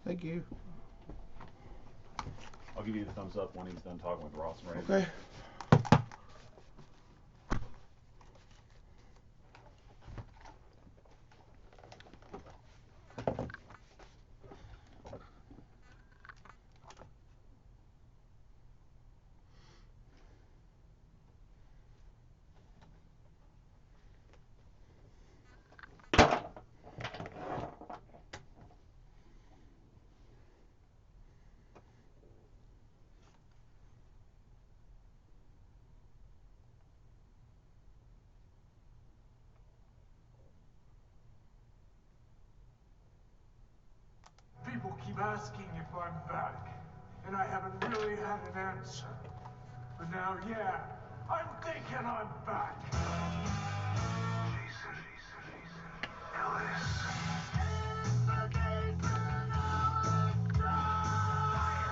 Thank you. I'll give you the thumbs up when he's done talking with Ross and Ray. Okay. People keep asking if I'm back, and I haven't really had an answer. But now, yeah, I'm thinking I'm back. Jason, Ellis.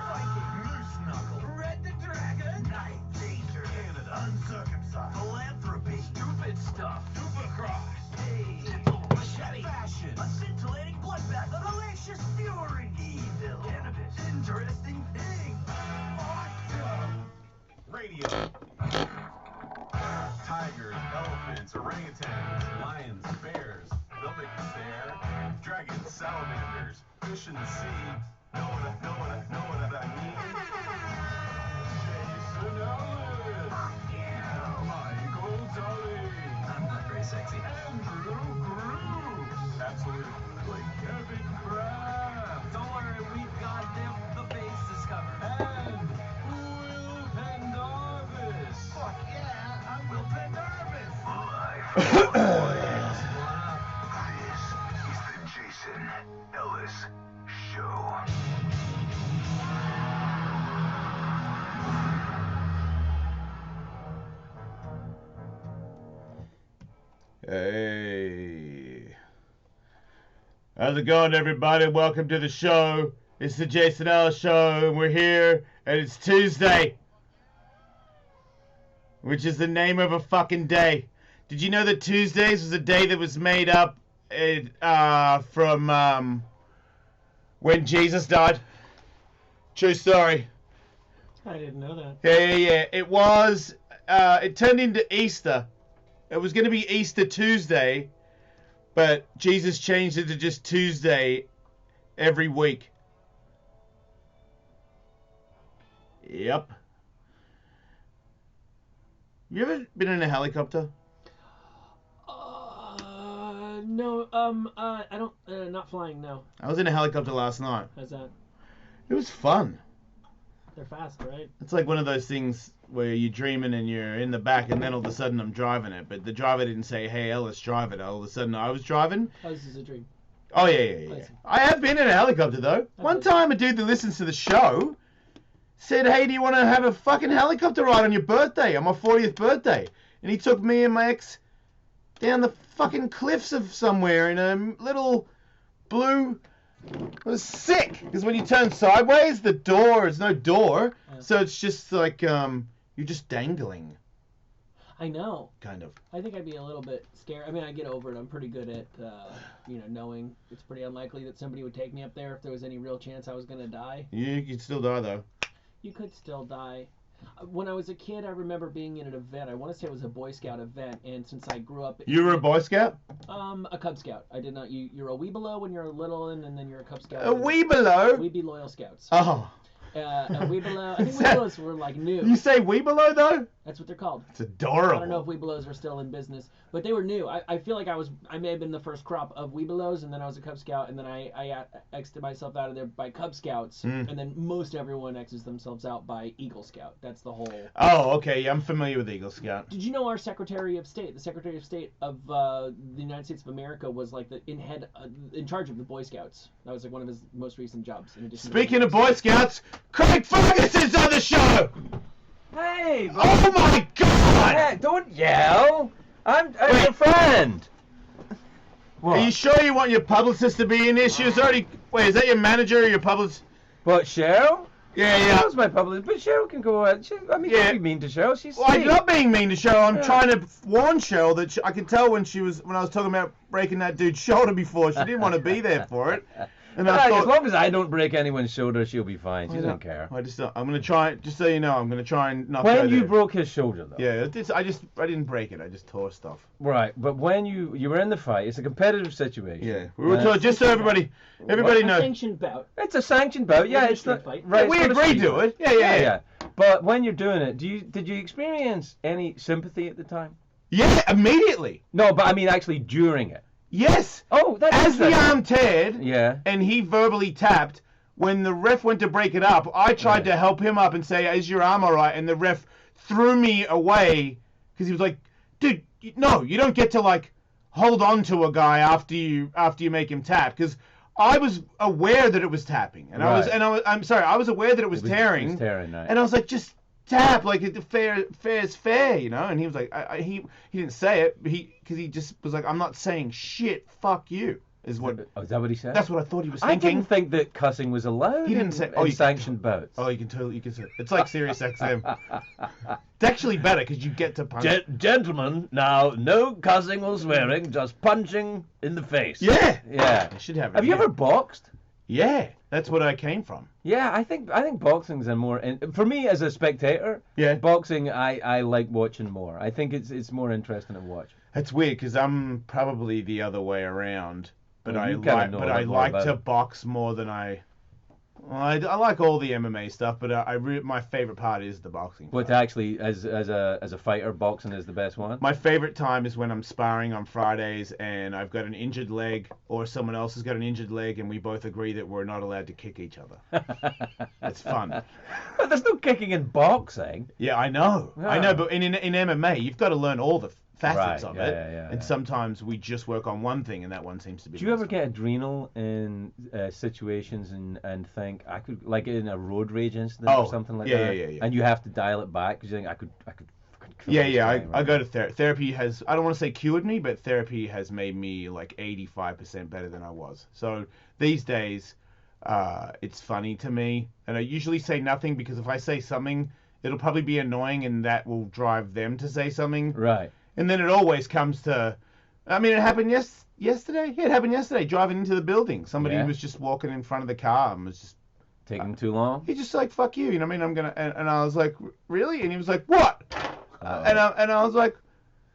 Viking, Moose Knuckle, Red the Dragon, Night Danger, Canada, Uncircumcised, Philanthropy, Stupid Stuff, Supercross, Hey, Machete, Fashion, a scintillating bloodbath, a hellacious fury, evil, cannabis, interesting thing, awesome, radio, tigers, elephants, orangutans, lions, bears, velvet stare, dragons, salamanders, fish in the sea, know what I mean? Jason Ellis, Michael Tully, I'm not very sexy, Andrew Groove, absolutely, Kevin Kraft, don't worry, we got the bases covered, and Will Pendarvis. Fuck yeah, I'm Will Pendarvis. Live from This is the Jason Ellis Show. Hey. How's it going, everybody? Welcome to the show. It's the Jason Ellis Show, and we're here, and it's Tuesday, which is the name of a fucking day. Did you know that Tuesdays was a day that was made up from when Jesus died? True story. I didn't know that. Yeah. It was, it turned into Easter. It was going to be Easter Tuesday, but Jesus changed it to just Tuesday every week. Yep. You ever been in a helicopter? No, I don't, not flying, no. I was in a helicopter last night. How's that? It was fun. They're fast, right? It's like one of those things where you're dreaming and you're in the back and then all of a sudden I'm driving it. But the driver didn't say, hey, Ellis, drive it. All of a sudden I was driving. Oh, this is a dream. Oh, yeah. I have been in a helicopter, though. One time a dude that listens to the show said, hey, do you want to have a fucking helicopter ride on your birthday, on my 40th birthday? And he took me and my ex down the fucking cliffs of somewhere in a little blue... It was sick, because when you turn sideways, the door is no door, so it's just like, you're just dangling. I know. Kind of. I think I'd be a little bit scared. I mean, I get over it. I'm pretty good at, knowing it's pretty unlikely that somebody would take me up there if there was any real chance I was going to die. You'd still die, though. You could still die. When I was a kid, I remember being in an event. I want to say it was a Boy Scout event, and since I grew up... You were a Boy Scout? A Cub Scout. I did not... You're a Weebelo when you're little, and then you're a Cub Scout. A Weebelo? We'd be Loyal Scouts. Oh. A Weebelo... I think Weebelos were, like, new. You say Weebelo, though? That's what they're called. It's adorable. I don't know if Weebelos are still in business, but they were new. I feel like I may have been the first crop of Weebelos, and then I was a Cub Scout, and then I exited myself out of there by Cub Scouts, and then most everyone exits themselves out by Eagle Scout. That's the whole... Oh, okay. Yeah, I'm familiar with Eagle Scout. Did you know our Secretary of State, the Secretary of State of the United States of America, was like in charge of the Boy Scouts? That was like one of his most recent jobs. In addition Speaking of Boy Scouts, Craig Ferguson's on the show! Hey! Oh my God! Yeah, don't yell! I'm your friend! What? Are you sure you want your publicist to be in here? She was already... Wait, is that your manager or your publicist? What, Cheryl? Yeah. Cheryl's my publicist, but Cheryl can go out. Don't be mean to Cheryl. She's Well, sweet. I'm not being mean to Cheryl. I'm trying to warn Cheryl that I could tell when I was talking about breaking that dude's shoulder before. She didn't want to be there for it. And I As thought, long as I don't break anyone's shoulder, she'll be fine. She doesn't care. I'm gonna try. Just so you know, I'm gonna try and not. When go you there. broke his shoulder, though. Yeah, I didn't break it. I just tore stuff. Right, but when you were in the fight, it's a competitive situation. Yeah, we were told, just so everybody knows. Sanctioned bout. It's a sanctioned bout. Yeah, it's not fight. right. Yeah, we it's not a agreed street to fight. it. Yeah. But when you're doing it, did you experience any sympathy at the time? Yeah, immediately. No, but I mean actually during it. Yes. Oh, that's As the interesting. arm teared, Yeah. and he verbally tapped. When the ref went to break it up, I tried to help him up and say, "Is your arm all right?" And the ref threw me away because he was like, "Dude, no, you don't get to like hold on to a guy after you make him tap." Because I was aware that it was tapping, and Right. I was aware that it was tearing. It was tearing, right. And I was like, just tap, like fair is fair, you know. And he was like, he didn't say it, because he just was like, I'm not saying shit. Fuck you. Is that what he said? That's what I thought he was I thinking. didn't think that cussing was allowed He didn't say. in sanctioned bouts. Oh, you can say it's like Sirius XM. It's actually better because you get to punch. Gentlemen, now no cussing or swearing, just punching in the face. Yeah. Yeah. I should have it. Have you here. ever boxed? Yeah, that's what I came from. Yeah, I think boxing's a more for me as a spectator. Yeah. Boxing, I like watching more. I think it's more interesting to watch. That's weird because I'm probably the other way around. But Well, I you kinda know a I lot more like about to it. box more than I. Well, I like all the MMA stuff, but my favorite part is the boxing. But part. actually, as a fighter, boxing is the best one. My favorite time is when I'm sparring on Fridays and I've got an injured leg or someone else has got an injured leg and we both agree that we're not allowed to kick each other. It's fun. But there's no kicking in boxing. Yeah, I know. Yeah. I know, but in MMA, you've got to learn all the facets Right, of yeah, it. yeah, And yeah. sometimes we just work on one thing and that one seems to be Do you ever most get adrenal in situations and think I could, like in a road rage incident or something like that? Yeah. And you have to dial it back because you think I could kill Yeah, this yeah. guy I right go now. to therapy. Therapy has, I don't want to say cured me, but therapy has made me like 85% better than I was. So these days, it's funny to me. And I usually say nothing because if I say something, it'll probably be annoying and that will drive them to say something. Right. And then it always comes to, I mean, it happened yesterday. Yeah, it happened yesterday, driving into the building. Somebody Yeah. was just walking in front of the car and was just, Taking too long? he just like, fuck you. You know what I mean? And I was like, really? And he was like, what? And I was like,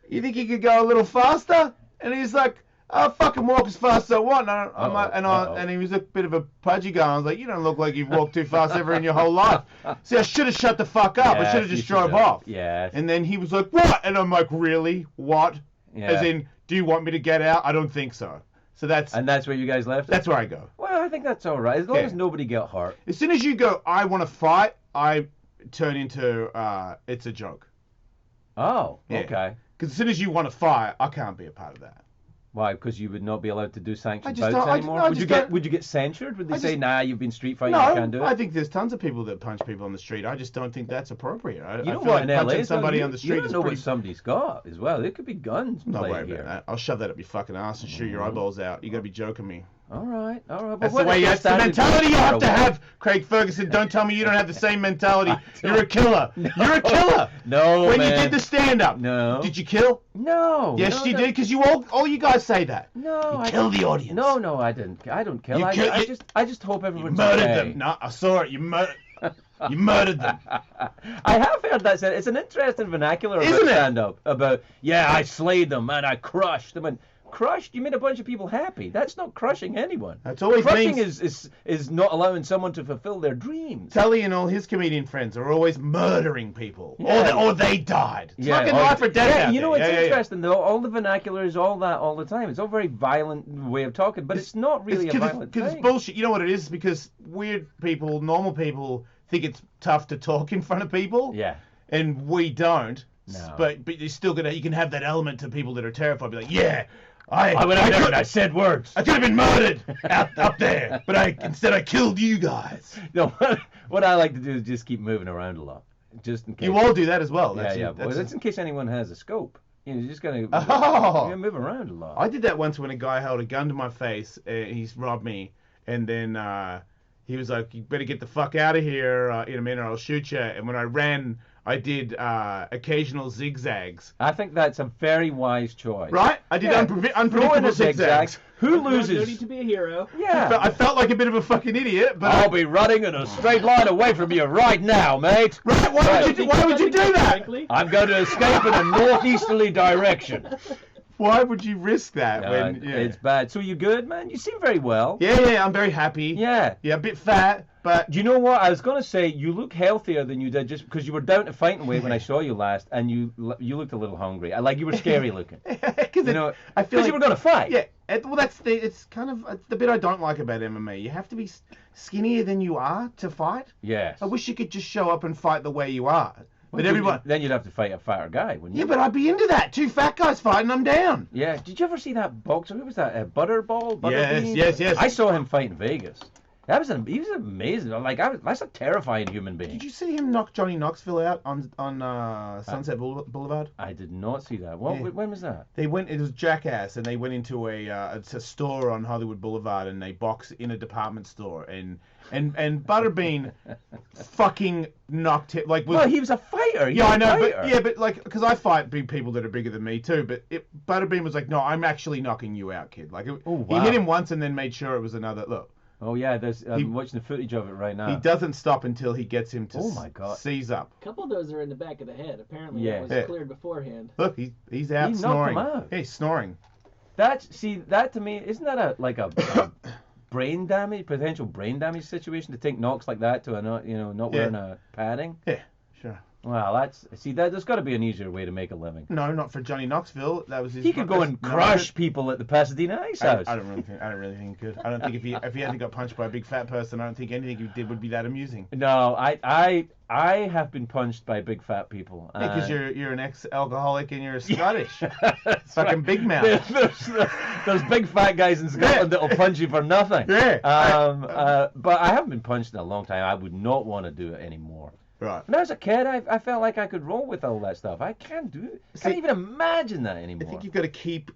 you think you could go a little faster? And he's like, I'll fucking walk as fast as I want. And he was a bit of a pudgy guy. I was like, you don't look like you've walked too fast ever in your whole life. See, I should have shut the fuck up. I should have just drove off. Yeah. And then he was like, what? And I'm like, really? What? Yeah. As in, do you want me to get out? I don't think so. So that's where you guys left it? that's where I go. Well, I think that's all right. As long Yeah. as nobody get hurt. As soon as you go, I want to fight, I turn into, it's a joke. Oh, Yeah. okay. Because as soon as you want to fight, I can't be a part of that. Why? Because you would not be allowed to do sanctioned just bouts don't- anymore? no, I would you just get don't- would you get censured? Would they I say, just- nah, you've been street fighting, you can't do it? I think there's tons of people that punch people on the street. I just don't think that's appropriate. I You know feel what? like In LA, punching somebody on the you street don't is know pretty. what somebody's got as well. There could be guns I'm not playing worried here. about that. I'll shove that up your fucking ass and shoot your eyeballs out. You gotta be joking me. All right. But That's what the way. if they That's the started mentality you have to for a have, Craig Ferguson. Don't tell me you don't have the same mentality. You're a killer. You're a killer. No, When man. you did the stand-up, No. did you kill? No. Yes, no, you no. did, because you all you guys say that. No, You kill the audience. No, I didn't. I don't kill. You I just hope You everyone's murdered okay. them. No, I saw it. You murdered them. I have heard that said. It's an interesting vernacular about Isn't it? stand-up. About, yeah, I slayed them and I crushed them. And crushed? You made a bunch of people happy. That's not crushing anyone. That's always Crushing means- is not allowing someone to fulfill their dreams. Tully and all his comedian friends are always murdering people, Yeah. or they died. It's fucking or- life or death Yeah, out you know there. what's Yeah, yeah. interesting though? All the vernacular is all that all the time. It's all very violent way of talking, but it's not really a violent Because thing. it's bullshit. You know what it is? It's because weird people, normal people, think it's tough to talk in front of people. Yeah. And we don't. No. But you're still you can have that element to people that are terrified. Be like, yeah, I went up there could- and I said words. I could have been murdered up there, but instead I killed you guys. No, what I like to do is just keep moving around a lot, just in case. You all do that as well. Yeah, That's yeah. Well, that's in case anyone has a scope. You know, you're just gonna Oh. move around a lot. I did that once when a guy held a gun to my face. He's robbed me, and then he was like, you better get the fuck out of here in a minute or I'll shoot you. And when I ran, I did occasional zigzags. I think that's a very wise choice. Right? I did Yeah. unpredictable zigzags. Who No loses? need to be a hero. Yeah. I felt like a bit of a fucking idiot, but I'll be running in a straight line away from you right now, mate. Right? Why would you do that? Frankly. I'm going to escape in a northeasterly direction. Why would you risk that? It's bad. So you good, man? You seem very well. Yeah, I'm very happy. Yeah. Yeah, a bit fat, but Do you know what? I was going to say, you look healthier than you did just because you were down to fighting weight when I saw you last, and you looked a little hungry. Like you were scary looking. because I feel Because you were going to fight. Yeah, well, it's the bit I don't like about MMA. You have to be skinnier than you are to fight. Yes. I wish you could just show up and fight the way you are. But everyone. Then you'd have to fight a fatter guy, wouldn't you? Yeah, but I'd be into that. 2 fat guys fighting, I'm down. Yeah. Did you ever see that boxer? Who was that? Butterbean? Yes. I saw him fight in Vegas. He was amazing. That's a terrifying human being. Did you see him knock Johnny Knoxville out on Sunset Boulevard? I did not see that. When was that? It was Jackass, and they went into a store on Hollywood Boulevard, and they boxed in a department store, and Butterbean fucking knocked him Well, he was a fighter. Yeah, I know, but like, because I fight big people that are bigger than me too, but Butterbean was like, no, I'm actually knocking you out, kid. Like, he hit him once and then made sure it was another look. Oh yeah, I'm watching the footage of it right now. He doesn't stop until he gets him to my God. seize up. A couple of those are in the back of the head. Apparently, Yeah. that was cleared beforehand. Look, he's out He knocked snoring. him out. Yeah, he's snoring. That to me, isn't that a brain damage, potential brain damage situation to take knocks like that to not wearing a padding? Yeah, sure. Well, there's got to be an easier way to make a living. No, not for Johnny Knoxville. That was his. He could go and crush people at the Pasadena Ice House. I don't really think he could. I don't think if he hadn't got punched by a big fat person, I don't think anything he did would be that amusing. No, I have been punched by big fat people. Because you're an ex-alcoholic and you're Scottish. Fucking right. big mouth. There's big fat guys in Scotland that'll punch you for nothing. Yeah. But I haven't been punched in a long time. I would not want to do it anymore. Right. When I was a kid, I felt like I could roll with all that stuff. I can't do it. Can't even imagine that anymore. I think you've got to keep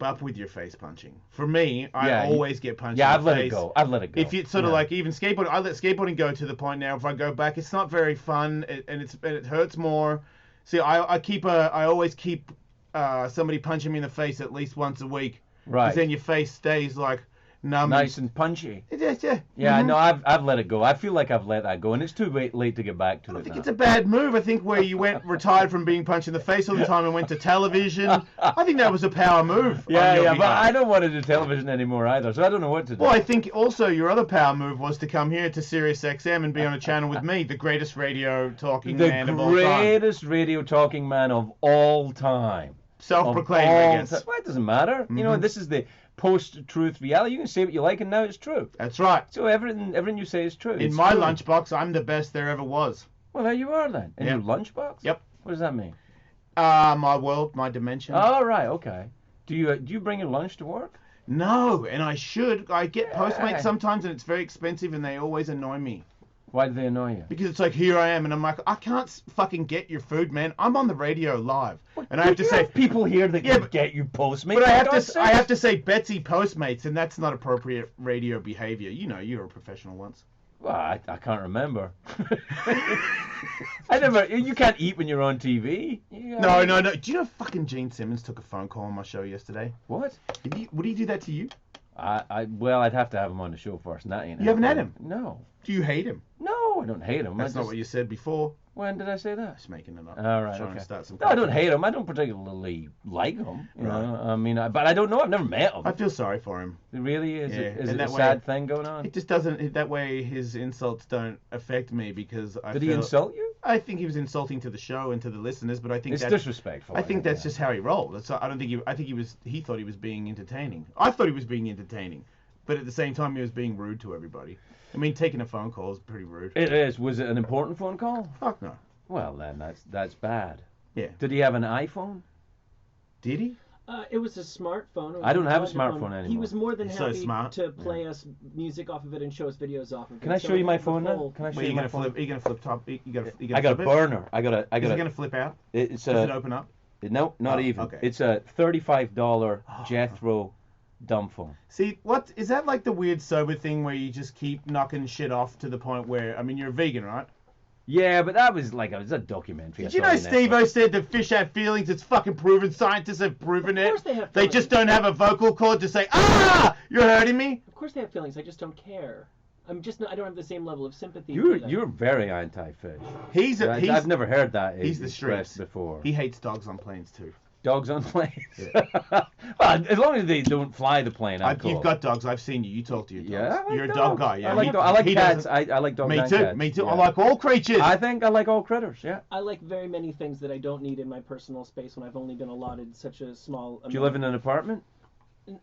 up with your face punching. For me, I always get punched. Yeah, in I've the let face. it go. I've let it go. If it's sort of like even skateboarding, I let skateboarding go to the point now. If I go back, it's not very fun, and it hurts more. See, I always keep somebody punching me in the face at least once a week. Right. Because then your face stays like numb. Nice and punchy. Yeah. Yeah, no, I've let it go. I feel like I've let that go, and it's too late to get back to it. I think now. it's a bad move. I think where you retired from being punched in the face all the time and went to television. I think that was a power move. Yeah, but I don't want to do television anymore either, so I don't know what to do. Well, I think also your other power move was to come here to Sirius XM and be on a channel with me, the greatest radio talking man of all time. The greatest radio talking man of all time. Self-proclaimed, I guess. Well, it doesn't matter. You know, this is the post-truth reality. You can say what you like, and now it's true. That's right. So everything you say is true. In my lunchbox, I'm the best there ever was. Well, there you are then. In your lunchbox? Yep. What does that mean? My world, my dimension. Oh, right, okay. Do you bring your lunch to work? No, and I should. I get Postmates sometimes, and it's very expensive, and they always annoy me. Why do they annoy you? Because it's like, here I am, and I'm like, I can't fucking get your food, man. I'm on the radio live. And I have to say... people here that can get you Postmates. But I have to say Betsy Postmates, and that's not appropriate radio behavior. You know, you're a professional once. Well, I can't remember. You can't eat when you're on TV. No. Do you know fucking Gene Simmons took a phone call on my show yesterday? What? Would he do that to you? Well, I'd have to have him on the show first. You haven't had him? No. Do you hate him? No, I don't hate him. That's not what you said before. When did I say that? Just making it up. All right, Trying okay. to start some No, I don't hate him. I don't particularly like him. You know? I mean, but I don't know. I've never met him. I feel sorry for him. Really? Is it a way, sad thing going on? It just doesn't. That way, his insults don't affect me because Did he insult you? I think he was insulting to the show and to the listeners, but I think it's disrespectful. I think that's just how he rolled. So I don't think he thought he was being entertaining. I thought he was being entertaining, but at the same time, he was being rude to everybody. I mean, taking a phone call is pretty rude. It is. Was it an important phone call? Fuck no. Well, then that's bad. Yeah. Did he have an iPhone? Did he? It was a smartphone. I don't have a smartphone anymore. He was more than so happy smart. to play us music off of it and show us videos off of it. Can I show you my phone now? Can I show you my phone? Are you gonna flip top? You gotta I got a burner. I got Is it gonna flip out? Does it open up? No, not even. Okay. It's a $35 Jethro dumb phone. See, what is that like the weird sober thing where you just keep knocking shit off to the point where, I mean, you're a vegan, right? Yeah, but that was like, it was a documentary. Did you know Steve-O said that fish have feelings? It's fucking proven. Scientists have proven it. Of course they have They feelings. just don't have a vocal cord to say, ah, you're hurting me. Of course they have feelings. I just don't care. I'm just not, I don't have the same level of sympathy. You're for them. you're very anti-fish. I've never heard that he's the expressed streets. before. He hates dogs on planes too. Dogs on planes. Well, as long as they don't fly the plane, I'm cool. You've got dogs. I've seen you. You talk to your dogs. Yeah, I like you're a dogs. dog guy. Yeah, I like he cats. doesn't- I like dogs Me and too. cats. Me too. Yeah. I like all creatures. I think I like all critters. Yeah. I like very many things that I don't need in my personal space when I've only been allotted such a small amount. Do you live in an apartment?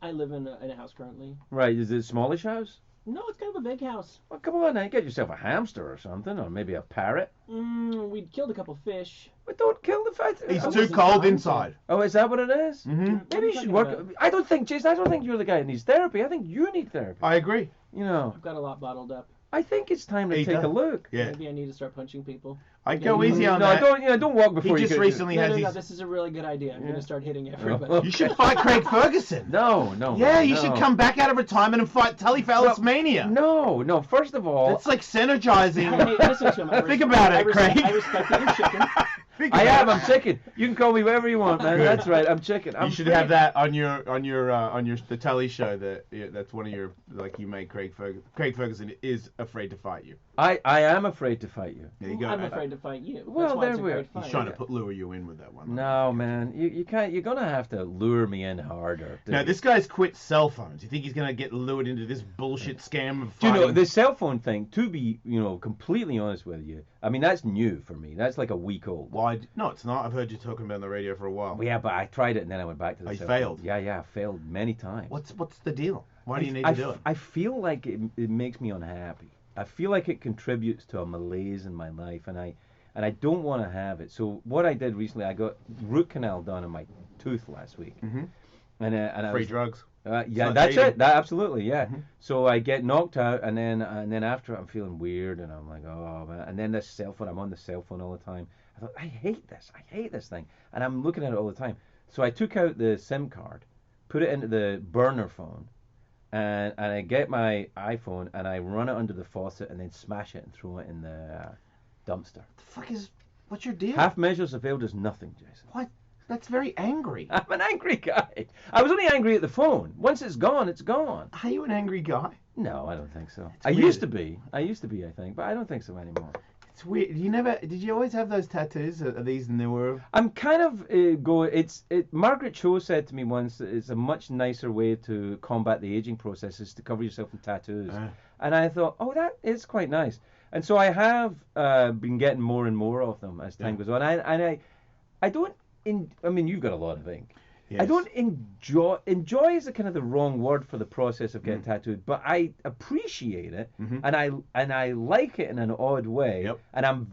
I live in a house currently. Right. Is it a smallish house? No, it's kind of a big house. Well, come on now. Get yourself a hamster or something, or maybe a parrot. We killed a couple fish. But don't kill the fight. He's I too wasn't cold trying to. inside. Oh, is that what it is? Mm-hmm. What are Maybe you you should talking work. about? I don't think, Jason. I don't think you're the guy that needs therapy. I think you need therapy. I agree. You know. I've got a lot bottled up. I think it's time to He take does. a look. Yeah. Maybe I need to start punching people. I go easy on No, that. don't walk before He you just get- recently has No, these. this is a really good idea. I'm going Yeah. to start hitting everybody. You should fight Craig Ferguson. No. Yeah, you no. should come back out of retirement and fight Tully for Ellis Mania. No. First of all, That's like synergizing. Hey, listen to him. Think about it, Craig. I respect that you're chicken. Think I about am. it. I'm chicken. You can call me whatever you want, man. Good. That's right. I'm chicken. I'm You should free. have that on your the Tully show. That's one of your, like, you made Craig Ferguson. Craig Ferguson is afraid to fight you. I am afraid to fight you. There you go. I'm afraid to fight you. Well, That's why it's there a we are. great He's fight. trying to lure you in with that one. No, man. You can't. You're gonna have to lure me in harder. Now this guy's quit cell phones. You think he's gonna get lured into this bullshit scam of Do you fighting? know the cell phone thing? To be, completely honest with you, I mean that's new for me. That's like a week old. Why? No, it's not. I've heard you talking about it on the radio for a while. Well, yeah, but I tried it and then I went back to the Oh, you cell failed? phone. Yeah, I failed many times. What's the deal? Why do you need to do it? I feel like it makes me unhappy. I feel like it contributes to a malaise in my life, and I don't want to have it. So what I did recently, I got root canal done on my tooth last week, Mhm. and I Free was, drugs. yeah, not that's dating. it. That absolutely, yeah. Mhm. So I get knocked out, and then after I'm feeling weird, and I'm like, oh man. And then this cell phone, I'm on the cell phone all the time. I thought, I hate this thing, and I'm looking at it all the time. So I took out the SIM card, put it into the burner phone, and I get my iPhone and I run it under the faucet and then smash it and throw it in the dumpster. What's your deal? Half measures availed us nothing, Jason. What? That's very angry. I'm an angry guy. I was only angry at the phone. Once it's gone, it's gone. Are you an angry guy? No, I don't think so. It's I weird. used to be, I think, but I don't think so anymore. It's weird. Did you always have those tattoos? Are these newer? I'm kind of Margaret Cho said to me once that it's a much nicer way to combat the aging process is to cover yourself in tattoos. And I thought, oh, that is quite nice. And so I have been getting more and more of them as time goes on. I don't. I mean, you've got a lot of ink. Yes. I don't enjoy. Enjoy is a kind of the wrong word for the process of getting tattooed, but I appreciate it, and I like it in an odd way. Yep. And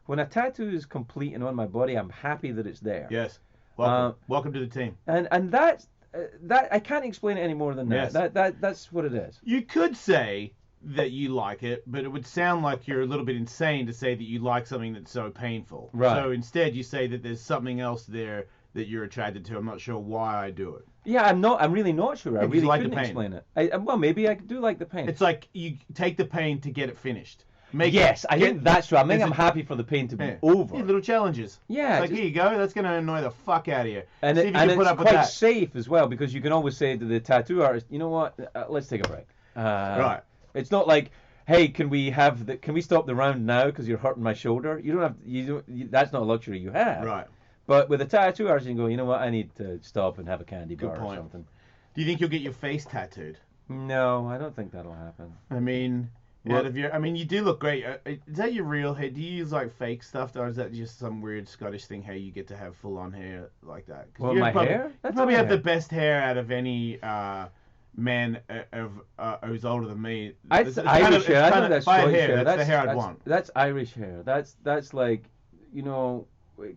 when a tattoo is complete and on my body, I'm happy that it's there. Yes. Welcome to the team. And that I can't explain it any more than that. Yes. That's what it is. You could say that you like it, but it would sound like you're a little bit insane to say that you like something that's so painful. Right. So instead, you say that there's something else there that you're attracted to. I'm not sure why I do it. Yeah, I'm really not sure. I Because really you like the couldn't pain. explain it. Well, maybe I do like the pain. It's like you take the pain to get it finished. Yes, I think that's true. I think I'm happy for the pain to be Yeah. over. Yeah, little challenges. Yeah, It's like, just- here you go. That's going to annoy the fuck out of you. And, See if you and can put it's up with quite that. safe as well because you can always say to the tattoo artist, you know what, let's take a break. Right. It's not like, hey, can we stop the round now because you're hurting my shoulder? That's not a luxury you have. Right. But with a tattoo artist, you can go, you know what, I need to stop and have a candy Good bar or point. something. Do you think you'll get your face tattooed? No, I don't think that'll happen. I mean, you do look great. Is that your real hair? Do you use like fake stuff, or is that just some weird Scottish thing? How you get to have full on hair like that? 'Cause Well, you my probably, hair? You That's probably my have hair. the best hair out of any man who's older than me. It's Irish hair. I think that's if I had Scottish hair. hair. That's the hair I'd want. That's Irish hair. That's like,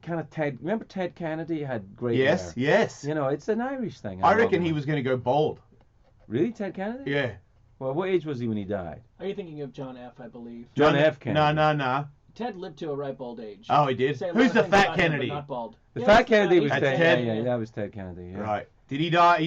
kind of Ted. Remember Ted Kennedy had great hair? Yes. It's an Irish thing. I reckon he was going to go bald. Really, Ted Kennedy? Yeah. Well, what age was he when he died? Are you thinking of John F., I believe? John F. Kennedy. No. Ted lived to a ripe old age. Oh, he did? Say a lot Who's of the things fat about him, but Kennedy? not bald. The Yeah, fat that's Kennedy Ted. was That's Ted. Ted. Yeah, that was Ted Kennedy. Yeah. Right. Did he die? Did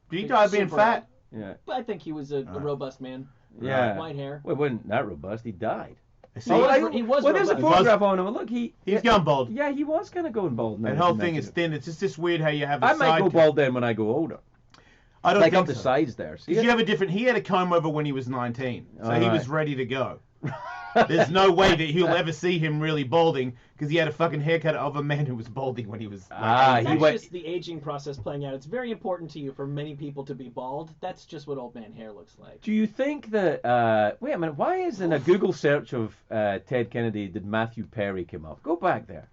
he die of being Super fat? Yeah. But I think he was a robust man. Yeah. White hair. Well, it wasn't that robust. He died. See, He was well, there's a robust. photograph on him. Look, he's gone bald. Yeah, he was kind of going bald. Now That that whole you thing mention is thin. It's just this weird how you have it. a I might side go cut. bald then when I go older. I don't Like think up the so. sides there. See Because it? you have a different. He had a comb over when he was 19, so he Alright. was ready to go. There's no way that you'll ever see him really balding because he had a fucking haircut of a man who was balding when he was. Like, That's he went- just the aging process playing out. It's very important to you for many people to be bald. That's just what old man hair looks like. Do you think that? Wait a minute. Why is in a Google search of Ted Kennedy did Matthew Perry come up? Go back there.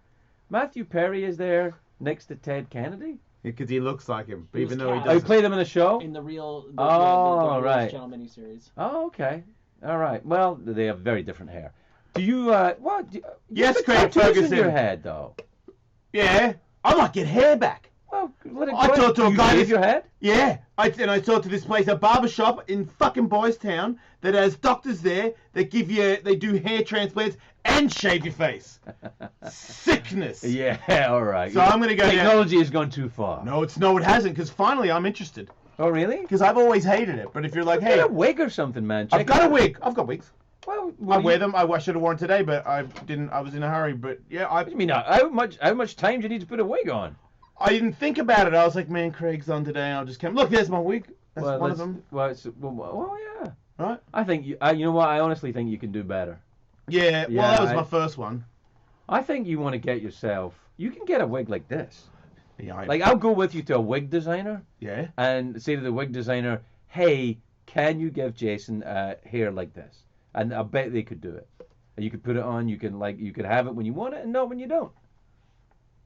Matthew Perry is there next to Ted Kennedy. because he looks like him, He was even though he cast. Oh, you doesn't. played him in a show? In the real, Oh, the right. Channel miniseries. Oh, okay. All right. Well, they have very different hair. Do you? What? You Yes, have Craig tattoos Ferguson. in your head, though. Yeah, I might get hair back. Well, let it I grow. talked to a You guy shave this- your head. Yeah, I talked to this place, a barber shop in fucking Boys Town that has doctors there that they do hair transplants and shave your face. Sickness. Yeah. All right. So I'm gonna go down. Technology has gone too far. No, it hasn't, because finally I'm interested. Oh, really? Because I've always hated it. But if you're like, Get hey, a wig or something, man. I've Check got it a out. wig. I've got wigs. Well, I wear them. I should have worn today, but I didn't. I was in a hurry. But yeah, What do you mean? How much time do you need to put a wig on? I didn't think about it. I was like, man, Craig's on today. I'll just come. Look, there's my wig. That's one of them. Well, yeah. Right? I think you know what? I honestly think you can do better. Yeah. Yeah, Well, that was I- my first one. I think you want to get yourself. You can get a wig like this. Yeah. Like I'll go with you to a wig designer Yeah. and say to the wig designer, "Hey, can you give Jason hair like this?" And I bet they could do it. And you could put it on. You could have it when you want it and not when you don't.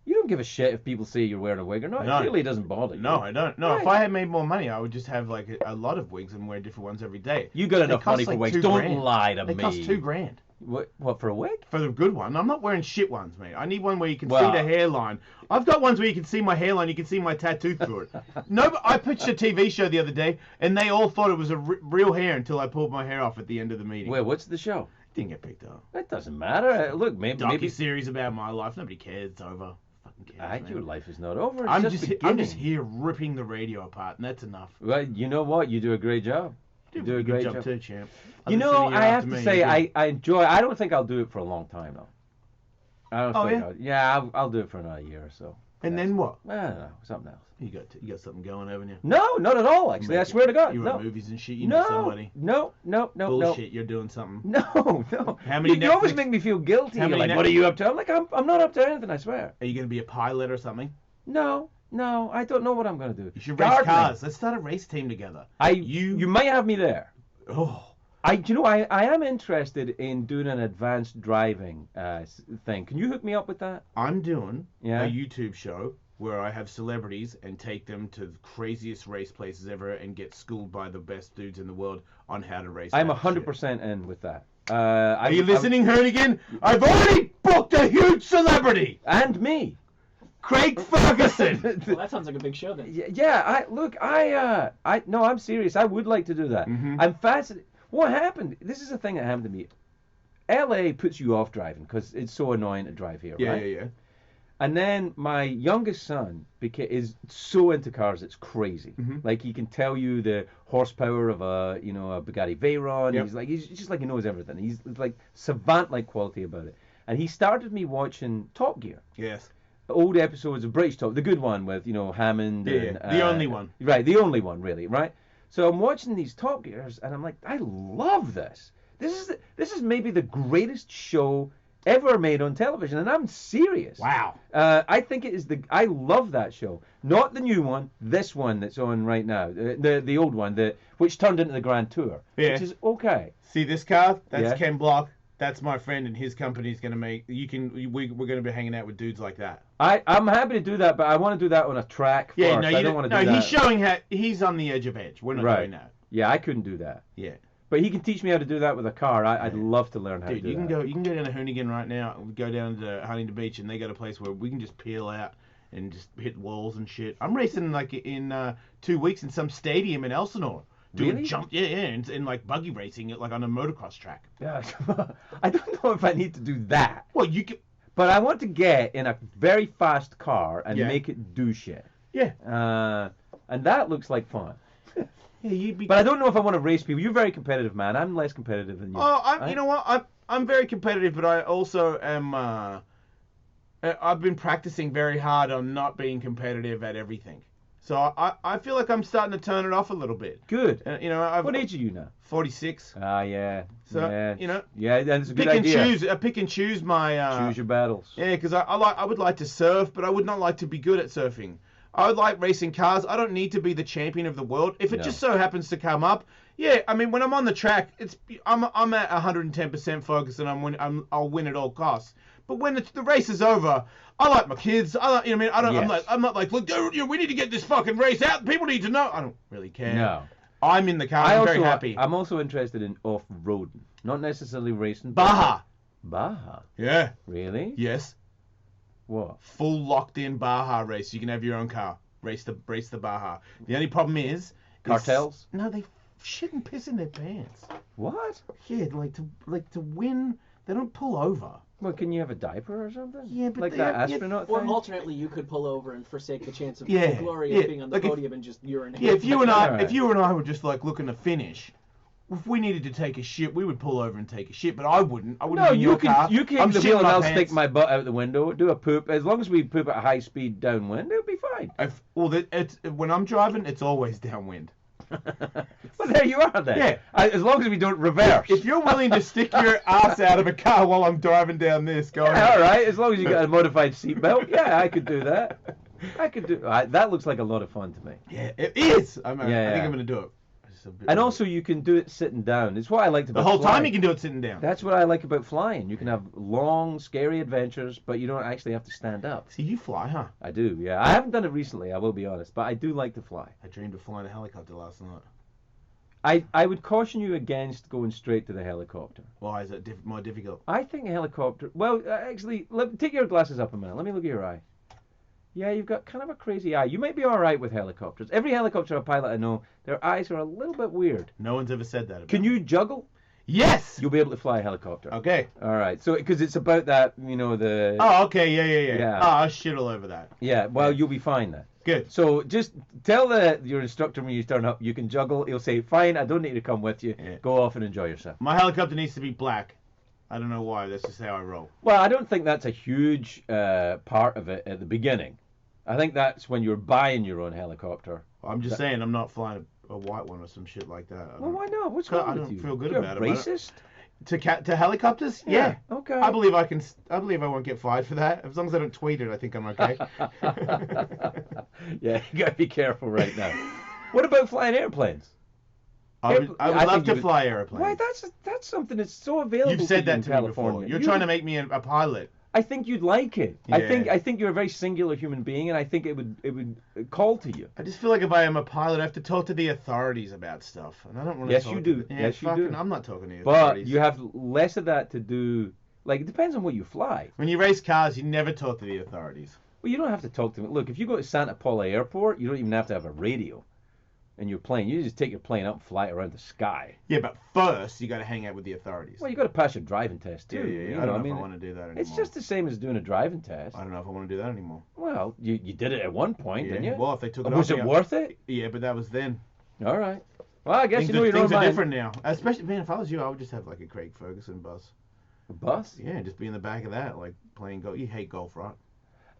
You don't give a shit if people say you're wearing a wig or not. No. It really doesn't bother you. No, I don't. No, Right. if I had made more money, I would just have like a lot of wigs and wear different ones every day. You got They enough cost money for like wigs. $2 Don't grand. lie to They me. cost $2,000 What for a wig? for the good one. I'm not wearing shit ones, mate. I need one where you can Well- see the hairline. I've got ones where you can see my hairline. You can see my tattoo through it. No, but I pitched a TV show the other day, and they all thought it was a real hair until I pulled my hair off at the end of the meeting. Well, what's the show? Didn't get picked up. It doesn't matter. Look, maybe Docu-series about my life. Nobody cares. It's over. Fucking cares, man. your life is not over. It's I'm just just beginning. here ripping the radio apart, and that's enough. Well, you know what? You do a great job. You do a great job job. too, champ. You Others know, sitting here I have after to me, say, you do. I enjoy. I don't think I'll do it for a long time though. I don't Oh, think yeah? I'll do it for another year or so. And then what? I don't know, something else. You got something going, haven't you? No, not at all. Actually, I swear to God, You no. write movies and shit. You know No, somebody. no. Bullshit. You're doing something. No. How many You always Netflix- make me feel guilty. How You're many like, what are you up to? I'm like, I'm not up to anything. I swear. Are you gonna be a pilot or something? No, I don't know what I'm gonna do. You should race Gardening. cars. Let's start a race team together. You might have me there. Oh. I am interested in doing an advanced driving thing. Can you hook me up with that? I'm doing Yeah. a YouTube show where I have celebrities and take them to the craziest race places ever and get schooled by the best dudes in the world on how to race. I'm that shit. 100% in with that. Are you listening, Hernigan? I've already booked a huge celebrity, And me. Craig Ferguson. Well, that sounds like a big show then. Yeah. No, I'm serious. I would like to do that. Mhm. I'm fascinated. What happened? This is a thing that happened to me. LA puts you off driving because it's so annoying to drive here, Yeah, right? yeah, yeah. And then my youngest son is so into cars, it's crazy. Mhm. Like he can tell you the horsepower of a Bugatti Veyron. Yep. He's just like he knows everything. He's like savant-like quality about it. And he started me watching Top Gear, Yes. old episodes of British Top, the good one with Hammond. Yeah, and, the only one. Right, the only one really, right? So I'm watching these Top Gears, and I'm like, I love this. This is maybe the greatest show ever made on television, and I'm serious. Wow. I think it is I love that show. Not the new one, this one that's on right now, the old one, which turned into the Grand Tour, Yeah. which is okay. See this car? That's Yeah. Ken Block. That's my friend, and his company's gonna make. We're gonna be hanging out with dudes like that. I'm happy to do that, but I want to do that on a track Yeah, first. no, I you don't want to do no. that. He's showing how he's on the edge of edge. We're not Right. doing that. Yeah, I couldn't do that. Yeah. But he can teach me how to do that with a car. I'd love to learn how Dude, to do you can that. go. You can go down to Hoonigan right now. Go down to Huntington Beach, and they got a place where we can just peel out and just hit walls and shit. I'm racing like in 2 weeks in some stadium in Elsinore. Doing Really? jump, yeah, in like buggy racing, like on a motocross track. Yeah. I don't know if I need to do that. Well, you can. But I want to get in a very fast car and Yeah. make it do shit. Yeah. And that looks like fun. Yeah, you'd be. But I don't know if I want to race people. You're a very competitive, man. I'm less competitive than you. Oh, you know what? I'm very competitive, but I also am. I've been practicing very hard on not being competitive at everything. So I feel like I'm starting to turn it off a little bit. Good. You know, What age are you now? 46. Ah, yeah. So, yeah. you know, Yeah, that's a good pick and idea. choose. I pick and choose my. Choose your battles. Yeah, because I would like to surf, but I would not like to be good at surfing. I would like racing cars. I don't need to be the champion of the world. If it just so happens to come up, yeah. I mean, when I'm on the track, I'm at 110% focus, and I'll win at all costs. But when the race is over, I like my kids. I'm not like, look, dude, we need to get this fucking race out. People need to know. I don't really care. No. I'm in the car. I'm very happy. I'm also interested in off-roading, not necessarily racing. Baja. Baja. Yeah. Really? Yes. What? Full locked-in Baja race. You can have your own car. Race the Baja. The only problem is Cartels? No, they shit and piss in their pants. What? Yeah, like to win, they don't pull over. Well, can you have a diaper or something? Yeah, but like they that have- astronaut Or thing. alternately, you could pull over and forsake the chance of Yeah, the glory yeah, of being on the like if- podium and just urinate. Yeah, if you and Alright. I were just like looking to finish, if we needed to take a shit, we would pull over and take a shit. But I wouldn't. I wouldn't No, be in you your can car. you can I'm the shitting wheel and my I'll pants. stick my butt out the window, do a poop. As long as we poop at a high speed downwind, it'll be fine. When I'm driving, it's always downwind. Well, there you are then. Yeah. As long as we don't reverse. If you're willing to stick your ass out of a car while I'm driving down this, go Yeah, ahead. all right. As long as you got a modified seatbelt, yeah, I could do that. That looks like a lot of fun to me. Yeah, it is. I think Yeah. I'm gonna do it. It's a bit And weird. also, you can do it sitting down. It's what I liked about the whole flying. time you can do it sitting down. That's what I like about flying. You can have long, scary adventures, but you don't actually have to stand up. See, you fly, huh? I do, yeah. I haven't done it recently, I will be honest, but I do like to fly. I dreamed of flying a helicopter last night. I would caution you against going straight to the helicopter. Why is it more difficult? I think a helicopter... Well, actually, take your glasses up a minute. Let me look at your eye. Yeah, you've got kind of a crazy eye. You might be all right with helicopters. Every helicopter pilot I know, their eyes are a little bit weird. No one's ever said that about Can me. you juggle? Yes! You'll be able to fly a helicopter. Okay. All right. So, because it's about that, the... Oh, okay, yeah. Yeah. Oh, I'll shit all over that. Yeah, well, you'll be fine then. Good. So just tell your instructor when you turn up you can juggle. He'll say, fine, I don't need to come with you. Yeah. Go off and enjoy yourself. My helicopter needs to be black. I don't know why. That's just how I roll. Well, I don't think that's a huge part of it at the beginning. I think that's when you're buying your own helicopter. I'm just saying I'm not flying a white one or some shit like that. Well, why not? What's I wrong with don't you? feel good You're about it. racist? To helicopters? Yeah. Okay. I believe I won't get fired for that. As long as I don't tweet it, I think I'm okay. Yeah, you gotta be careful right now. What about flying airplanes? I would I love think to you fly airplanes. Why? That's something that's so available. You've said to you in that to me California. before. You're trying to make me a pilot. I think you'd like it. Yeah. I think you're a very singular human being, and I think it would call to you. I just feel like if I am a pilot, I have to talk to the authorities about stuff, and I don't want to. Yes, talk you to do. the- Yes, you fucking, do. I'm not talking to the But authorities. you have less of that to do. Like, it depends on what you fly. When you race cars, you never talk to the authorities. Well, you don't have to talk to them. Look, if you go to Santa Paula Airport, you don't even have to have a radio in your plane. You just take your plane up and fly it around the sky. Yeah, but first you got to hang out with the authorities. Well, you got to pass your driving test too. yeah. You I don't know I if mean, I want to do that anymore. it's just the same as doing a driving test. I don't know if I want to do that anymore. Well, you did it at one point, Yeah. didn't you? Well, if they took it Was off it me, worth it? Yeah, but that was then. All right. Well, I guess Things, you know your own things are mind. different now. Especially, man, if I was you, I would just have like a Craig Ferguson bus. A bus? Yeah, just be in the back of that, like playing golf. You hate golf, right?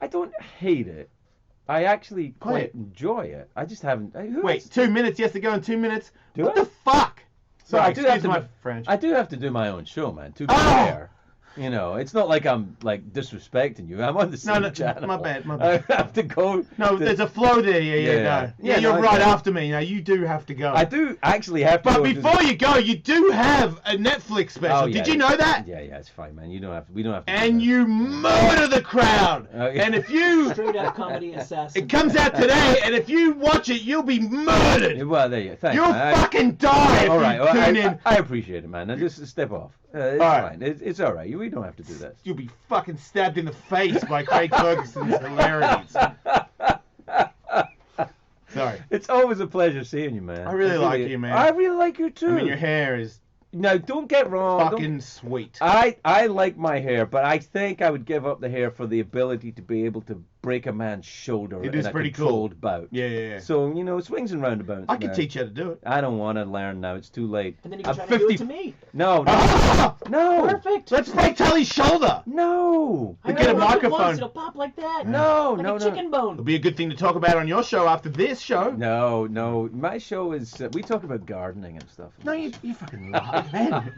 I don't hate it. I actually Play quite it. enjoy it. I just haven't. Wait, 2 minutes. Yes, to go in 2 minutes. Do what I? the fuck? Sorry, I do have excuse to my do- French. I do have to do my own show, man. To be Oh! fair, you know, it's not like I'm like disrespecting you. I'm on the same no, channel. my bad. I have to go. No, to- there's a flow there. Yeah, Yeah. no. Yeah, You're no, right okay. after me. Now you do have to go. I do actually have to. But go to before you go, you do have a Netflix special. Oh, yeah. Did you know that? Yeah, it's fine, man. You don't have. We don't have to. do And that. you murder the crowd. Oh, yeah. And if you, Straight out comedy assassin. it comes out today, and if you watch it, you'll be murdered. Well, there you go. Thanks, You'll man. fucking die if All right. you Well, tune in. I appreciate it, man. Now just step off. It's All right. fine. It's all right. We don't have to do that. You'll be fucking stabbed in the face by Craig Ferguson's hilarities. Sorry. It's always a pleasure seeing you, man. I really like you, man. I really like you too. I mean, your hair is Now, don't get wrong. don't- fucking sweet. I like my hair, but I think I would give up the hair for the ability to be able to break a man's shoulder It in is a pretty controlled bout. Yeah. So, swings and roundabouts. I could man. teach you how to do it. I don't want to learn now. It's too late. And then you can I'm try to do it to me. No. No. Perfect. Let's break Tully's shoulder. No. We get a Rub it microphone. once, it'll pop like that. No. Like no. a chicken bone. It'll be a good thing to talk about on your show after this show. No. My show is we talk about gardening and stuff. No, you fucking lie, man.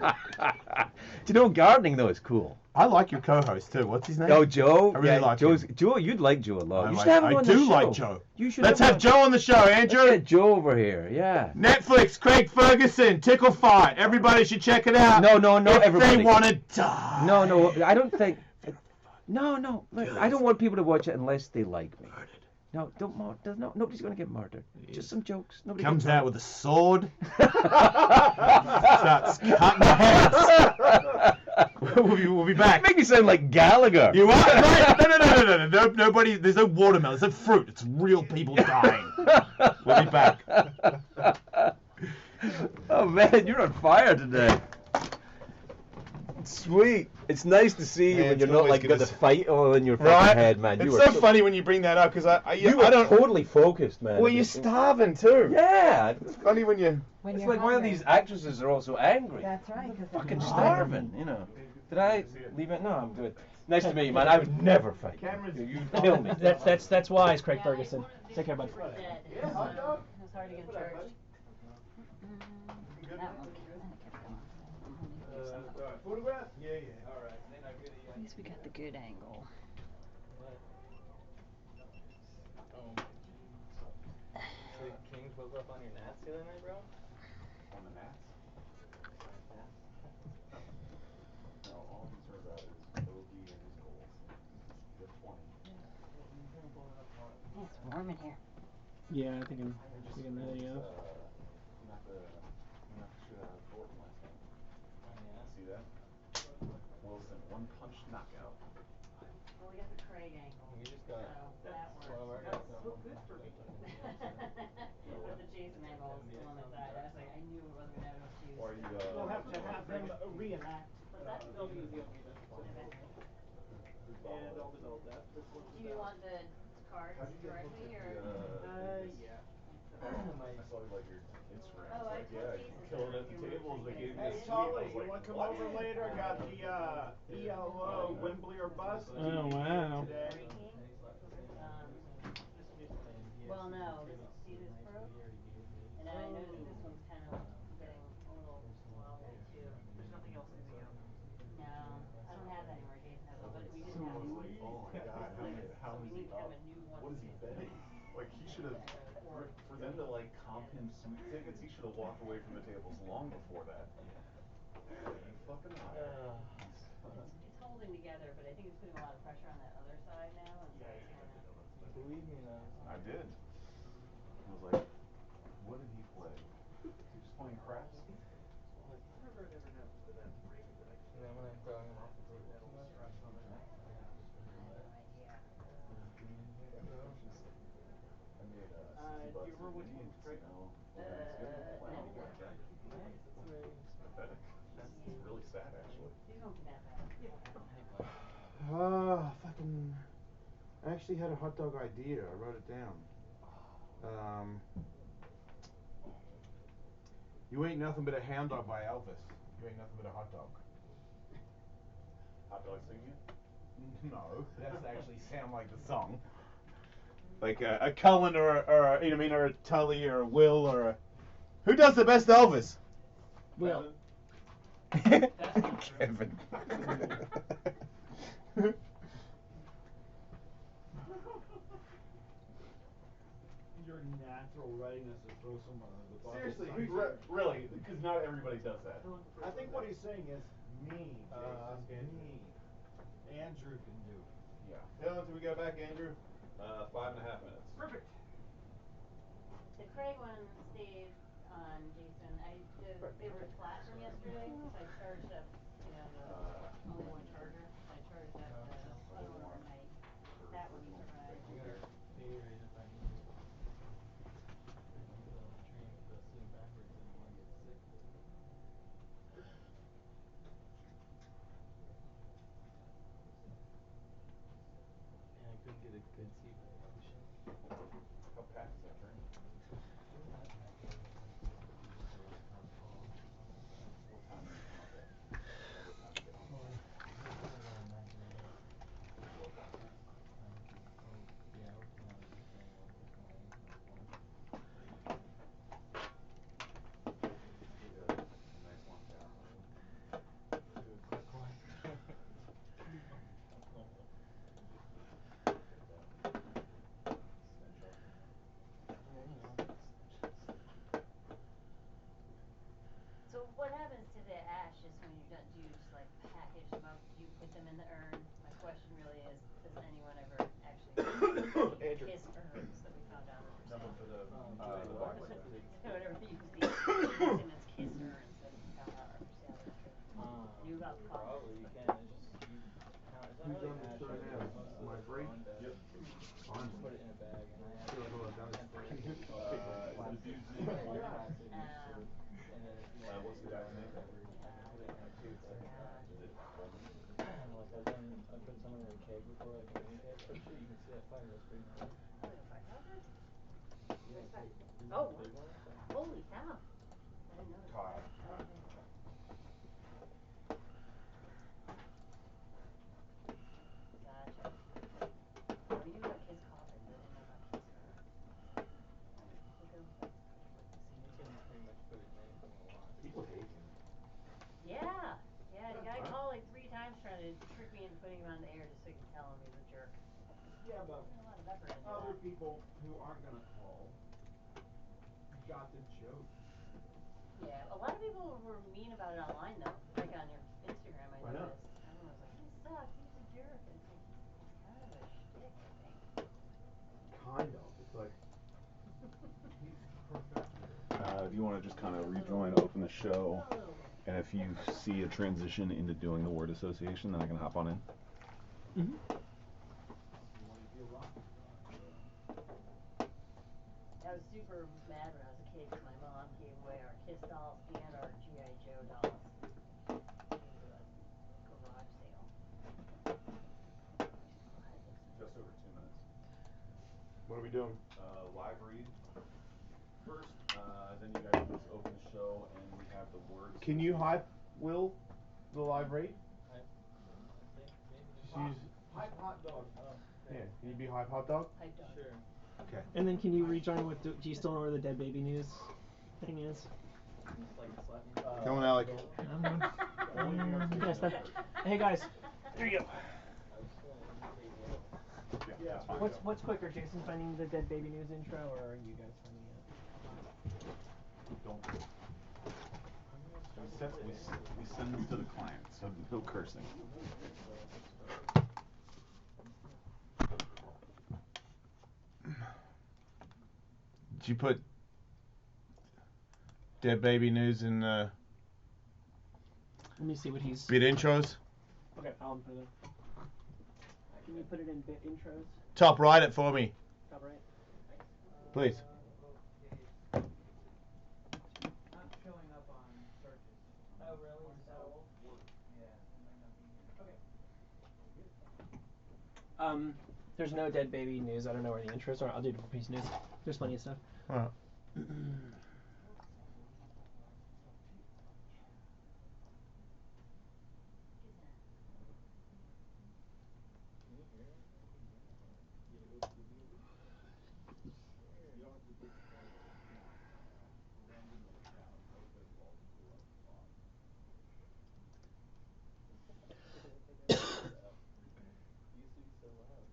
Do you know gardening though is cool? I like your co-host too. What's his name? Oh, Joe. I really like Joe's, him. Joe. You'd like Joe a lot. I You like- should have him I on the do show. like Joe. You should. Let's have Joe on the show, Andrew. Let's get Joe over here. Yeah. Netflix, Craig Ferguson, Tickle Fight. Everybody should check it out. No, not if everybody. they want to die. No, I don't think. No. Look, I don't want people to watch it unless they like me. No, don't. Nobody's gonna get murdered. Just some jokes. Nobody Comes gets out with a sword. Starts cutting heads. We'll be back. You make me sound like Gallagher. You are right. No. Nobody. There's no watermelon. There's no fruit. It's real people dying. We'll be back. Oh man, you're on fire today. Sweet. It's nice to see you Man, when it's you're not always like good got to the see- fight all in your fucking Right? head, man. It's You so were funny when you bring that up because You I were don't. totally focused, man. Well, you're starving too. Yeah. It's funny when you. When It's you're like why are hungry. these actresses are all so angry? That's right. 'Cause they're Fucking starving. starving, Did I leave it? No, I'm good. Nice to meet you, man. I would never fight. You kill me. That's wise, Craig Ferguson. Take care, bud. Dead. It was hard to get in church. That one kept going. Photograph? Yeah. All right. At least we got the good angle. Kings woke up on your nats the other night, bro? On the Nats? No, all he's heard about is Bogey and his goals. They're 20. It's warm in here. Yeah, I think I'm there you go. Knocked the shit out of Thornton last night. See that? Wilson, one punch knockout. Well, we got the Craig angle. You just got. So that works. Well, our guys got one. But the Jason angle was still on the side. I was like, I knew it wasn't gonna have enough juice. Or you, We'll have to have them reenact. What's that? They'll be the and I'll develop that. Do you want the cards directly or? Yeah. I saw like your Instagram. Oh, I It's like, took yeah, pieces killing of at the it. tables. They gave me Hey, a suite. I Tully, was you like, wanna come what? over later? I got the ELO Wembley or bust. Oh, wow. Today. Well, no, see this broke? And then I noticed this one's kind of getting a little wobbled too. There's nothing else in the No, I don't have that anymore, Jason has it, but we didn't have it. Oh my God, how So is we he need kind up? of a new one. What is he betting? Like he should have, for them to like comp him suite tickets, he should have walked away from the tables long before that. You fucking liar. It's holding together, but I think it's putting a lot of pressure on that other side now, and so it's kind of. Believe me, no. I did. I was like, what did he play? He was playing craps? And then when I'm throwing them off the table too much. I made do you $60 remember which in one's games, correct? playing blackjack. Pathetic. It's really sad actually. These won't be that bad. Fucking. I actually had a hot dog idea. I wrote it down. You ain't nothing but a hound dog by Elvis. You ain't nothing but a hot dog. Hot dog singing? No, that's actually sound like the song. Like a Cullen or a, you know what I mean, or a Tully or a Will or a. Who does the best Elvis? Will. Kevin. Your natural readiness to throw someone under the bus. Seriously, really? Because not everybody does that. I think what he's saying is me. Me. Andrew can do. Yeah. How long till we go back, Andrew? 5.5 minutes. Perfect. The Craig one stayed on, Jason. They were flat from yesterday, so I charged up, the only one charger. So I charged up the other one overnight. That one you tried. I couldn't get a good seat by the ocean. How packed is that train? It's not that packed yet. It's just a town hall. What time do you come up at? Or what time do you get on the Well, line? we come at 9:30. 4 o'clock. Oh, yeah, we're coming out like very early this morning, like 1. Take a nice long shower. Do a quick one. Get that stench off. So what happens to the ashes when you're done? Do you just like package them up? Do you put them in the urn? My question really is, does anyone ever actually kiss urns that we found out are for Nothing for sale? the bodies, yeah. Whenever they use these Simmons kiss urns that we found out are for sale, they're not sure. I knew about the Probably you comments, can. It's just you count. It's not Who's really on the ash. show It's now? mostly My like break? lawn bed. Yep. Just put it in a bag, and I have Hold on, guys. temporary Is the plastic, dude's name Paul? plastic and then if you want What's the guy's name? whatever, I can put it in there too. But Is it Coleman? like I put someone in a keg before, like a mini keg. Pretty sure you can see that fire. That's pretty nice. Oh, the firecracker? Yeah, it's like Oh, big one. So. holy cow. I didn't notice Todd. that. Oh, okay. Gotcha. We knew about kiss coffins, I didn't know about kiss urns. Look at them, like, You can pretty much put it in anything you want. People hate him. yeah, yeah, the guy Huh? called like 3 times trying to trick me into putting him on the air just so he could tell him he's a jerk. Yeah, but Put a lot of effort into other that. people who aren't gonna call got the joke. Yeah, a lot of people were mean about it online though. Like on your Instagram, I Why not? noticed. Everyone was like, he sucks, he's a jerk. And it's like, it's kind of a shtick, I think. Kind of. It's like he's professional. If you want to just kind of rejoin, open the show, A little bit. and if you see a transition into doing the word association, then I can hop on in. Mm-hmm. You want to be a rock star. I was super mad when I was a kid because my mom gave away our Kiss dolls and our G.I. Joe dolls to a garage sale. So I had those things. Just over 2 minutes. What are we doing? Live read first, then you guys just open the show, and we have the words. Can you hype Will the live read? I think maybe. Just use. Hype hot dog. Oh. Yeah. Can you be hype hot dog? Hype dog. Sure. Okay. And then can you rejoin with? Do you still know where the dead baby news thing is? Just like slap me. Come on, Alec. Yes, hey guys, there you go. I was just gonna imitate you. Yeah, that's fine. What's quicker, Jason finding the dead baby news intro, or are you guys finding it? Don't. We send this to the client, so no cursing. Did you put dead baby news in Let me see what he's. bit intros? Okay, I'll put it in. Can you put it in bit intros? Top right it for me, Top right. please. Okay. Not showing up on searches. Oh really? Is that old? Yeah, it might not be here. Okay. There's no dead baby news. I don't know where the intros are. I'll do piece news. There's plenty of stuff. Alright. Can you hear anything? You don't have to put randomly down. Most of it falls into a spot. You used to be so loud.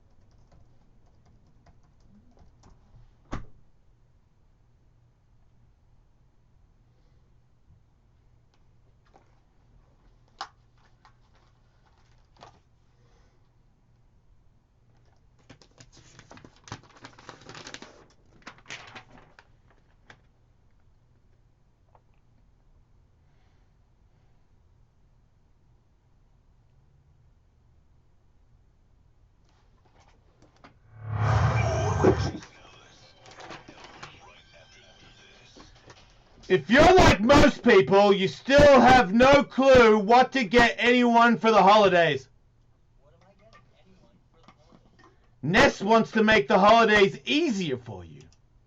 If you're like most people, you still have no clue what to get anyone for the holidays. Nest wants to make the holidays easier for you.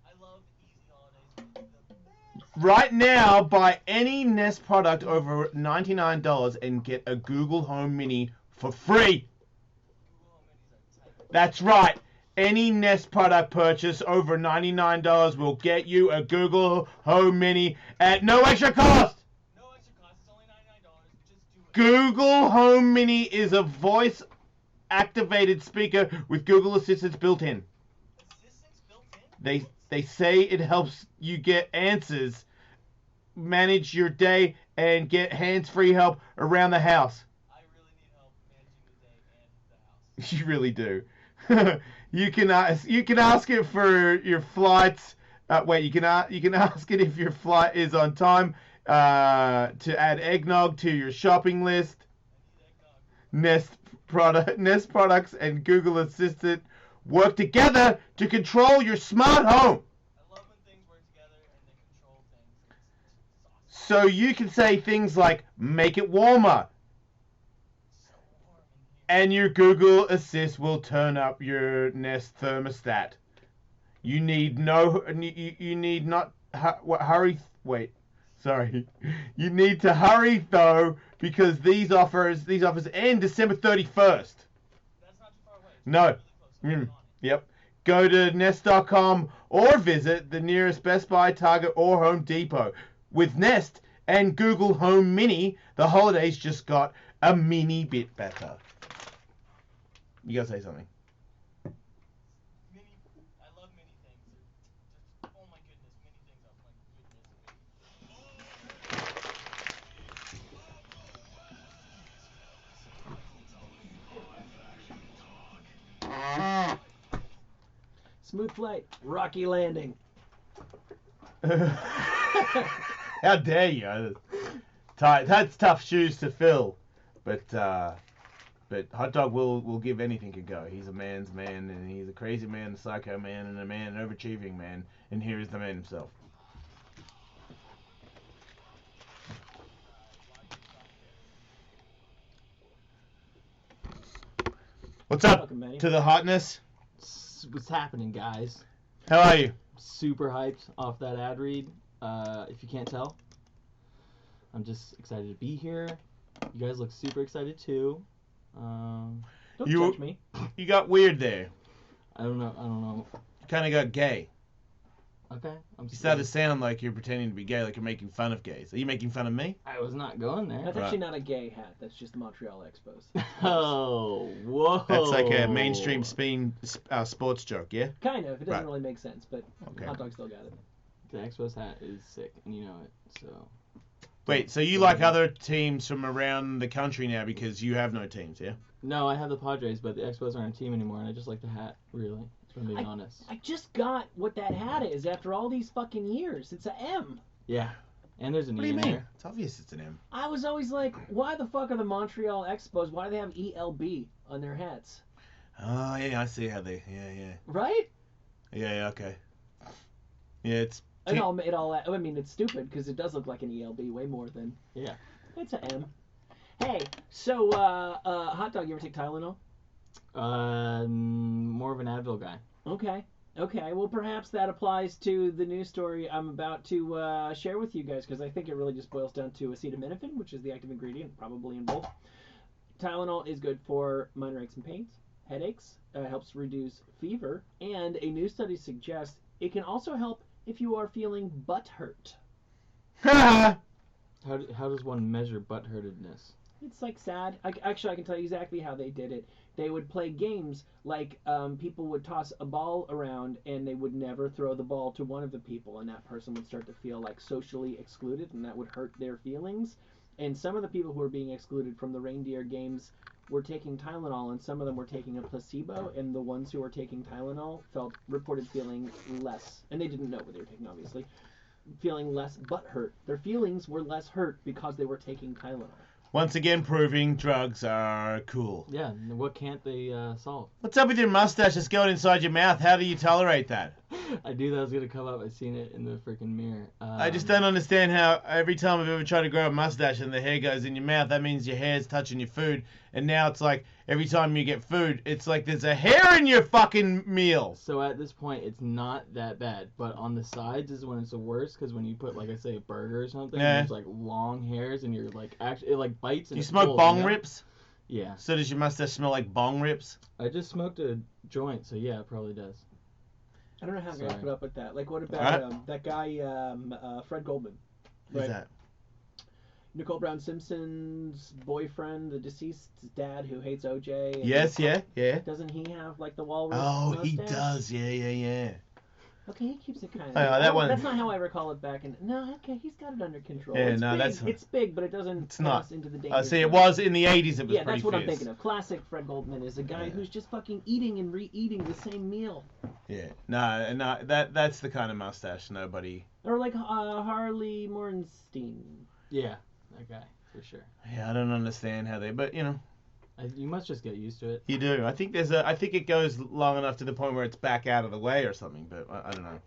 I love easy holidays. Right now, buy any Nest product over $99 and get a Google Home Mini for free. That's right. Any Nest product purchase over $99 will get you a Google Home Mini at no extra cost. No extra cost. It's only $99. Just do it. Google Home Mini is a voice-activated speaker with Google Assistant built in. Assistants built in? They say it helps you get answers, manage your day, and get hands-free help around the house. I really need help managing the day and the house. You really do. You can ask it for your flights. You can ask it if your flight is on time. To add eggnog to your shopping list. Nest products and Google Assistant work together to control your smart home. I love when things work together and they control things. It's awesome. So you can say things like, make it warmer. So warm in here. And your Google Assist will turn up your Nest thermostat. You need not hurry. Wait, sorry. You need to hurry though because these offers end December 31st. That's not too far away. It's No. really close. I'm on it. Yep. Go to Nest.com or visit the nearest Best Buy, Target, or Home Depot. With Nest and Google Home Mini, the holidays just got a mini bit better. You gotta say something. Mini, I love mini things. They're just, oh my goodness, mini things. Oh my goodness. Smooth flight, rocky landing. How dare you? That's tough shoes to fill, but Hot Dog will give anything a go. He's a man's man, and he's a crazy man, a psycho man, and an overachieving man, and here is the man himself. What's up Welcome, Manny. to the hotness? What's happening, guys? How are you? Super hyped off that ad read. If you can't tell, I'm just excited to be here. You guys look super excited too. Don't You- judge me. You got weird there. I don't know. You kind of got gay. Okay, I'm. You started to sound like you're pretending to be gay, like you're making fun of gays. Are you making fun of me? I was not going there. That's Right. actually not a gay hat. That's just the Montreal Expos. Oh, whoa. That's like a mainstream sports joke, yeah? Kind of. It doesn't Right. really make sense, but Okay. Hot Dog still got it. The Expos hat is sick, and you know it. So. Wait, so you like other teams from around the country now because you have no teams, yeah? No, I have the Padres, but the Expos aren't a team anymore, and I just like the hat, really. If I'm being honest. I just got what that hat is after all these fucking years. It's a M. Yeah, and there's an What do E you in mean? there. It's obvious it's an M. I was always like, why the fuck are the Montreal Expos? Why do they have ELB on their hats? Oh, yeah, I see how they... Yeah. Right? Yeah, okay. Yeah, it's... I mean, it's stupid because it does look like an ELB way more than. Yeah. It's a M. Hey, so Hot Dog, you ever take Tylenol? More of an Advil guy. Okay. Well, perhaps that applies to the news story I'm about to share with you guys because I think it really just boils down to acetaminophen, which is the active ingredient, probably in both. Tylenol is good for minor aches and pains, headaches, helps reduce fever, and a new study suggests it can also help if you are feeling butt hurt. How does one measure butthurtedness? It's like sad. I can tell you exactly how they did it. They would play games like people would toss a ball around and they would never throw the ball to one of the people, and that person would start to feel like socially excluded, and that would hurt their feelings. And some of the people who were being excluded from the reindeer games were taking Tylenol, and some of them were taking a placebo, and the ones who were taking Tylenol reported feeling less, and they didn't know what they were taking, obviously, feeling less butt hurt. Their feelings were less hurt because they were taking Tylenol. Once again, proving drugs are cool. Yeah, what can't they solve? What's up with your mustache that's going inside your mouth? How do you tolerate that? I knew that was gonna come up. I seen it in the freaking mirror. I just don't understand how every time I've ever tried to grow a mustache and the hair goes in your mouth, that means your hair's touching your food. And now it's like every time you get food, it's like there's a hair in your fucking meal. So at this point, it's not that bad. But on the sides is when it's the worst, because when you put, like I say, a burger or something, Yeah. there's like long hairs and you're like, actually, it like bites and You it smoke pulls, bong you know? rips? Yeah. So does your mustache smell like bong rips? I just smoked a joint, so yeah, it probably does. I don't know how I'm gonna Sorry. put up with that. Like, what about Alright. that guy, Fred Goldman? Who's that? Nicole Brown Simpson's boyfriend, the deceased dad who hates OJ. and- Yes, yeah. Doesn't he have like the walrus Oh, mustache? he does. Yeah. Okay, he keeps it kind of. Oh, that one- That's not how I recall it back in. No, okay, he's got it under control. Yeah, it's no, big, that's- it's big, but it doesn't It's not. pass into the danger. See, it zone. was in the 80s. It was Yeah, pretty that's what I'm fierce. thinking of. Classic Fred Goldman is a guy Yeah. who's just fucking eating and re-eating the same meal. Yeah. No, that's the kind of mustache nobody. Or like Harley Morenstein. Yeah, that guy, for sure. Yeah, I don't understand how they, but you know, You must just get used to it. you do. I think it goes long enough to the point where it's back out of the way or something, but I don't know.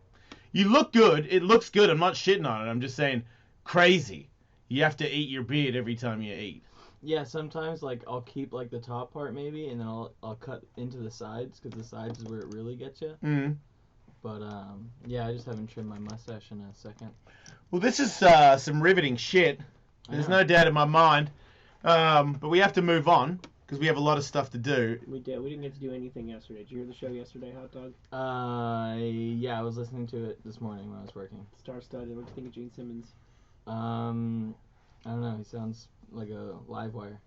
You look good. It looks good. I'm not shitting on it. I'm just saying, crazy. You have to eat your beard every time you eat. Yeah, sometimes like I'll keep like the top part maybe, and then I'll cut into the sides, because the sides is where it really gets you. Mm. But yeah, I just haven't trimmed my mustache in a second. Well, this is some riveting shit. There's no doubt in my mind. But we have to move on because we have a lot of stuff to do. We did. We didn't get to do anything yesterday. Did you hear the show yesterday, Hot Dog? Yeah, I was listening to it this morning when I was working. Star-studded. What do you think of Gene Simmons? I don't know. He sounds like a live wire.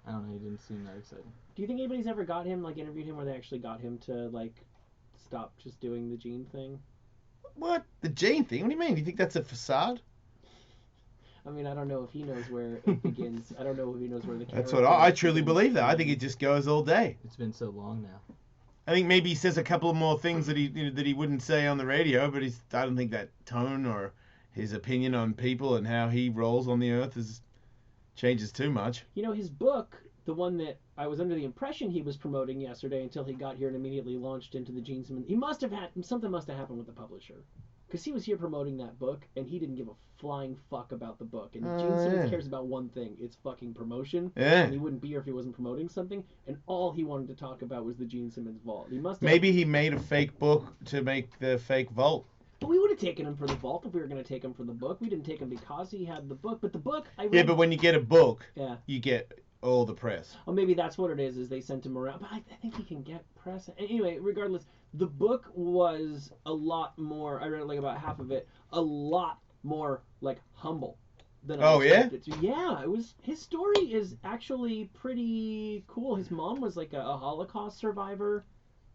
I don't know. He didn't seem that excited. Do you think anybody's ever got him, like interviewed him, where they actually got him to like stop just doing the Gene thing? What? The Gene thing? What do you mean? Do you think that's a facade? I mean, I don't know if he knows where it begins. I don't know if he knows where the. That's what I truly believe that. I think it just goes all day. It's been so long now. I think maybe he says a couple more things that he wouldn't say on the radio, but I don't think that tone or his opinion on people and how he rolls on the earth changes too much. You know, his book, the one that I was under the impression he was promoting yesterday until he got here and immediately launched into the Gene Simmons. Something must have happened with the publisher. Because he was here promoting that book, and he didn't give a flying fuck about the book. And Gene Simmons cares about one thing. It's fucking promotion. Yeah. And he wouldn't be here if he wasn't promoting something. And all he wanted to talk about was the Gene Simmons vault. He must have... Maybe he made a fake book to make the fake vault. But we would have taken him for the vault if we were going to take him for the book. We didn't take him because he had the book. But the book, I read... Yeah, but when you get a book, Yeah. you get all the press. Well, maybe that's what it is they sent him around. But I think he can get press. Anyway, regardless, the book was a lot more, I read like about half of it, a lot more like humble than I expected it to. Yeah, his story is actually pretty cool. His mom was like a Holocaust survivor,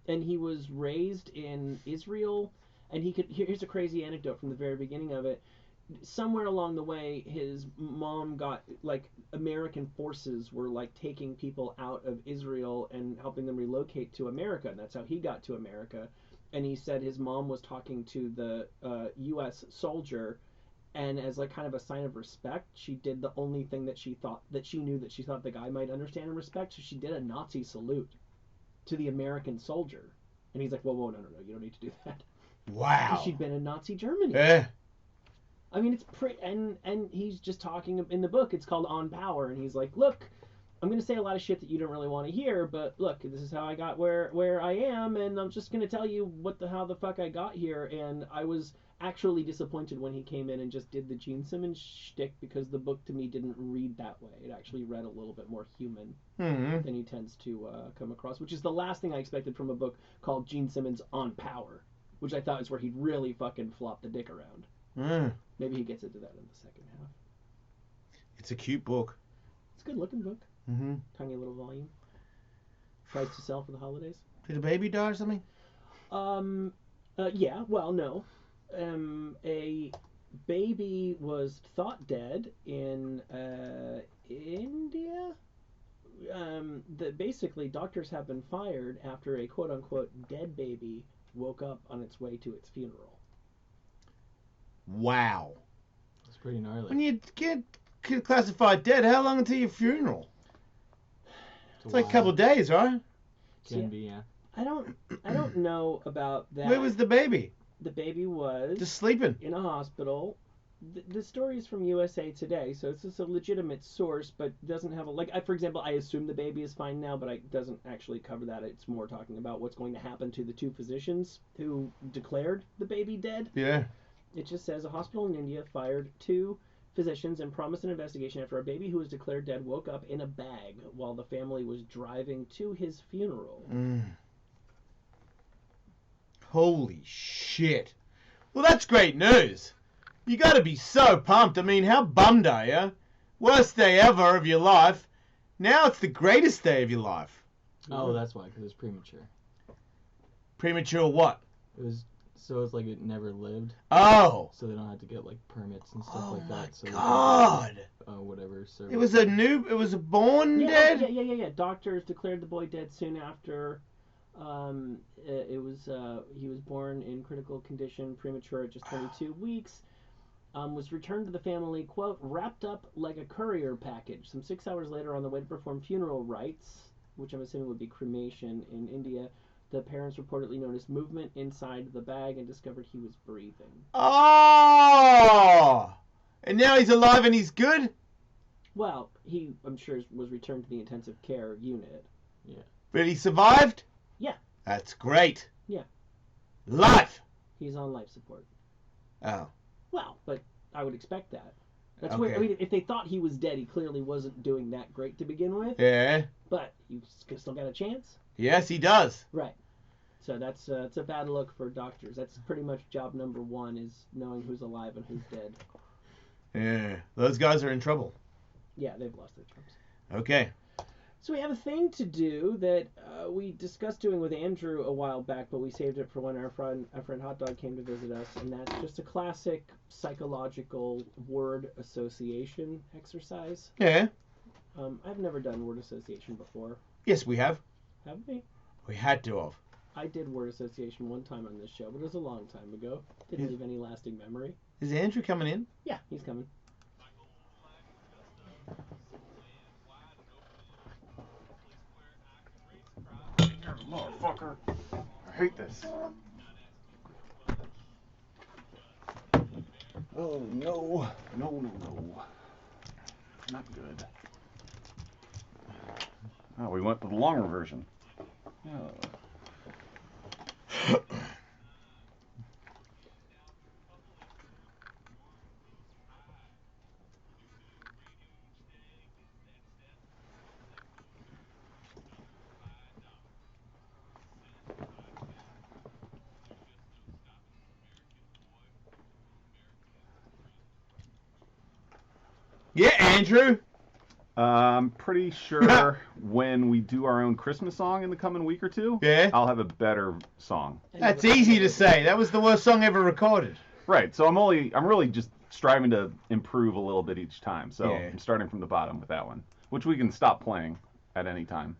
and he was raised in Israel, and here's a crazy anecdote from the very beginning of it. Somewhere along the way, his mom got, like, American forces were, like, taking people out of Israel and helping them relocate to America, and that's how he got to America. And he said his mom was talking to the U.S. soldier, and as, like, kind of a sign of respect, she did the only thing that she thought the guy might understand and respect, so she did a Nazi salute to the American soldier. And he's like, whoa, no, you don't need to do that. Wow. Because she'd been in Nazi Germany. Yeah. I mean, it's pretty, and he's just talking in the book. It's called On Power, and he's like, look, I'm gonna say a lot of shit that you don't really want to hear, but look, this is how I got where I am, and I'm just gonna tell you how the fuck I got here. And I was actually disappointed when he came in and just did the Gene Simmons shtick, because the book to me didn't read that way. It actually read a little bit more human than he tends to come across, which is the last thing I expected from a book called Gene Simmons On Power, which I thought is where he'd really fucking flop the dick around. Maybe he gets into that in the second half. It's a cute book. It's a good looking book. Mm-hmm. Tiny little volume. Tries to sell for the holidays. Did a baby die or something? Yeah, well, no. A baby was thought dead in India. Basically, doctors have been fired after a quote-unquote dead baby woke up on its way to its funeral. Wow. It's pretty gnarly. When you get classified dead, how long until your funeral? It's like a couple of days, right? Can be, yeah. I don't know about that. Where was the baby? The baby was Just sleeping. in a hospital. The story is from USA Today, so it's just a legitimate source, but doesn't have for example, I assume the baby is fine now, but it doesn't actually cover that. It's more talking about what's going to happen to the 2 physicians who declared the baby dead. Yeah. It just says a hospital in India fired 2 physicians and promised an investigation after a baby who was declared dead woke up in a bag while the family was driving to his funeral. Holy shit. Well, that's great news. You gotta be so pumped. I mean, how bummed are you? Worst day ever of your life. Now it's the greatest day of your life. Oh, that's why, because it was premature. Premature what? It's like it never lived. Oh. So they don't have to get like permits and stuff like that. So God. Whatever. Service. It was a born dead? Yeah. Doctors declared the boy dead soon after. He was born in critical condition, premature at just 22 weeks. Was returned to the family, quote, wrapped up like a courier package. Some 6 hours later, on the way to perform funeral rites, which I'm assuming would be cremation in India, the parents reportedly noticed movement inside the bag and discovered he was breathing. Oh! And now he's alive and he's good? Well, he, I'm sure, was returned to the intensive care unit. Yeah. But he survived? Yeah. That's great. Yeah. Life! He's on life support. Oh. Well, but I would expect that. That's Okay. weird. I mean, if they thought he was dead, he clearly wasn't doing that great to begin with. Yeah. But you still got a chance. Yes, he does. Right. So it's a bad look for doctors. That's pretty much job number 1 is knowing who's alive and who's dead. Yeah. Those guys are in trouble. Yeah, they've lost their jobs. Okay. So we have a thing to do that we discussed doing with Andrew a while back, but we saved it for when our friend Hot Dog came to visit us, and that's just a classic psychological word association exercise. Yeah. I've never done word association before. Yes, we have. Have we? We had to have. I did word association one time on this show, but it was a long time ago. Didn't leave any lasting memory. Is Andrew coming in? Yeah, he's coming. Motherfucker. I hate this. Oh, no. No. Not good. Oh, we went with the longer version. Oh. Yeah, Andrew. I'm pretty sure when we do our own Christmas song in the coming week or two, Yeah. I'll have a better song. That's easy to say. That was the worst song ever recorded. Right. So I'm really just striving to improve a little bit each time. So Yeah. I'm starting from the bottom with that one, which we can stop playing at any time.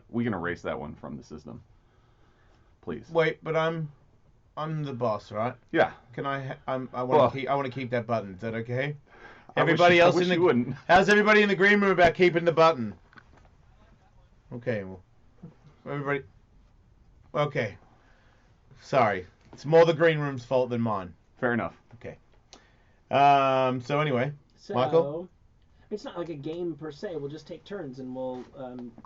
We can erase that one from the system. Please. Wait, but I'm the boss, right? Yeah. Can I? I Well- want to keep that button. Is that okay? I Everybody wish else you in the wouldn't. How's everybody in the green room about keeping the button? Okay, well, everybody. Okay. Sorry, it's more the green room's fault than mine. Fair enough. Okay. So anyway, So, Michael? it's not like a game per se. We'll just take turns, and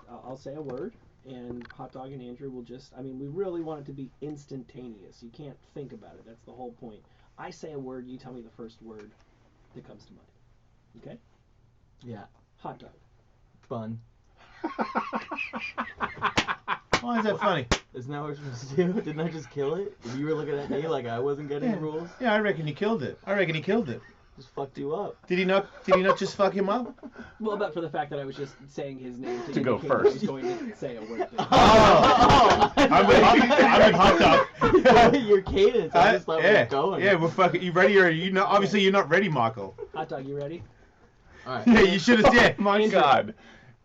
I'll say a word, and Hot Dog and Andrew will just. I mean, we really want it to be instantaneous. You can't think about it. That's the whole point. I say a word, you tell me the first word that comes to mind. Okay? Yeah. Hot Dog. Fun. Why is that funny? Isn't that what you're supposed to do? Didn't I just kill it? If you were looking at me like I wasn't getting the rules, Yeah, I reckon he killed it. just fucked you up. Did he not just fuck him up? Well, but for the fact that I was just saying his name To go indicate I first. was going to say a word. Oh! I'm with Hot Dog. Your cadence. I just thought we were going. Yeah, we're fucking. You ready or are you not? Obviously, you're not ready, Michael. Hot Dog, you ready? All right. Yeah, you should have said. My Andrew. God.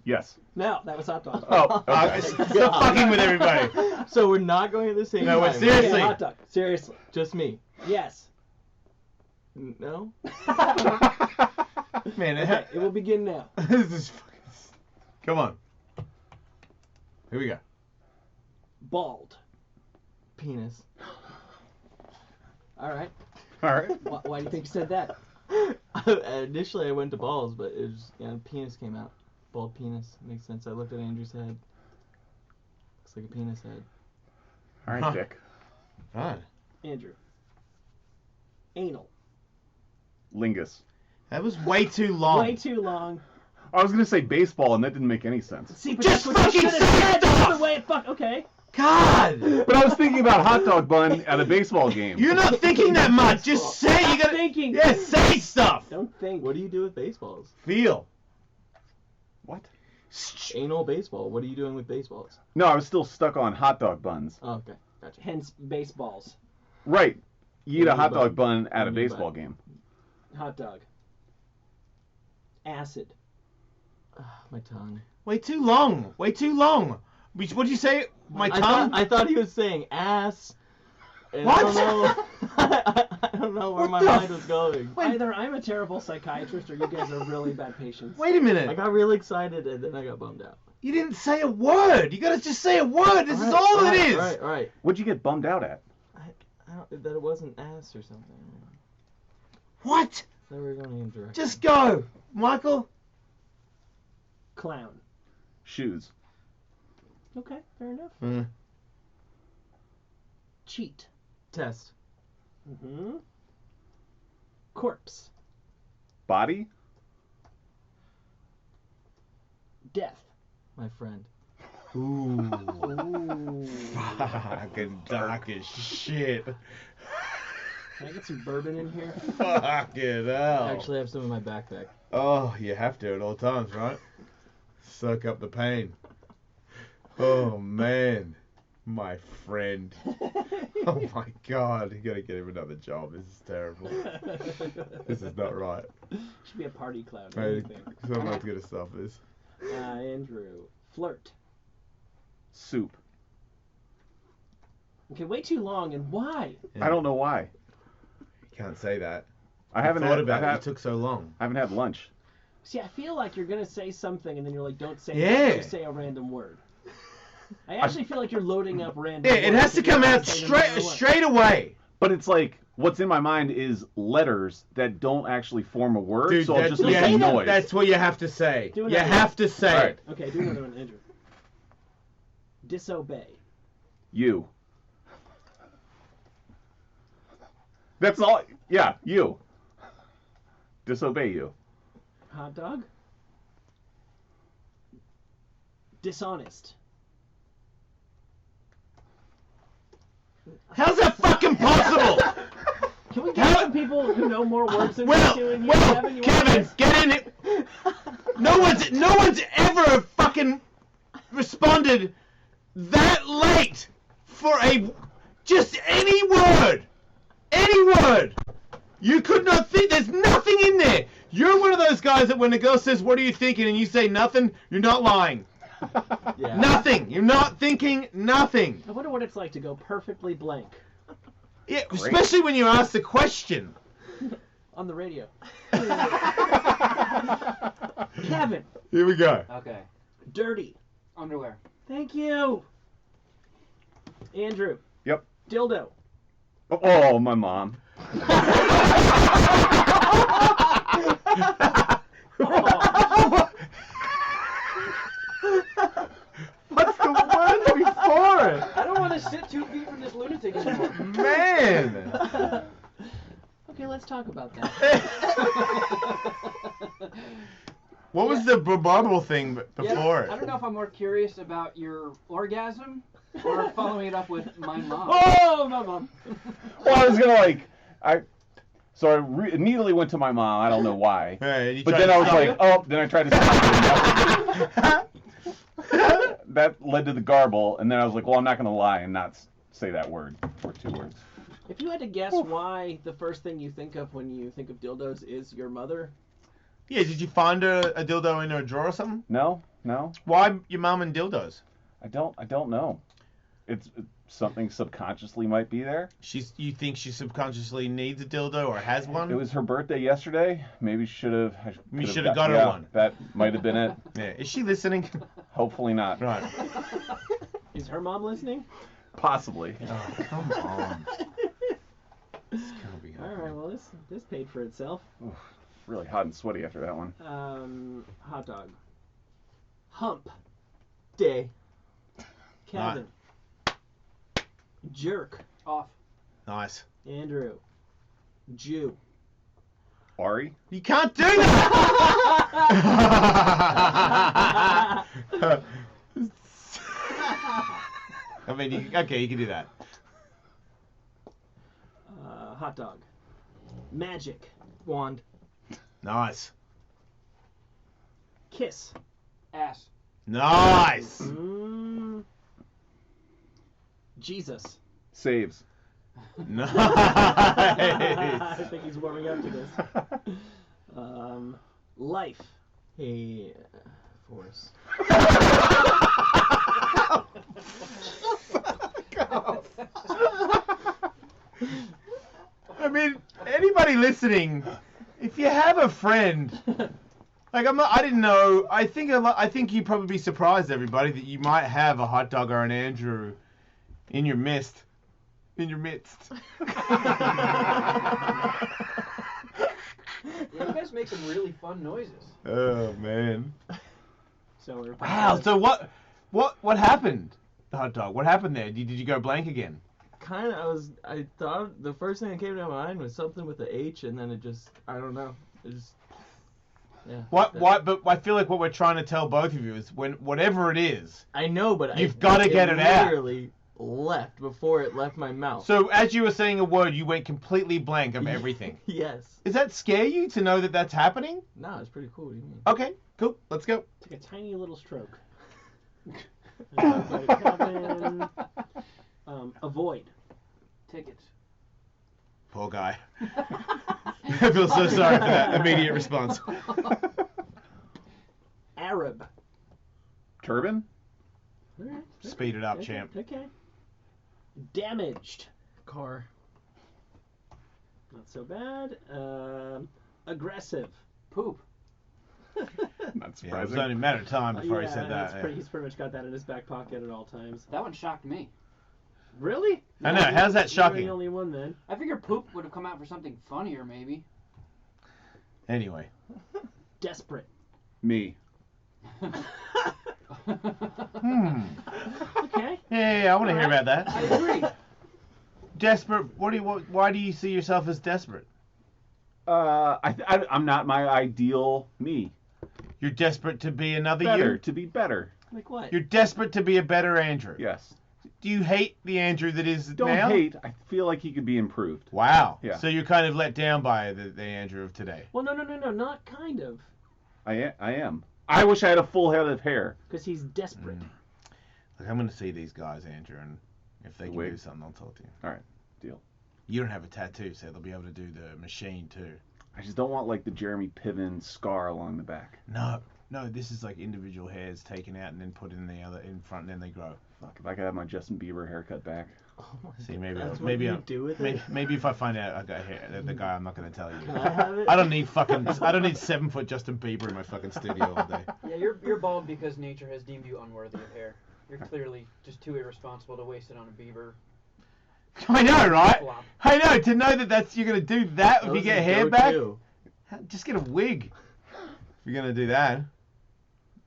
Yes. No, that was Hot Dog. Oh. Okay. Stop fucking with everybody. So we're not going at the same No, time. we're seriously. Okay, Hot Dog. Seriously. Just me. Yes. No? Man, Okay, it will begin now. this is fucking. Come on. Here we go. Bald. Penis. All right. All right. Why do you think you said that? Initially, I went to balls, but it was penis came out. Bald penis makes sense. I looked at Andrew's head. Looks like a penis head. All right, Dick. Right. Andrew. Anal. Lingus. That was way too long. Way too long. I was gonna say baseball, and that didn't make any sense. See, but Just that's what you fucking should have say said. That's stuff! the way it okay. God! But I was thinking about hot dog bun at a baseball game. You're not thinking that much. Just say you gotta. Thinking. Yeah, say stuff. Don't think. What do you do with baseballs? Feel. What? Anal baseball. What are you doing with baseballs? No, I was still stuck on hot dog buns. Oh, okay. Gotcha. Hence, baseballs. Right. You eat a hot dog bun. bun at a When you baseball bun. game. Hot dog. Acid. My tongue. Way too long. Way too long. What did you say? My tongue? I thought he was saying ass. And What? I don't know. I don't know where What my the mind was going. Either I'm a terrible psychiatrist or you guys are really bad patients. Wait a minute. I got really excited and then I got bummed out. You didn't say a word. You gotta just say a word. This is Alright, all alright, it is. Alright, alright. What'd you get bummed out at? I don't, that it wasn't ass or something. What? That we were going in direction. Just go. Michael? Clown. Shoes. Okay, fair enough. Cheat. Test. Mm-hmm. Corpse. Body? Death. My friend. Ooh. Ooh. Fucking dark as shit. Can I get some bourbon in here? Fucking hell. I actually have some in my backpack. Oh, you have to at all times, right? Soak up the pain. Oh, man. My friend. Oh, my God. You gotta get him another job. This is terrible. This is not right. Should be a party clown. I, Anything. someone's gonna stop this. Andrew. Flirt. Soup. Okay, way too long, and why? I don't know why. You can't say that. I haven't thought had, about I it. It took so long. haven't had lunch. See, I feel like you're gonna say something, and then you're like, "Don't say Yeah. that. Just say a random word." I actually feel like you're loading up random. Yeah, it words has to and you come don't out say them no matter what. straight away. But it's like, what's in my mind is letters that don't actually form a word, Dude, so I'll that's, just make yeah, a noise. that's what you have to say. Do You another have one. to say Alright. it. Okay, do another one, Andrew. Disobey. You. That's all. Yeah, you. Disobey you. Hot dog. Dishonest. How's that fucking possible? Can we get some people who know more words than we do in here? Well, Kevin, you want Kevin, this? get in it. No one's ever fucking responded that late for just any word. Any word. You could not think. There's nothing in there. You're one of those guys that when the girl says, "What are you thinking?" and you say nothing, you're not lying. Yeah. Nothing. You're not thinking nothing. I wonder what it's like to go perfectly blank Yeah, especially when you ask the question. on the radio. Kevin. Here we go. Okay. Dirty. Underwear. Thank you. Andrew. Yep. Dildo. Oh, my mom. What's the word before it? I don't want to sit 2 feet from this lunatic anymore. Man. Okay, let's talk about that. What was the Bible thing before I it? don't know if I'm more curious about your orgasm or following it up with my mom. Oh, my mom. Well, I was gonna so I immediately went to my mom. I don't know why. Hey, you But tried then to I was stop like, it? oh, then I tried to stop it. That led to the garble, and then I was like, well, I'm not gonna lie and not say that word or 2 words. If you had to guess why the first thing you think of when you think of dildos is your mother, Yeah, did you find a dildo in her drawer or something? No. Why your mum and dildos? I don't know. It's something subconsciously might be there. You think she subconsciously needs a dildo or has one? It was her birthday yesterday. Maybe You should have got her one. That might have been it. Yeah. Is she listening? Hopefully not. Right. Is her mom listening? Possibly. Oh, come on. It's gonna be All right. Well, this paid for itself. Oof, really hot and sweaty after that one. Hot dog. Hump. Day. Kevin. Jerk. Off. Nice. Andrew. Jew. Ari? You can't do that! I mean, you can do that. Hot dog. Magic. Wand. Nice. Kiss. Ass. Nice! Jesus. Saves. Nice! I think he's warming up to this. Life. Hey, Force. I mean, anybody listening, if you have a friend, like I didn't know. I think you'd probably be surprised, everybody, that you might have a hot dog or an Andrew in your midst. In your midst. You guys make some really fun noises. Oh man. So we're Wow. So what happened? The hot dog. What happened there? Did you go blank again? Kind of. I thought the first thing that came to my mind was something with the H, and then it just, I don't know. It just, yeah. What? But I feel like what we're trying to tell both of you is whatever it is. I know, but You've gotta get it out. Literally left before it left my mouth. So as you were saying a word, you went completely blank of everything. Yes. Does that scare you to know that that's happening? No, it's pretty cool. What do you mean? Okay, cool. Let's go. Take a tiny little stroke. Kevin. Avoid. Tickets. Poor guy. I feel so sorry for that immediate response. Arab. Turban? Alright. Speed it up, Okay, champ. Okay. Damaged. Car. Not so bad. Aggressive. Poop. Not Yeah, it was surprising. only a matter of time before he said that. He's pretty much got that in his back pocket at all times. That one shocked me. Really? I know. How's that You were shocking? the only one then. I figured poop would have come out for something funnier, maybe. Anyway. Desperate. Me. Okay. Yeah, I want to hear about that. I agree. Desperate. Why do you see yourself as desperate? I'm not my ideal me. You're desperate to be another Better, you. to be better. Like what? You're desperate to be a better Andrew. Yes. Do you hate the Andrew that is Don't now? hate. I feel like he could be improved. Wow. Yeah. So you're kind of let down by the Andrew of today. Well, no, not kind of. I am. I wish I had a full head of hair. Because he's desperate. Look, I'm going to see these guys, Andrew, and if they can Wig. do something, I'll talk to you. All right, deal. You don't have a tattoo, so they'll be able to do the machine too. I just don't want like the Jeremy Piven scar along the back. No, this is like individual hairs taken out and then put in the other in front, and then they grow. Fuck, if I could have my Justin Bieber haircut back. Oh my See, maybe That's what maybe you I'm, do with maybe, it? maybe if I find out I got hair, the guy, I'm not going to tell you. Can I have it? I don't need 7-foot Justin Bieber in my fucking studio all day. Yeah, you're bald because nature has deemed you unworthy of hair. You're clearly just too irresponsible to waste it on a beaver. I know, right? Flop. I know. To know that you're going to do that if you was get his hair back, go-to. just get a wig. If you're going to do that,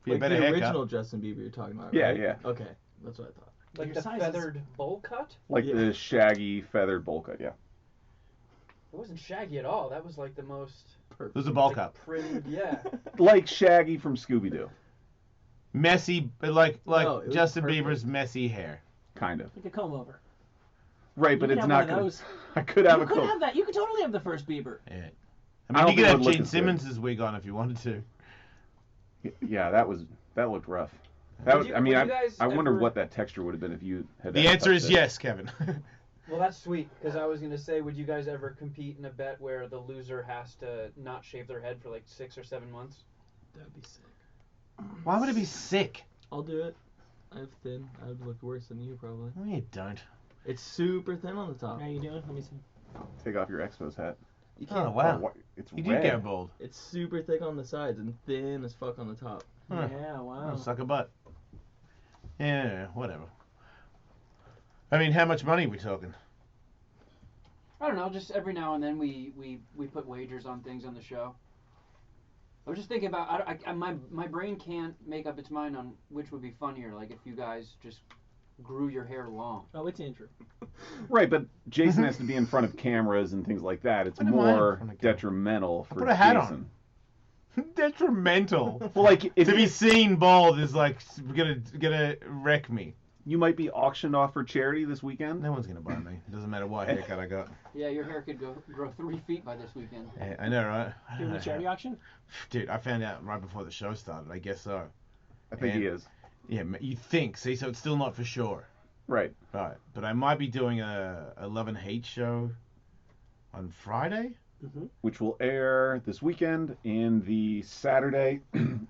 be a Like better the haircut. original Justin Bieber you're talking about, Yeah, right? yeah. Okay, that's what I thought. Like Your the size is- feathered bowl cut? Like Yeah. the shaggy feathered bowl cut, yeah. It wasn't shaggy at all. That was like the most It was a ball like, cut. prim, yeah. Like Shaggy from Scooby-Doo. Messy, but like No, it was Justin perfect. Bieber's messy hair. Kind of. Like a comb over. Right, but You it's could not have one of gonna... those. I could have You a could coat. have that. You could totally have the first Bieber. Yeah. I I don't mean, you think could it would have look Gene as good. Simmons' wig on if you wanted to. Yeah, that looked rough. Would you- would you guys I wonder ever- what that texture would have been if you had. The answer is yes, Kevin. Well, that's sweet, because I was going to say, would you guys ever compete in a bet where the loser has to not shave their head for like 6 or 7 months? That'd be sick. Why would it be sick? I'll do it. I have thin. I would look worse than you probably. No, you don't. It's super thin on the top. How you doing? Let me see. Take off your Expos hat. You Oh can't. wow, what? It's you red. did go bald. It's super thick on the sides and thin as fuck on the top. Huh. Yeah, wow. Oh, suck a butt. Yeah, whatever. I mean, how much money are we talking? I don't know. Just every now and then we put wagers on things on the show. I was just thinking about my brain can't make up its mind on which would be funnier. Like if you guys just grew your hair long. Oh, it's Andrew. Right, but Jason has to be in front of cameras and things like that. It's What am I in more front of camera? detrimental for Put a hat Jason. on. Detrimental. Well, like if To be seen bald is like gonna wreck me. you might be auctioned off for charity this weekend. No one's gonna buy me. It doesn't matter what haircut I got. Yeah, your hair could grow 3 feet by this weekend. Yeah, I know, right? I don't Doing know the charity how- auction? Dude, I found out right before the show started. I guess so. I think he And- is. Yeah, you think. See, so it's still not for sure. Right. Right. But I might be doing a Love and Hate show on Friday. Which will air this weekend and the Saturday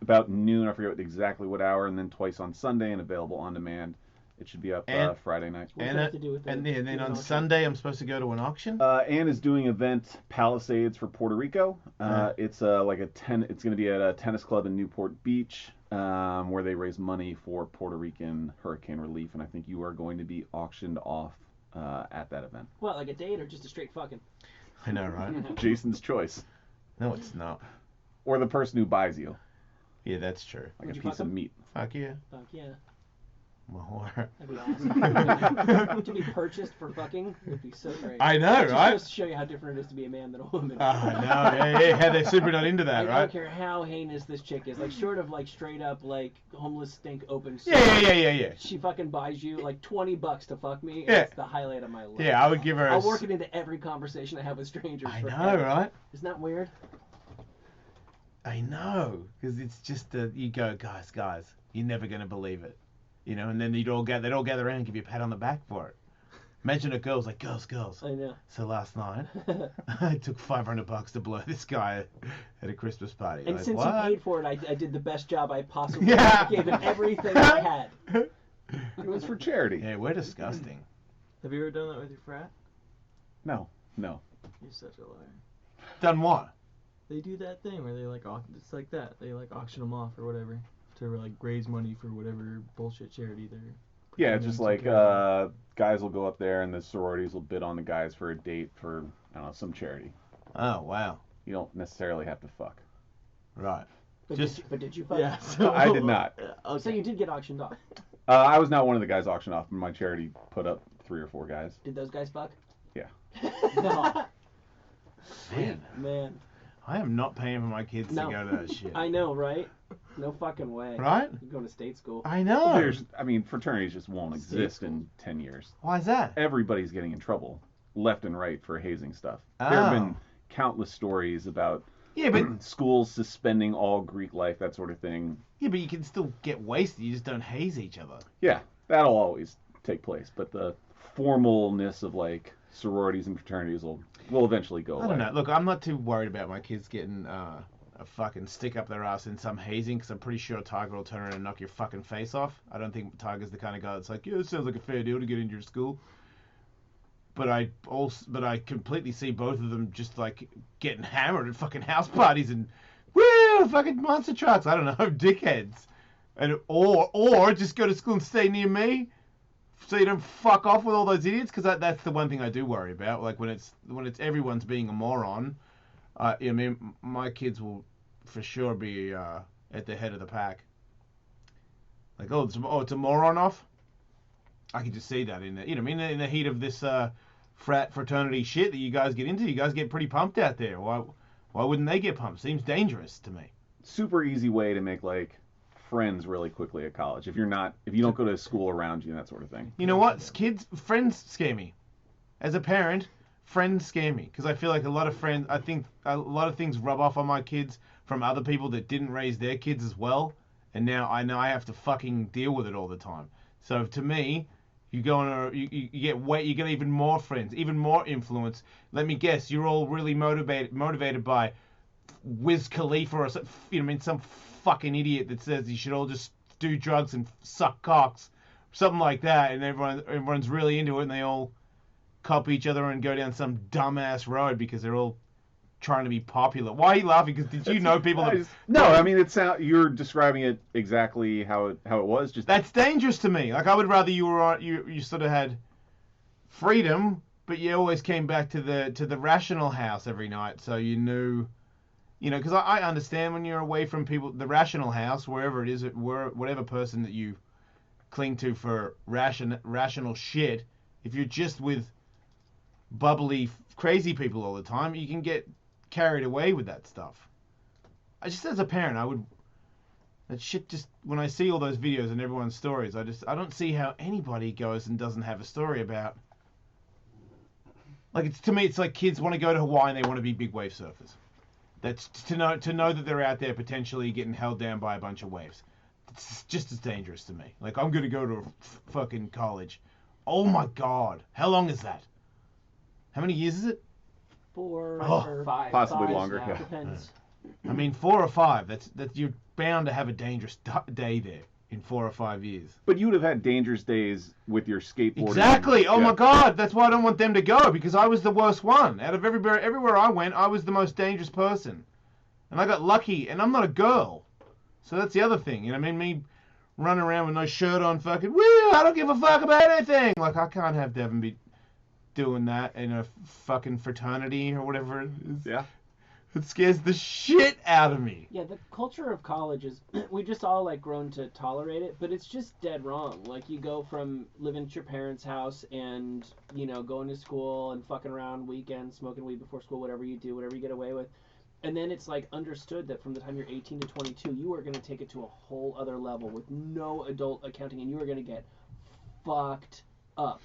about noon. I forget exactly what hour, and then twice on Sunday and available on demand. It should be up And- Friday night. What's And that have to do with and the then on auction? Sunday I'm supposed to go to an auction. Ann is doing event Palisades for Puerto Rico. It's like it's going to be at a tennis club in Newport Beach, where they raise money for Puerto Rican hurricane relief, and I think you are going to be auctioned off at that event. What, like a date or just a straight fucking? I know, right? Jason's choice, No, it's not. or the person who buys you, Yeah, that's true. like Would a you piece fuck of him? meat. Fuck yeah. Fuck yeah. I'm a whore. That'd be awesome. To be purchased for fucking would be so great. I know, It just right? goes to show you how different it is to be a man than a woman. I know. Yeah, how they're super not into that, I right? don't care how heinous this chick is. Like, short of, like, straight up, like, homeless stink open Yeah. She fucking buys you, like, $20 to fuck me, and Yeah. it's the highlight of my life. Yeah, I would give her a I'll work it into every conversation I have with strangers. I know, forever. right? Isn't that weird? I know, because it's just you go, guys, you're never gonna believe it, you know, and then they'd all gather around and give you a pat on the back for it. Imagine a girl's like, girls. I know. So last night, I took $500 to blow this guy at a Christmas party. And like, since what? he paid for it, I did the best job I possibly Yeah. could. I gave him everything I had. It was for charity. Yeah, we're disgusting. Have you ever done that with your frat? No. You're such a liar. Done what? They do that thing where they like it's like that. They like auction them off or whatever to like raise money for whatever bullshit charity they're. Yeah, it's pretending just to like care about. guys will go up there and the sororities will bid on the guys for a date for, I don't know, some charity. Oh wow. You don't necessarily have to fuck. Right. But Just- did you fuck? Yeah. So I did not. Okay. So you did get auctioned off. I was not one of the guys auctioned off. My charity put up 3 or 4 guys. Did those guys fuck? Yeah. No. Man, I am not paying for my kids No. to go to that shit. I know, right? No fucking way. Right? You're going to state school. I know. Fraternities just won't exist in 10 years. Why is that? Everybody's getting in trouble left and right for hazing stuff. Oh. There have been countless stories about Yeah, but schools suspending all Greek life, that sort of thing. you can still get wasted. You just don't haze each other. Yeah, that'll always take place, but the formalness of like sororities and fraternities will eventually go away. I don't know. Look, I'm not too worried about my kids getting a fucking stick up their ass in some hazing, because I'm pretty sure Tiger will turn around and knock your fucking face off. I don't think Tiger's the kind of guy that's like, yeah, it sounds like a fair deal to get into your school. But I completely see both of them just like getting hammered at fucking house parties and woo, fucking monster trucks. I don't know, dickheads, and or just go to school and stay near me, so you don't fuck off with all those idiots. Because that's the one thing I do worry about. Like when it's everyone's being a moron. I mean, my kids will for sure be at the head of the pack. Like, it's a moron off. I can just see that in the, in the heat of this fraternity shit that you guys get into. You guys get pretty pumped out there. Why wouldn't they get pumped? Seems dangerous to me. Super easy way to make like friends really quickly at college. If you don't go to school around you and that sort of thing. You know what? Friends scare me. As a parent, friends scare me, because I feel like I think a lot of things rub off on my kids from other people that didn't raise their kids as well, and now I know I have to fucking deal with it all the time. So to me, you get even more friends, even more influence. Let me guess, you're all really motivated by Wiz Khalifa or some fucking idiot that says you should all just do drugs and suck cocks, something like that, and everyone's really into it, and they all copy each other and go down some dumbass road because they're all trying to be popular. Why are you laughing? Because did you know people that... No, I mean, you're describing it exactly how it was. Just that's dangerous to me. Like, I would rather you sort of had freedom, but you always came back to the rational house every night, so you knew, because I understand when you're away from people, the rational house, wherever it is, whatever person that you cling to for rational shit, if you're just with bubbly, crazy people all the time, you can get carried away with that stuff. I just, as a parent, that shit just, when I see all those videos and everyone's stories, I don't see how anybody goes and doesn't have a story about. Like, to me, it's like kids want to go to Hawaii and they want to be big wave surfers. That's to know that they're out there potentially getting held down by a bunch of waves. It's just as dangerous to me. Like, I'm going to go to a fucking college. Oh my God. How long is that? How many years is it? 4 or Five. Possibly 5, longer, yeah. Depends. I mean, 4 or 5. That's you're bound to have a dangerous day there in 4 or 5 years. But you would have had dangerous days with your skateboarding. Exactly. Oh Yeah. my God. That's why I don't want them to go, because I was the worst one. Out of everywhere I went, I was the most dangerous person. And I got lucky, and I'm not a girl. So that's the other thing. Me running around with no shirt on, fucking, woo, I don't give a fuck about anything. Like, I can't have Devin be doing that in a fucking fraternity or whatever it is. Yeah. It scares the shit out of me. Yeah, the culture of college is, we just all like grown to tolerate it, but it's just dead wrong. Like, you go from living at your parents' house and, going to school and fucking around weekends, smoking weed before school, whatever you do, whatever you get away with. And then it's like understood that from the time you're 18 to 22, you are going to take it to a whole other level with no adult accounting, and you are going to get fucked up.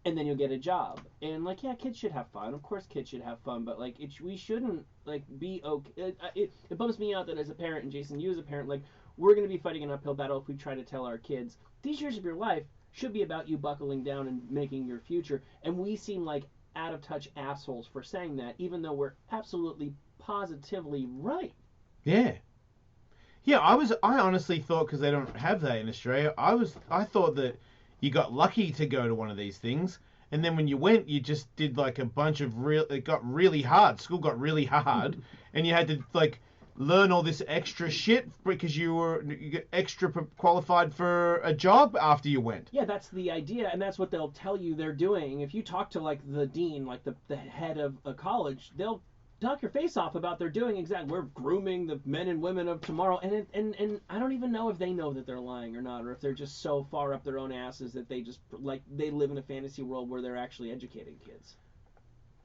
And then you'll get a job. And, like, yeah, kids should have fun. Of course kids should have fun, but, like, we shouldn't, like, be okay. It bums me out that as a parent, and Jason, you as a parent, like, we're going to be fighting an uphill battle if we try to tell our kids, these years of your life should be about you buckling down and making your future. And we seem like out-of-touch assholes for saying that, even though we're absolutely positively right. Yeah. Yeah, I honestly thought, because they don't have that in Australia, I thought that you got lucky to go to one of these things, and then when you went, you just did like a bunch of it got really hard. School got really hard, and you had to like learn all this extra shit because you get extra qualified for a job after you went. Yeah, that's the idea, and that's what they'll tell you they're doing. If you talk to like the dean, like the head of a college, they'll talk your face off about they're doing exactly. We're grooming the men and women of tomorrow, and I don't even know if they know that they're lying or not, or if they're just so far up their own asses that they just like they live in a fantasy world where they're actually educating kids.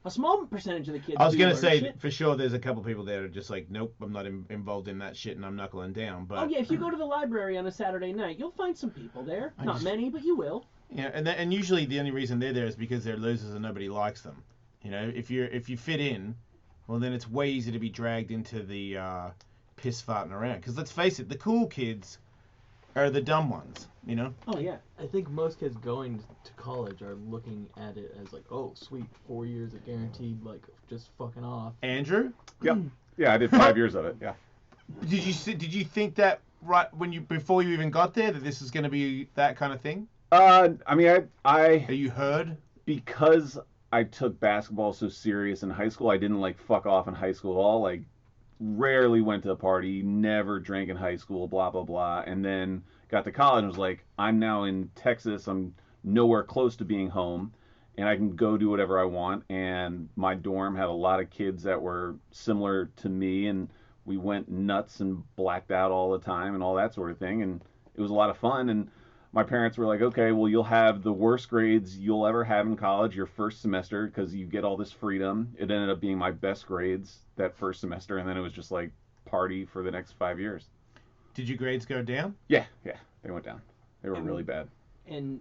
A small percentage of the kids. I was going to say shit. for sure, there's a couple people there that are just like, nope, I'm not involved in that shit, and I'm knuckling down. But oh yeah, if you go to the library on a Saturday night, you'll find some people there. Not many, but you will. Yeah, and usually the only reason they're there is because they're losers and nobody likes them. If you fit in, well, then it's way easier to be dragged into the piss farting around. Because let's face it, the cool kids are the dumb ones, Oh, yeah. I think most kids going to college are looking at it as like, oh, sweet, 4 years of guaranteed, like, just fucking off. Andrew? Yep. Yeah, I did 5 years of it, yeah. Did you think that right before you even got there that this was going to be that kind of thing? I mean, Are you heard? because I took basketball so serious in high school, I didn't like fuck off in high school at all. Like, rarely went to a party, never drank in high school, blah, blah, blah. And then got to college and was like, I'm now in Texas. I'm nowhere close to being home, and I can go do whatever I want. And my dorm had a lot of kids that were similar to me, and we went nuts and blacked out all the time and all that sort of thing. And it was a lot of fun. And my parents were like, okay, well, you'll have the worst grades you'll ever have in college your first semester because you get all this freedom. It ended up being my best grades that first semester, and then it was just like party for the next 5 years. Did your grades go down? Yeah, they went down. They were really bad. And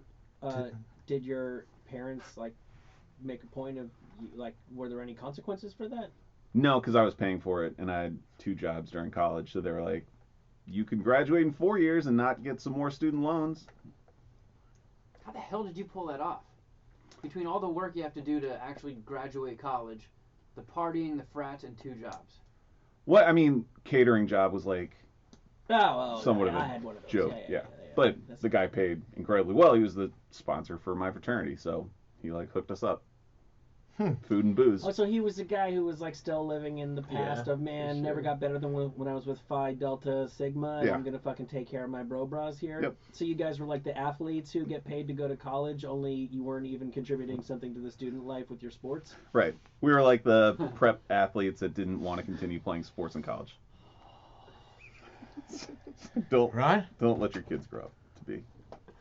did your parents, like, make a point of, like, were there any consequences for that? No, because I was paying for it, and I had 2 jobs during college, so they were like, you can graduate in 4 years and not get some more student loans. How the hell did you pull that off? Between all the work you have to do to actually graduate college, the partying, the frats, and 2 jobs. What? I mean, catering job was like Oh, somewhat I of had a one of those. joke, Yeah. But That's the guy paid incredibly well. He was the sponsor for my fraternity, so he like hooked us up. Food and booze. Oh, so he was a guy who was like still living in the past Yeah, of man, for never sure. got better than when I was with Phi Delta Sigma, and Yeah. I'm gonna fucking take care of my bro bras here. Yep. So you guys were like the athletes who get paid to go to college, only you weren't even contributing something to the student life with your sports. Right. We were like the prep athletes that didn't want to continue playing sports in college. Don't let your kids grow up to be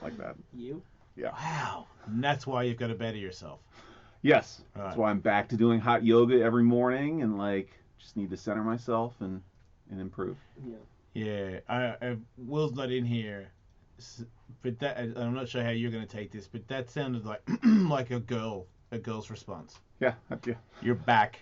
like that. You? Yeah. Wow. And that's why you've got to better yourself. Yes. Right. That's why I'm back to doing hot yoga every morning and like just need to center myself and improve. Yeah. Will's not in here, but that I'm not sure how you're going to take this, but that sounded like like a girl's response. Yeah. You're back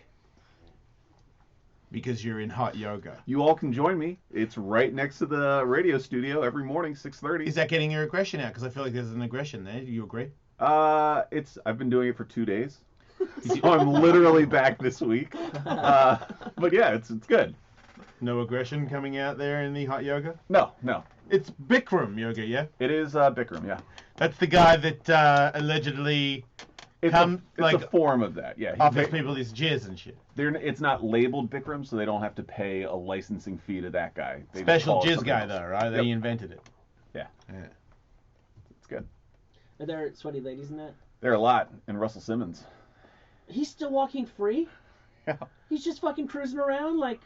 because you're in hot yoga. You all can join me. It's right next to the radio studio every morning, 6:30. Is that getting your aggression out? Because I feel like there's an aggression there. Do you agree? I've been doing it for 2 days, so I'm literally back this week. But yeah, it's good. No aggression coming out there in the hot yoga? No. It's Bikram yoga, yeah? It is Bikram, yeah. That's the guy that allegedly It's a form of that, yeah. offers people these jizz and shit. It's not labeled Bikram, so they don't have to pay a licensing fee to that guy. They just Special call it jizz something guy, else. though, right? Yep. They invented it. Yeah. It's good. Are there sweaty ladies in that? There are a lot, and Russell Simmons. He's still walking free? Yeah. He's just fucking cruising around like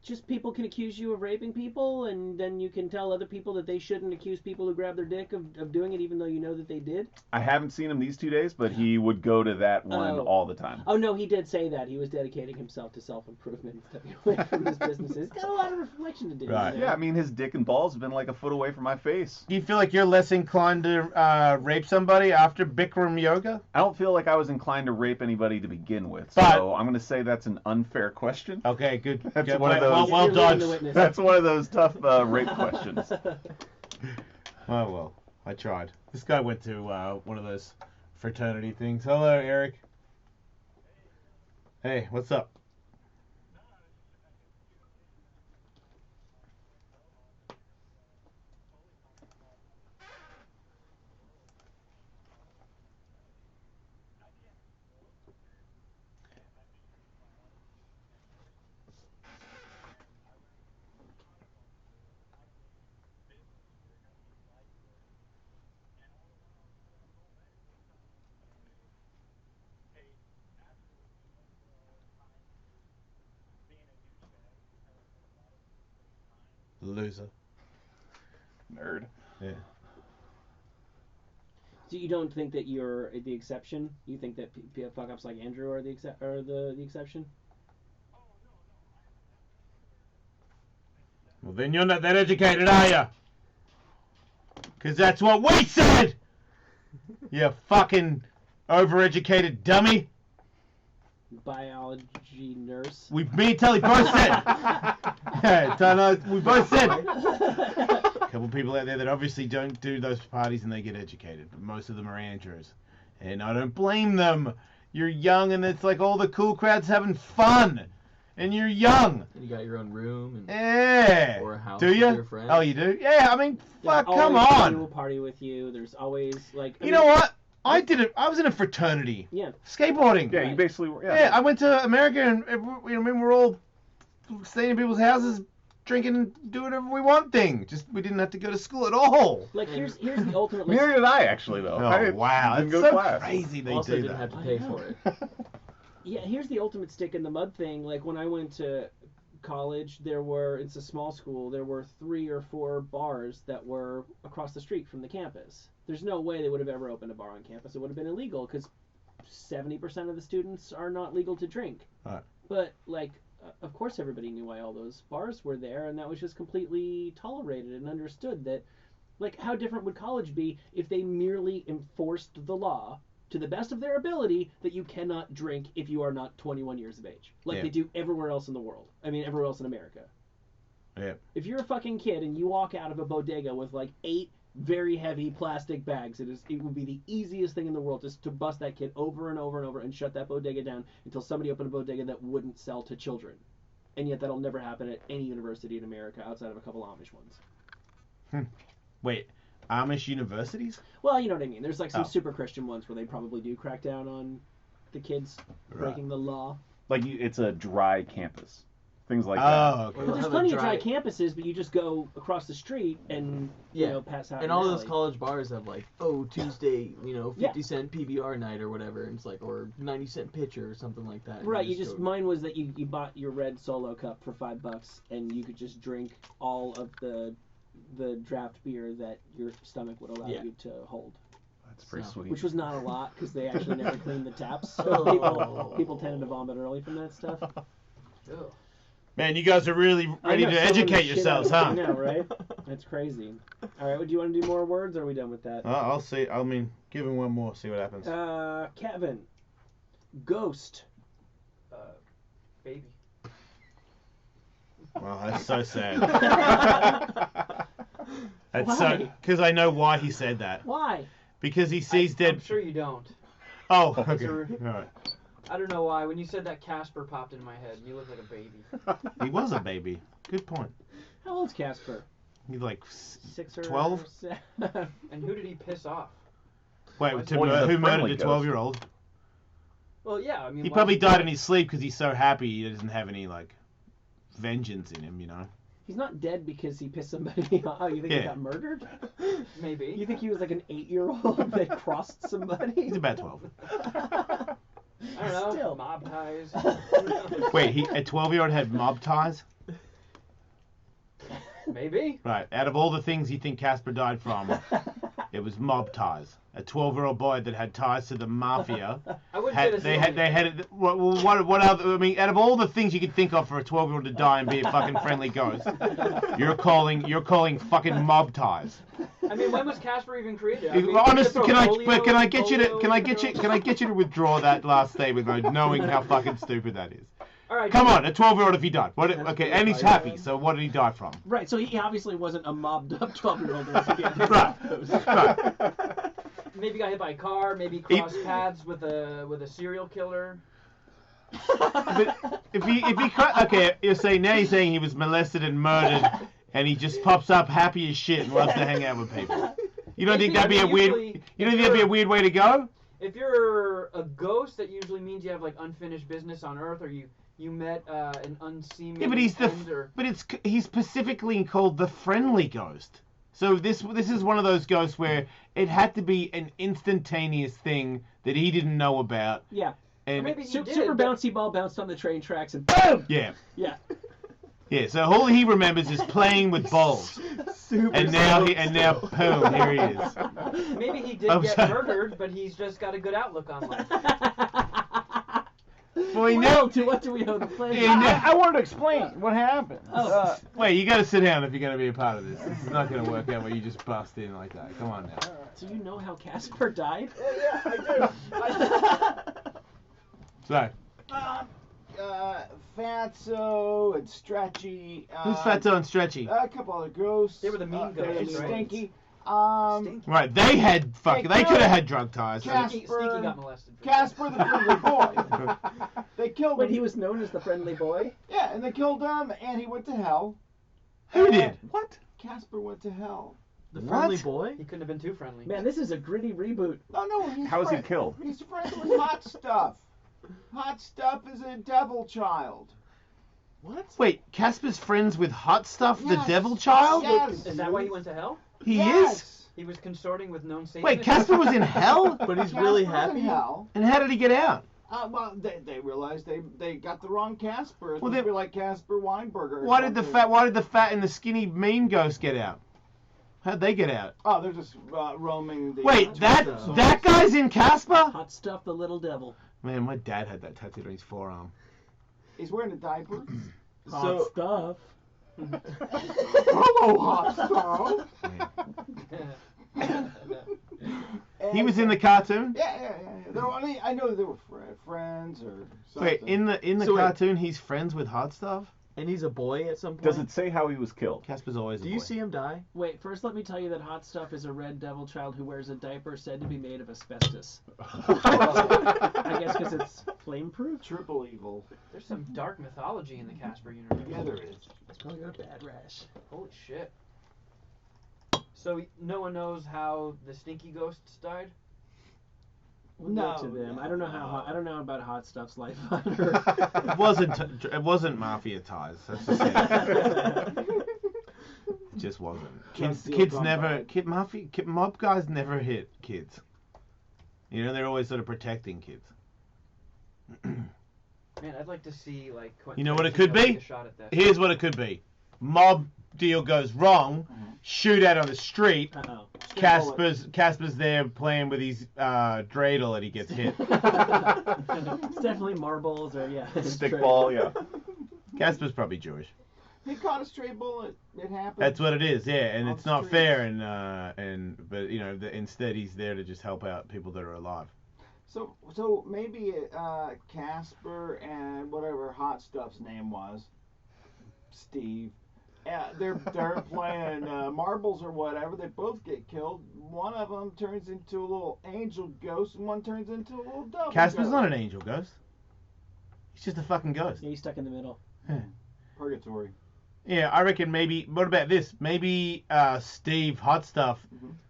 just people can accuse you of raping people, and then you can tell other people that they shouldn't accuse people who grab their dick of doing it even though you know that they did? I haven't seen him these 2 days, but he would go to that one all the time. Oh, no, he did say that. He was dedicating himself to self-improvement and stepping away from his businesses. He's got a lot of reflection to do. Right. You know? Yeah, I mean, his dick and balls have been like a foot away from my face. Do you feel like you're less inclined to rape somebody after Bikram yoga? I don't feel like I was inclined to rape anybody to begin with, But- so I'm going to say that's an unfair question. Okay, good. That's good. one of those- Well You're leading the done. witness. That's one of those tough rape questions. Oh, well, I tried. This guy went to one of those fraternity things. Hello, Eric. Hey, what's up? Loser. Nerd. Yeah. So you don't think that you're the exception? You think that fuck-ups like Andrew are the exception? Well, then you're not that educated, are you? Because that's what we said! You fucking overeducated dummy. Biology nurse. Me and Telly both said. Yeah, we both said. A couple people out there that obviously don't do those parties and they get educated, but most of them are Andrews. And I don't blame them. You're young and it's like all the cool crowd's having fun. And you're young. And you got your own room and Yeah. or a house Do with you? your friends. Oh, you do? Yeah, I mean, fuck, There's come always somebody on. who will party with you. There's always like. You know what? I was in a fraternity. Yeah. Skateboarding. Yeah, you basically were. Yeah, I went to America and we're all staying in people's houses, drinking and doing whatever we want thing. Just we didn't have to go to school at all. Like here's the ultimate. Neither did I, actually, though. I Oh wow, didn't it's go to so class. crazy they also do didn't that. have to pay for it. Yeah, here's the ultimate stick in the mud thing. Like when I went to college, it's a small school. There were 3 or 4 bars that were across the street from the campus. There's no way they would have ever opened a bar on campus. It would have been illegal because 70% of the students are not legal to drink. Right. But like, of course, everybody knew why all those bars were there, and that was just completely tolerated and understood. That, like, how different would college be if they merely enforced the law to the best of their ability that you cannot drink if you are not 21 years of age, like Yeah. they do everywhere else in the world. I mean, everywhere else in America. Yeah. If you're a fucking kid and you walk out of a bodega with like 8 very heavy plastic bags, it would be the easiest thing in the world just to bust that kid over and over and over and shut that bodega down until somebody opened a bodega that wouldn't sell to children. And yet that'll never happen at any university in America outside of a couple Amish ones. Wait, Amish universities? Well, you know what I mean. There's like some Oh. super Christian ones where they probably do crack down on the kids breaking the law. Like it's a dry campus. Things like Oh, that. okay. But there's plenty of dry campuses, but you just go across the street and you know pass out. And in all the those alley. college bars have like, oh, Tuesday, 50 Yeah. cent PBR night or whatever. And it's like, or 90 cent pitcher or something like that. and Right, you just go- mine was that you bought your red Solo cup for $5 and you could just drink all of the draft beer that your stomach would allow you to hold. That's pretty sweet. Which was not a lot because they actually never cleaned the taps. So Oh. people tended to vomit early from that stuff. Ugh. Man, you guys are really ready to educate yourselves, huh? Yeah, right? That's crazy. All right, do you want to do more words, or are we done with that? I'll see. I mean, give him one more. See what happens. Kevin. Ghost. Baby. Oh, that's so sad. That's Why? because I know why he said that. Why? Because he sees I'm dead. sure you don't. Oh, okay. It's a- All right. I don't know why. When you said that, Casper popped into my head. You look like a baby. He was a baby. Good point. How old's Casper? He's like 6 or 12. 7? And who did he piss off? Wait, Well, he's a who murdered friendly the ghost. 12-year-old? Well, yeah. I mean, He why probably would you died do in it? his sleep because he's so happy he doesn't have any like vengeance in him, you know. He's not dead because he pissed somebody off. Oh, you think he Yeah. got murdered? Maybe. You think he was like an 8-year-old that crossed somebody? He's about 12. I don't know. Still. Mob ties. Wait, a 12-year-old had mob ties? Maybe. Right. Out of all the things you think Casper died from, it was mob ties. A 12-year-old boy that had ties to the mafia. I wouldn't say this. They had what other? I mean, out of all the things you could think of for a 12-year-old to die and be a fucking friendly ghost, you're calling fucking mob ties. I mean, when was Casper even created? I mean, Honest, was it can I polio, get you to polio? withdraw that last statement, though, knowing how fucking stupid that is? All right. Come on, a 12-year-old if he died. What? Okay, and he's happy. So what did he die from? Right, so he obviously wasn't a mobbed up 12-year-old. Right. Maybe got hit by a car. Maybe crossed paths with a serial killer. But if he okay, you're saying now he's saying he was molested and murdered, and he just pops up happy as shit and loves to hang out with people. You don't think that'd be a weird? You don't think that'd be a weird way to go? If you're a ghost, that usually means you have like unfinished business on Earth, or you met an unseemly Yeah, but he's specifically called the friendly ghost. So this is one of those ghosts where it had to be an instantaneous thing that he didn't know about. Yeah. And Maybe he did, Super but- bouncy ball bounced on the train tracks and boom! yeah. Yeah. Yeah, so all he remembers is playing with balls. And now boom, here he is. Maybe he did I'm get sorry. murdered, but he's just got a good outlook on life. Boy, Well, to what do we owe the pleasure? Yeah, I wanted to explain what happened. Oh. Wait, you gotta sit down if you're gonna be a part of this. This is not gonna work out where you just bust in like that. Come on now. So you know how Casper died? Yeah, I do. So, Fatso and Stretchy. who's Fatso and Stretchy? A couple other ghosts. They were the mean ghosts, and right? Stinky. Right, they had they could have had drug ties. Stinky got molested. Casper the friendly boy. They killed Wait, him. he was known as the friendly boy? Yeah, and they killed him, and he went to hell. Who did? What? Casper went to hell. The friendly What? boy? He couldn't have been too friendly. Man, this is a gritty reboot. Oh no, he's How was he friend- killed? He's friends with Hot Stuff. Hot Stuff is a devil child. What? Wait, Casper's friends with Hot Stuff, the Yes. devil child? Yes. Is that why he went to hell? He Yes. is? He was consorting with known Satanists. Wait, Casper was in hell? But he's Casper's really in happy? hell. And how did he get out? Well, they realized they got the wrong Casper. It Well, was then- be like Casper Weinberger. or Why did the something. fat and the skinny mean ghost get out? How'd they get out? Oh, they're just roaming the. Wait, that guy's in Casper? Hot Stuff, the little devil. Man, my dad had that tattooed on his forearm. He's wearing a diaper. Hot So- Stuff. Hello, Hot Stuff. He was in the cartoon? Yeah. I know they were friends or something. Wait, in the So wait. cartoon he's friends with Hot Stuff? And he's a boy at some point? Does it say how he was killed? Casper's always a Do you boy. see him die? Wait, first let me tell you that Hot Stuff is a red devil child who wears a diaper said to be made of asbestos. I guess because it's flame-proof? Triple evil. There's some dark mythology in the Casper universe. Yeah, there is. It's probably got a bad rash. Holy shit. So no one knows how the stinky ghosts died? We'll No, get to them. no, I don't know I don't know about Hot Stuff's life under. It wasn't mafia ties. That's just it. It just wasn't. Mob guys never hit kids. You know, they're always sort of protecting kids. Man, I'd like to see like. You know what it could Tarantino take be? a shot at that. Here's what it could be. Mob deal goes wrong. Shootout on the street. Uh-oh. Casper's there playing with his dreidel and he gets hit. It's definitely marbles or Stickball, yeah. Casper's probably Jewish. He caught a stray bullet. It happened. That's what it is, yeah, and On it's the not streets. fair, but you know, instead he's there to just help out people that are alive. So maybe Casper and whatever Hot Stuff's name was, Steve. They're playing marbles or whatever. They both get killed. One of them turns into a little angel ghost, and one turns into a little devil. Casper's ghost. not an angel ghost. He's just a fucking ghost. Yeah, he's stuck in the middle. Purgatory. Yeah, I reckon maybe. What about this? Maybe Steve Hot Stuff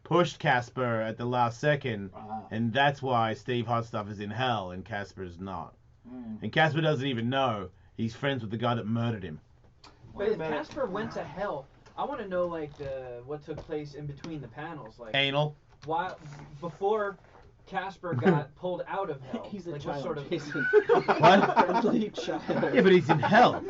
pushed Casper at the last second, and that's why Steve Hot Stuff is in hell and Casper's not. And Casper doesn't even know he's friends with the guy that murdered him. But if Casper went to hell, I want to know like what took place in between the panels, like Anal. why before Casper got pulled out of hell. He's a like, child. What sort of Jason. What? Friendly child. Yeah, but he's in hell.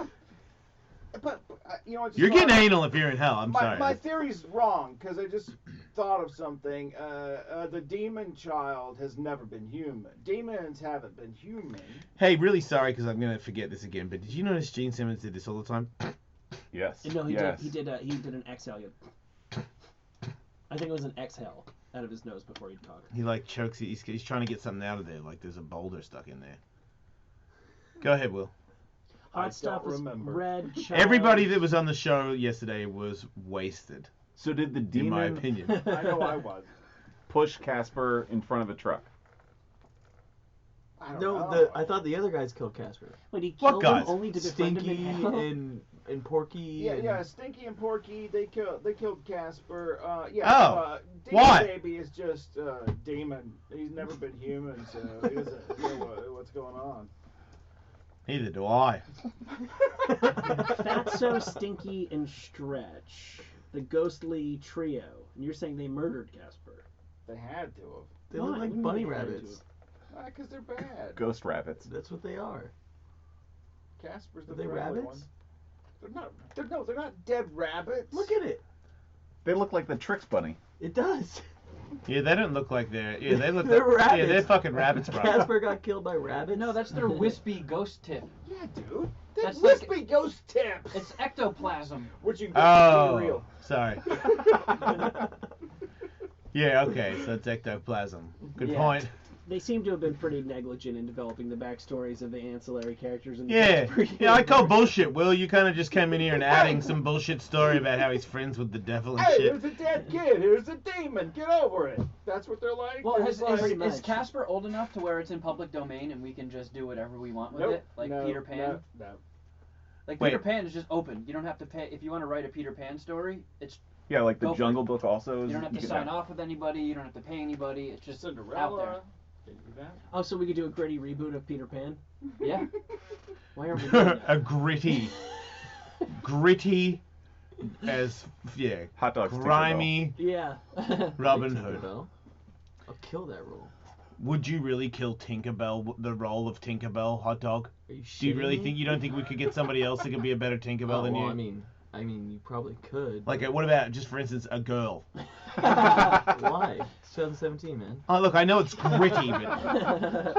But you know, I just You're thought- getting anal if you're in hell. I'm sorry. My theory's wrong because I just thought of something. The demon child has never been human. Demons haven't been human. Hey, really sorry because I'm gonna forget this again. But did you notice Gene Simmons did this all the time? Yes. No, he yes. did. He did an exhale. I think it was an exhale out of his nose before he'd talk. He like chokes. He's trying to get something out of there. Like there's a boulder stuck in there. Go ahead, Will. Hot Stuff is remember. red child. Everybody that was on the show yesterday was wasted, So did the in demon my opinion. I know I was. push Casper in front of a truck? I don't No, know. I thought the other guys killed Casper. Wait, he What killed guys? him only to befriend him Stinky in hell? and Porky. Yeah, and... yeah, Stinky and Porky, they killed Casper. Oh, Demon why? Baby is just demon. He's never been human, so he doesn't know what's going on. Neither do I. Fatso, Stinky, and Stretch, the ghostly trio. And you're saying they murdered Casper? They had to have. They look Why? like What do you bunny mean they had to rabbits. Because they're bad. Ghost rabbits. That's what they are. Casper's the Are they friendly rabbits? one. They're not dead rabbits. Look at it. They look like the Trix Bunny. It does. Yeah, they don't look like they're. Yeah, they look. They're like, rabbits. Yeah, they're fucking rabbits, bro. Casper got killed by rabbits. No, that's their wispy ghost tip. Yeah, dude. That's That's wispy ghost tips. It's ectoplasm. Which you get Oh, real. sorry. Yeah, okay, so it's ectoplasm. Good Yeah. point. They seem to have been pretty negligent in developing the backstories of the ancillary characters in the Yeah, Casper yeah, I call universe. bullshit, Will. You kind of just came in here and adding some bullshit story about how he's friends with the devil and Hey, shit. there's a dead kid. Here's a demon. Get over it. That's what they're like. Well, They're is, just pretty like, is much. Casper old enough to where it's in public domain and we can just do whatever we want with nope, it? Like no, Peter Pan? No. Like Wait. Peter Pan is just open. You don't have to pay. If you want to write a Peter Pan story, it's Yeah, like the Go for Jungle Book also. you don't have to can sign off with anybody. You don't have to pay anybody. It's just out there. Cinderella. Can you do that? Oh, so we could do a gritty reboot of Peter Pan? Yeah. Why aren't we doing that? A gritty as Hot dogs. grimy Yeah. Robin Tinkerbell. Hood. I'll kill that role. Would you really kill Tinkerbell, the role of Tinkerbell, hot dog? Are you Do you really shitting think me? you don't think we could get somebody else that could be a better Tinkerbell Oh, than well, you? I mean, you probably could. Like, what about just for instance a girl? Why? It's 2017, man. Oh, look, I know it's gritty, but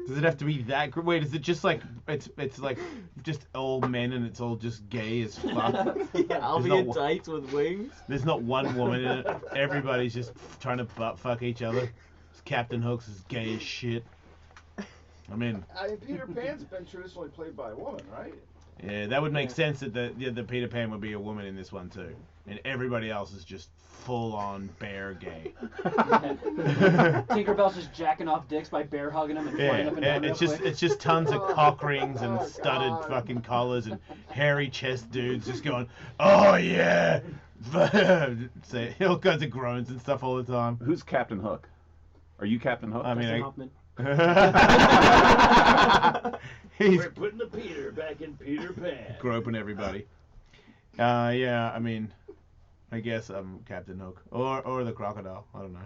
does it have to be that? Wait, is it just like it's like just all men and it's all just gay as fuck? Yeah, I'll There's be not in one- tights with wings. There's not one woman in it. Everybody's just trying to butt fuck each other. Captain Hook's is gay as shit. I'm in. I mean, Peter Pan's been traditionally played by a woman, right? Yeah, that would make sense that the Peter Pan would be a woman in this one too, and everybody else is just full on bear gay. Tinkerbell's just jacking off dicks by bear hugging them and flying Yeah, up and down real it's just quick. it's just tons of cock rings and Oh, studded God. fucking collars and hairy chest dudes just going, oh yeah, say all kinds of groans and stuff all the time. Who's Captain Hook? Are you Captain Hook? I mean, Hoffman. He's We're putting the Peter back in Peter Pan. groping everybody. Yeah, I mean, I guess I'm Captain Hook. Or the crocodile. I don't know.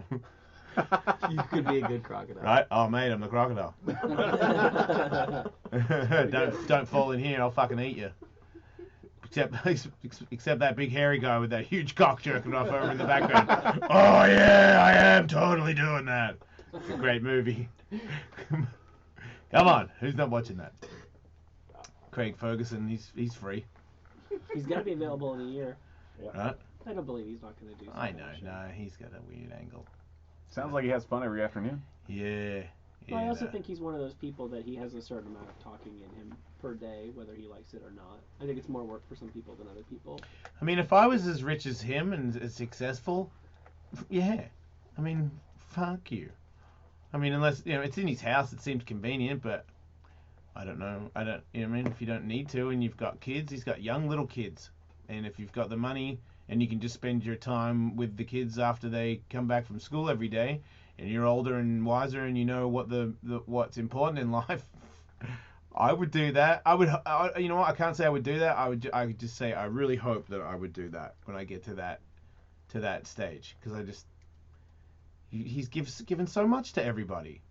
You could be a good crocodile. Right? Oh, mate, I'm the crocodile. don't fall in here, I'll fucking eat you. Except that big hairy guy with that huge cock jerking off over in the background. Oh, yeah, I am totally doing that. It's a great movie. Come on, who's not watching that? Craig Ferguson, he's free. He's got to be available in a year. Right? I don't believe he's not going to do something. I know, no, he's got a weird angle. Sounds like he has fun every afternoon. Yeah. Well, I also think he's one of those people that he has a certain amount of talking in him per day, whether he likes it or not. I think it's more work for some people than other people. I mean, if I was as rich as him and as successful, yeah. I mean, fuck you. I mean, unless, it's in his house, it seems convenient, but I don't know. You know what I mean? If you don't need to and you've got kids, he's got young little kids. And if you've got the money and you can just spend your time with the kids after they come back from school every day, and you're older and wiser and you know what what's important in life, I would do that. You know what? I can't say I would do that. I would just say I really hope that I would do that when I get to that stage, because he's given so much to everybody.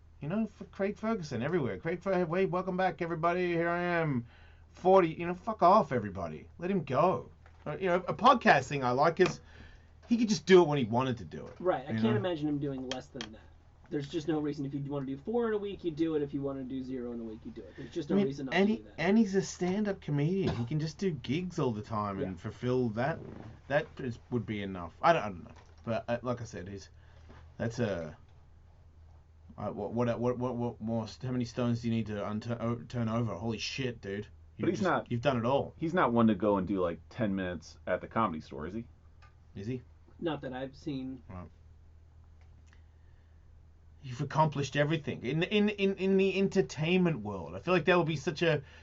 For Craig Ferguson everywhere. Wade, welcome back, everybody. Here I am, 40. Fuck off, everybody. Let him go. A podcast thing I like is he could just do it when he wanted to do it. Right. I can't imagine him doing less than that. There's just no reason. If you want to do 4 in a week, you do it. If you want to do 0 in a week, you do it. There's just no reason not to do that. And he's a stand-up comedian. He can just do gigs all the time and fulfill that. That would be enough. I don't know. But like I said, that's a. What more? How many stones do you need to turn over? Holy shit, dude! You've done it all. He's not one to go and do like 10 minutes at the Comedy Store, is he? Is he? Not that I've seen. Right. You've accomplished everything in the entertainment world. I feel like that will be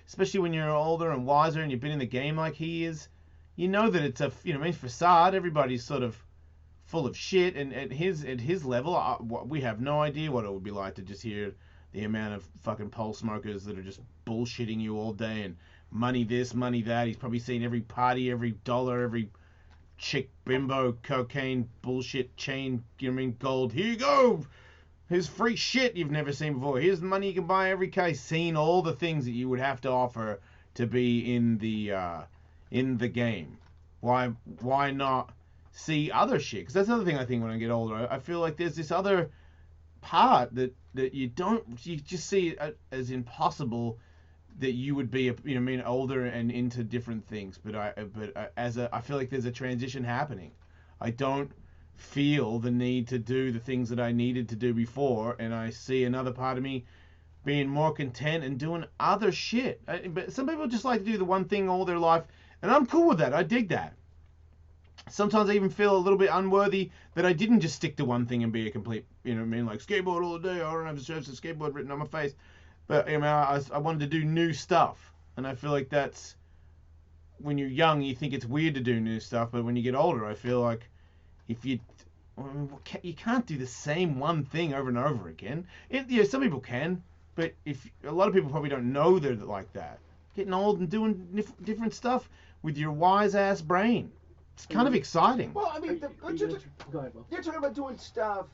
especially when you're older and wiser and you've been in the game like he is. You know that it's a facade. Everybody's sort of full of shit, and at his level, we have no idea what it would be like to just hear the amount of fucking pole smokers that are just bullshitting you all day and money this, money that. He's probably seen every party, every dollar, every chick, bimbo, cocaine, bullshit, chain, gold. Here you go. Here's free shit you've never seen before. Here's the money you can buy every case. Seen all the things that you would have to offer to be in the game. Why not see other shit? Because that's another thing I think when I get older. I feel like there's this other part that you just see it as impossible that you would be older and into different things. But I feel like there's a transition happening. I don't feel the need to do the things that I needed to do before, and I see another part of me being more content and doing other shit. But some people just like to do the one thing all their life, and I'm cool with that. I dig that. Sometimes I even feel a little bit unworthy that I didn't just stick to one thing and be a complete, like skateboard all the day. I don't have a skateboard written on my face. But I wanted to do new stuff, and I feel like that's when you're young, you think it's weird to do new stuff, but when you get older, I feel like if you can't do the same one thing over and over again. Some people can, but if a lot of people probably don't know they're like that. Getting old and doing different stuff with your wise ass brain. It's kind of exciting. Well, I mean, Go ahead, Will. you're talking about doing stuff.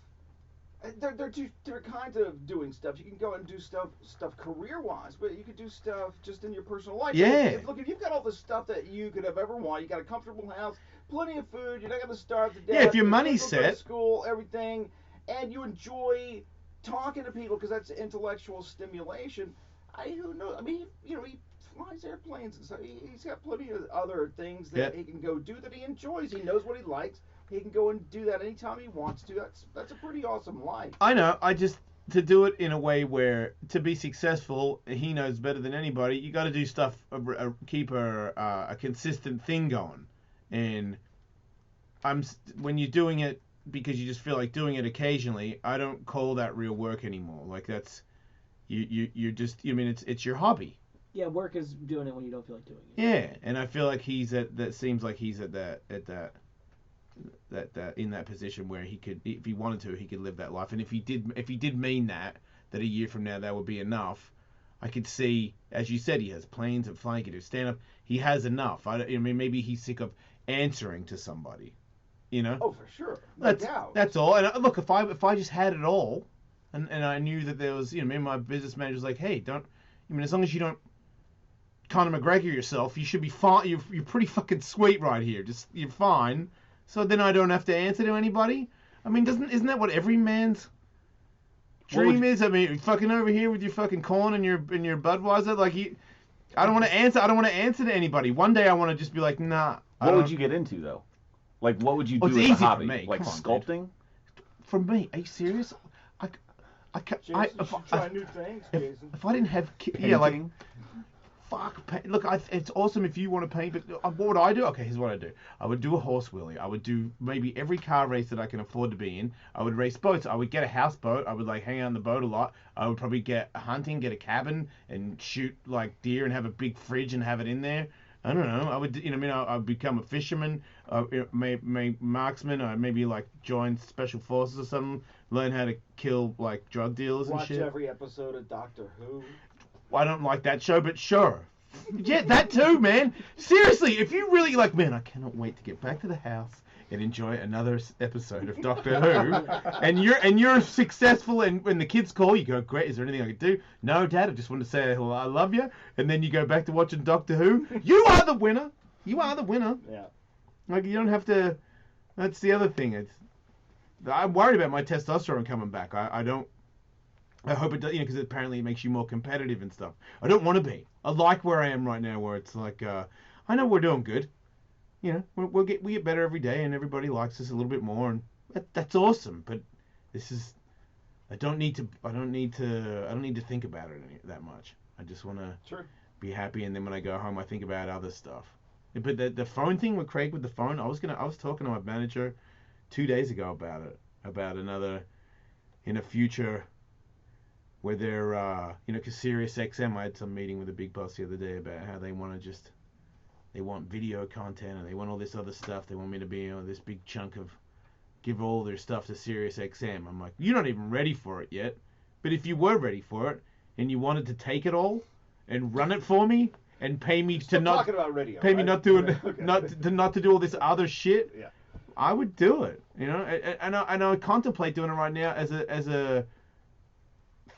There are two different kinds of doing stuff. You can go and do stuff career-wise, but you could do stuff just in your personal life. Yeah. Look, if you've got all the stuff that you could have ever wanted, you got a comfortable house, plenty of food, you're not going to starve to death. Yeah, if your your money's kids will go to set. school, everything, and you enjoy talking to people because that's intellectual stimulation. Who knows? I mean, he flies airplanes and stuff. He's got plenty of other things that he can go do that he enjoys. He knows what he likes. He can go and do that anytime he wants to. That's a pretty awesome life. I know. To do it in a way where to be successful, he knows better than anybody. You got to do stuff, keep a consistent thing going. And when you're doing it because you just feel like doing it occasionally, I don't call that real work anymore. Like that's you're just. It's your hobby. Yeah, work is doing it when you don't feel like doing it. Yeah, and I feel like that seems like he's at that. that in that position where he could, if he wanted to, he could live that life. And if he did mean that a year from now that would be enough, I could see, as you said, he has planes and flying, he can do stand up. He has enough. I mean, maybe he's sick of answering to somebody. You know? Oh, for sure. No doubt. That's all. And look, if I just had it all, and I knew that there was, maybe my business manager was like, hey, as long as you don't Conor McGregor yourself, you should be fine. You're pretty fucking sweet right here. You're fine. So then I don't have to answer to anybody. I mean, isn't that what every man's dream is? I mean, you're fucking over here with your fucking corn and your Budweiser, like I don't want to answer. I don't want to answer to anybody. One day I want to just be like, nah. What would you get into though? Like, what would you do it's as easy a hobby? for me. Like Come on, sculpting? dude. For me, are you serious? Jason, you should try new things, Jason. If I didn't have look, it's awesome if you want to paint, but what would I do? Okay, here's what I do. I would do a horse wheelie. I would do maybe every car race that I can afford to be in. I would race boats. I would get a houseboat. I would hang out on the boat a lot. I would probably get a cabin and shoot deer and have a big fridge and have it in there. I don't know. I would, I'd become a fisherman, marksman. I'd maybe join special forces or something. Learn how to kill drug dealers and shit. Watch every episode of Doctor Who. I don't like that show, but sure. Yeah, that too, man. Seriously, if you really man, I cannot wait to get back to the house and enjoy another episode of Doctor Who. and you're successful, and when the kids call, you go, great. Is there anything I could do? No, Dad. I just want to say hello, I love you. And then you go back to watching Doctor Who. You are the winner. You are the winner. Yeah. You don't have to. That's the other thing. I'm worried about my testosterone coming back. I hope it does, because apparently it makes you more competitive and stuff. I don't want to be. I like where I am right now, where it's I know we're doing good. We get better every day, and everybody likes us a little bit more, and that's awesome. But I don't need to think about it that much. I just want to be happy, and then when I go home, I think about other stuff. But the phone thing with Craig with the phone, I was talking to my manager 2 days ago about another in a future. Where they're, because Sirius XM, I had some meeting with the big boss the other day about how they want they want video content and they want all this other stuff. They want me to be this big chunk of, give all their stuff to Sirius XM. I'm like, you're not even ready for it yet. But if you were ready for it and you wanted to take it all and run it for me and pay me to not talking about radio, pay right? me not to Okay. not to do all this other shit, Yeah. I would do it. And I contemplate doing it right now as a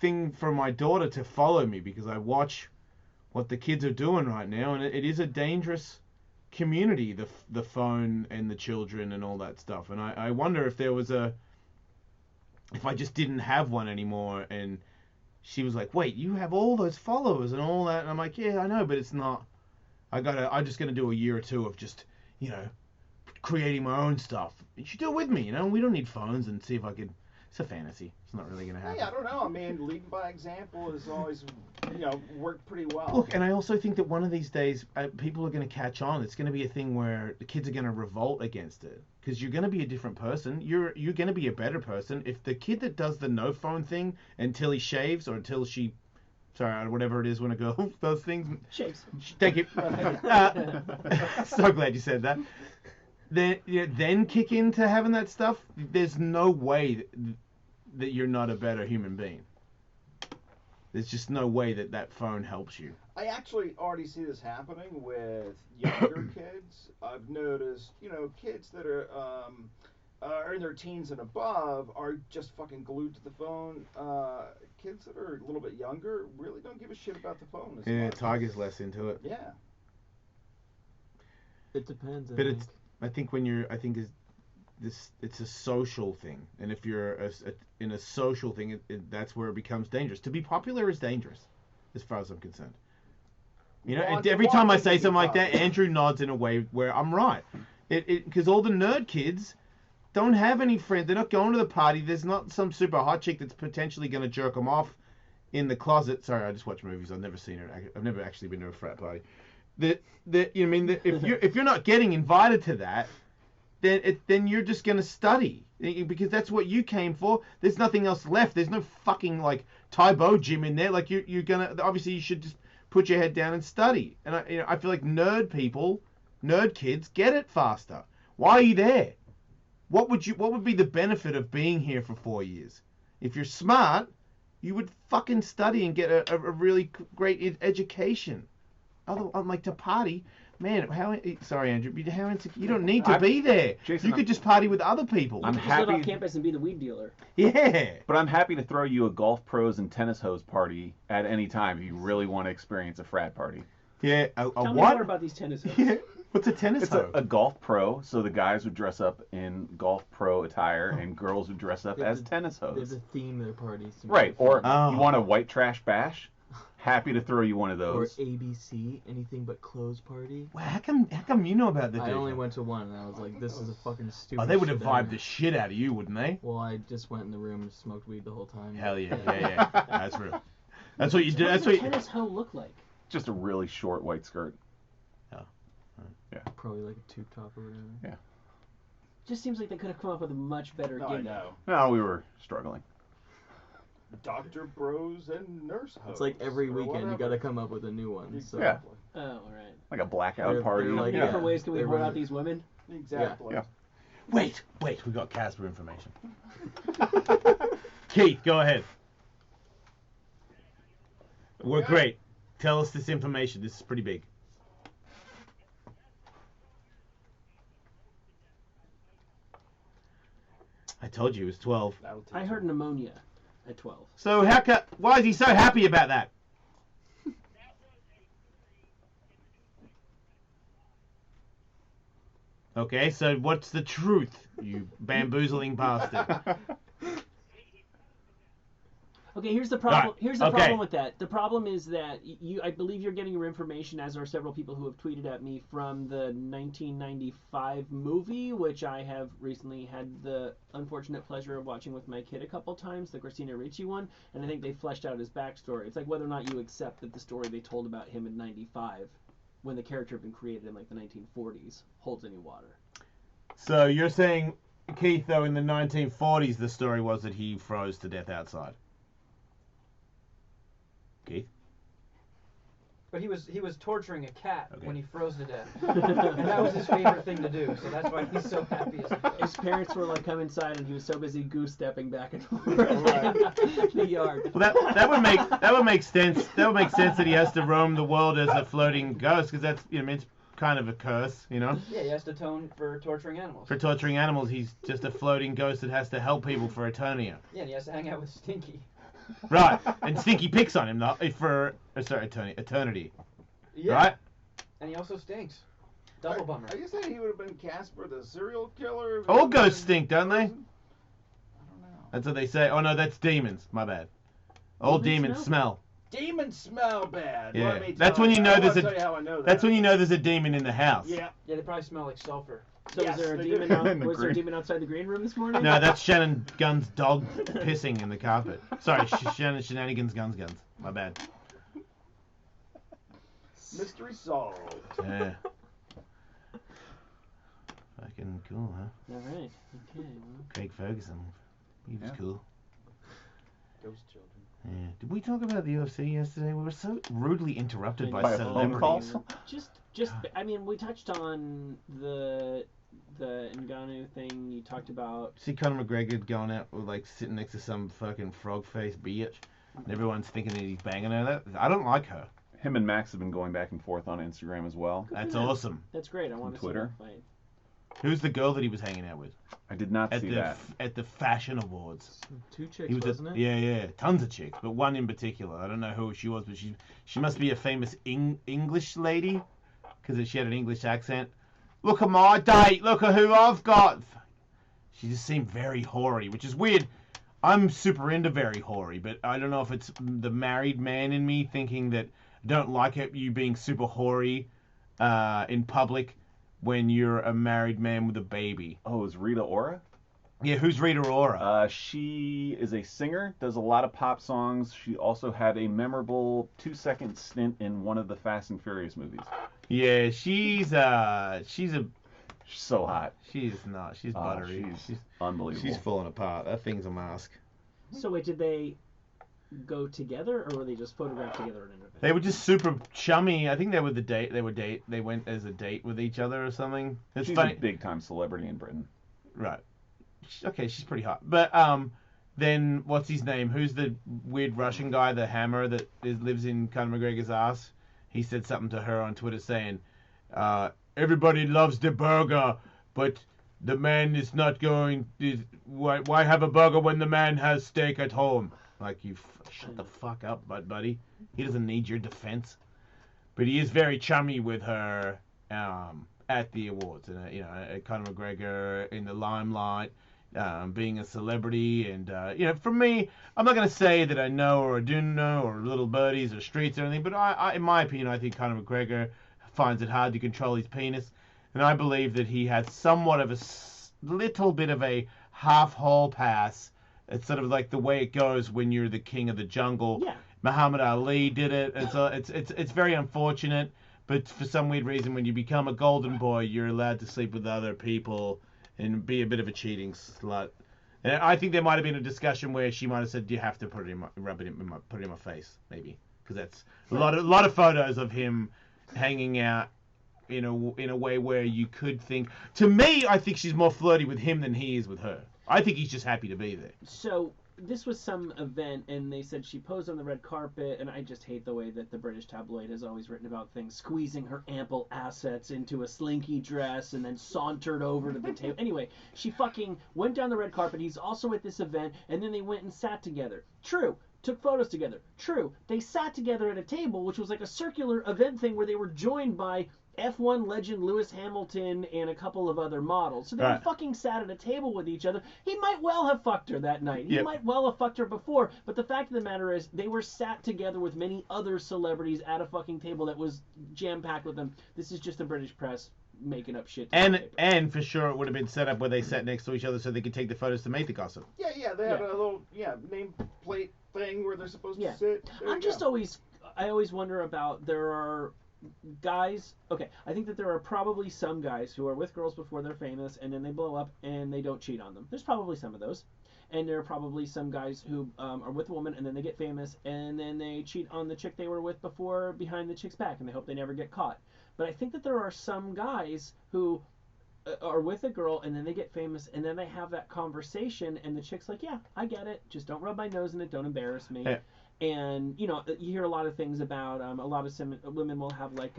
thing for my daughter to follow me, because I watch what the kids are doing right now, and it is a dangerous community, the phone and the children and all that stuff. And I wonder if there was if I just didn't have one anymore, and she was like, wait, you have all those followers and all that, and I'm like, yeah, I know, but it's not. I'm just gonna do a year or two of just creating my own stuff. You should do it with me, we don't need phones, and see if I could. It's a fantasy. It's not really going to happen. Hey, I don't know. I mean, leading by example has always, worked pretty well. Look, and I also think that one of these days, people are going to catch on. It's going to be a thing where the kids are going to revolt against it, because you're going to be a different person. You're going to be a better person. If the kid that does the no phone thing until he shaves or until she, whatever it is when a girl does things. Shaves. Thank you. So glad you said that. Then kick into having that stuff. There's no way that you're not a better human being. There's just no way that phone helps you. I actually already see this happening with younger kids. I've noticed, kids that are in their teens and above are just fucking glued to the phone. Kids that are a little bit younger really don't give a shit about the phone as much. Tiger's less into it. Yeah. It depends. I think it's a social thing, and if you're in a social thing, that's where it becomes dangerous. To be popular is dangerous, as far as I'm concerned. Every time I say something like that, Andrew nods in a way where I'm right. Because all the nerd kids don't have any friends. They're not going to the party. There's not some super hot chick that's potentially going to jerk them off in the closet. Sorry, I just watch movies. I've never seen her. I've never actually been to a frat party. If you're not getting invited to that, then you're just gonna study, because that's what you came for. There's nothing else left. There's no fucking Taebo gym in there. You're gonna, obviously you should just put your head down and study. And I feel like nerd kids get it faster. Why are you there? what would be the benefit of being here for 4 years? If you're smart, you would fucking study and get a really great education. Otherwise, like to party, man. Sorry, Andrew, but you don't need to be there. Jason, you could just party with other people. I'm Just live happy. off campus and be the weed dealer. Yeah. But I'm happy to throw you a golf pros and tennis hose party at any time if you really want to experience a frat party. Yeah. Tell me what? more about these tennis hoops. Yeah. What's a tennis It's hoe? a golf pro, so the guys would dress up in golf pro attire and girls would dress up They as have to- tennis They have hose. to theme their parties. To Right, or Oh. you want a white trash bash? Happy to throw you one of Or those. ABC, anything but clothes party. Well, how come you know about the I DJ? only went to one, and I was like, this is a fucking stupid. Oh, they would have shit vibed ever. the shit out of you, wouldn't they? Well, I just went in the room and smoked weed the whole time. Hell yeah, yeah. That's real. That's what you do. What That's does what a you. tennis hoe look like? Just a really short white skirt. Probably like a tube top or whatever. Just seems like they could have come up with a much better No, I gimmick. know. No, we were struggling. Doctor bros and nurse hoes. It's like every or weekend you whatever. gotta come up with a new one. So. Yeah. Oh, all right. Like a blackout They're- party. they're How like- many yeah. different ways can we They're whore out really- these women? Exactly. Yeah. Wait, we got Casper information. Keith, go ahead. We're great. Tell us this information. This is pretty big. I told you it was 12. That'll teach I heard you. pneumonia at 12. So why is he so happy about that? Okay, so what's the truth, you bamboozling bastard? Okay, here's the problem. Right, Here's the okay. problem with that. The problem is that I believe you're getting your information, as are several people who have tweeted at me, from the 1995 movie, which I have recently had the unfortunate pleasure of watching with my kid a couple times, the Christina Ricci one, and I think they fleshed out his backstory. It's like whether or not you accept that the story they told about him in '95, when the character had been created in like the 1940s, holds any water. So you're saying, Keith, though, in the 1940s, the story was that he froze to death outside. Keith? But he was torturing a cat Okay. when he froze to death, and that was his favorite thing to do. So that's why he's so happy as a ghost. His parents were like, come inside, and he was so busy goose stepping back and forth Right. in the yard. Well, that would make sense. That would make sense that he has to roam the world as a floating ghost, because that's it's kind of a curse, Yeah, he has to atone for torturing animals. For torturing animals, he's just a floating ghost that has to help people for Eternia. Yeah, and he has to hang out with Stinky. Right, and Stinky picks on him though for eternity. Yeah. Right? And he also stinks. Double bummer. Are you saying he would have been Casper the serial killer? All ghosts stink, don't they? I don't know. That's what they say. Oh no, that's demons. My bad. All Demons demons smell. Demons smell bad. Yeah. Let me That's tell when you know I there's wanna a- tell you how I know that. That's when you know there's a demon in the house. Yeah. Yeah, they probably smell like sulfur. So Yes, was there a they demon? do. In the Was there a green. demon outside the green room this morning? No, that's Shannon Gunn's dog pissing in the carpet. Sorry, Shannon Shenanigans Guns. My bad. Mystery solved. Yeah. Fucking cool, huh? All right. Okay. Well, Craig Ferguson. He was Yeah. cool. Ghost children. Yeah. Did we talk about the UFC yesterday? We were so rudely interrupted by By a phone call? celebrities. just. I mean, we touched on the Ngannou thing. You talked about. See Conor McGregor going out with like sitting next to some fucking frog-faced bitch, and everyone's thinking that he's banging her. I don't like her. Him and Max have been going back and forth on Instagram as well. That's Yeah. awesome. That's great. I want to Twitter. see that fight. Who's the girl that he was hanging out with I did not at see the that. at the fashion awards? Two chicks, He was wasn't it? Yeah, tons of chicks, but one in particular. I don't know who she was, but she must be a famous English lady because she had an English accent. Look at my date. Look at who I've got. She just seemed very hoary, which is weird. I'm super into very hoary, but I don't know if it's the married man in me thinking that I don't like you being super hoary in public when you're a married man with a baby. Oh, is Rita Ora? Yeah, who's Rita Ora? She is a singer, does a lot of pop songs. She also had a memorable 2-second stint in one of the Fast and Furious movies. Yeah, she's She's so hot. She's not. She's Oh, buttery. she's unbelievable. She's falling apart. That thing's a mask. So wait, did they go together, or were they just photographed together at an event? They were just super chummy. I think they were They went as a date with each other or something. It's She's funny. a big time celebrity in Britain. Right. okay, she's pretty hot. But then what's his name? Who's the weird Russian guy, the hammer that lives in Conor McGregor's ass? He said something to her on Twitter saying, everybody loves the burger, but the man is not going. Why have a burger when the man has steak at home? Like, shut the fuck up, buddy. He doesn't need your defense. But he is very chummy with her at the awards, and Conor McGregor in the limelight, being a celebrity, and for me, I'm not gonna say that I know or do know or little birdies or streets or anything, but I in my opinion, I think Conor McGregor finds it hard to control his penis, and I believe that he has somewhat of a little bit of a half hole pass. It's sort of like the way it goes when you're the king of the jungle. Yeah. Muhammad Ali did it. It's very unfortunate, but for some weird reason, when you become a golden boy, you're allowed to sleep with other people and be a bit of a cheating slut. And I think there might have been a discussion where she might have said, "Do you have to put it in my face, maybe?" Because that's a lot of photos of him hanging out in a way where you could think. To me, I think she's more flirty with him than he is with her. I think he's just happy to be there. So this was some event, and they said she posed on the red carpet, and I just hate the way that the British tabloid has always written about things, squeezing her ample assets into a slinky dress and then sauntered over to the table. Anyway, she fucking went down the red carpet. He's also at this event, and then they went and sat together. True. Took photos together. True. They sat together at a table, which was like a circular event thing where they were joined by F1 legend Lewis Hamilton and a couple of other models. So they were fucking sat at a table with each other. He might well have fucked her that night. He might well have fucked her before. But the fact of the matter is, they were sat together with many other celebrities at a fucking table that was jam-packed with them. This is just the British press making up shit. And for sure it would have been set up where they sat next to each other so they could take the photos to make the gossip. Yeah, they had a little nameplate thing where they're supposed to sit. I always wonder about, there are guys, I think that there are probably some guys who are with girls before they're famous and then they blow up and they don't cheat on them. There's probably some of those. And there are probably some guys who are with a woman and then they get famous and then they cheat on the chick they were with before behind the chick's back and they hope they never get caught. But I think that there are some guys who are with a girl and then they get famous and then they have that conversation and the chick's like, yeah, I get it. Just don't rub my nose in it. Don't embarrass me. And, you hear a lot of things about, a lot of women will have, like,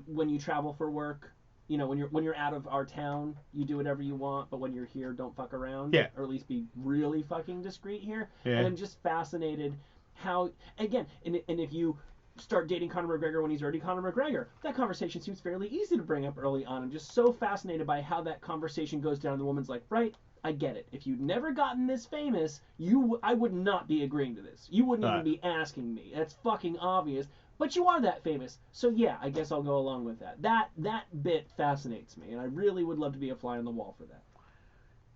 when you travel for work, when you're out of our town, you do whatever you want, but when you're here, don't fuck around. Yeah. Or at least be really fucking discreet here. Yeah. And I'm just fascinated how, again, and if you start dating Conor McGregor when he's already Conor McGregor, that conversation seems fairly easy to bring up early on. I'm just so fascinated by how that conversation goes down. The woman's like, right, I get it. If you'd never gotten this famous, I would not be agreeing to this. You wouldn't even be asking me. That's fucking obvious. But you are that famous, so yeah, I guess I'll go along with that. That bit fascinates me, and I really would love to be a fly on the wall for that.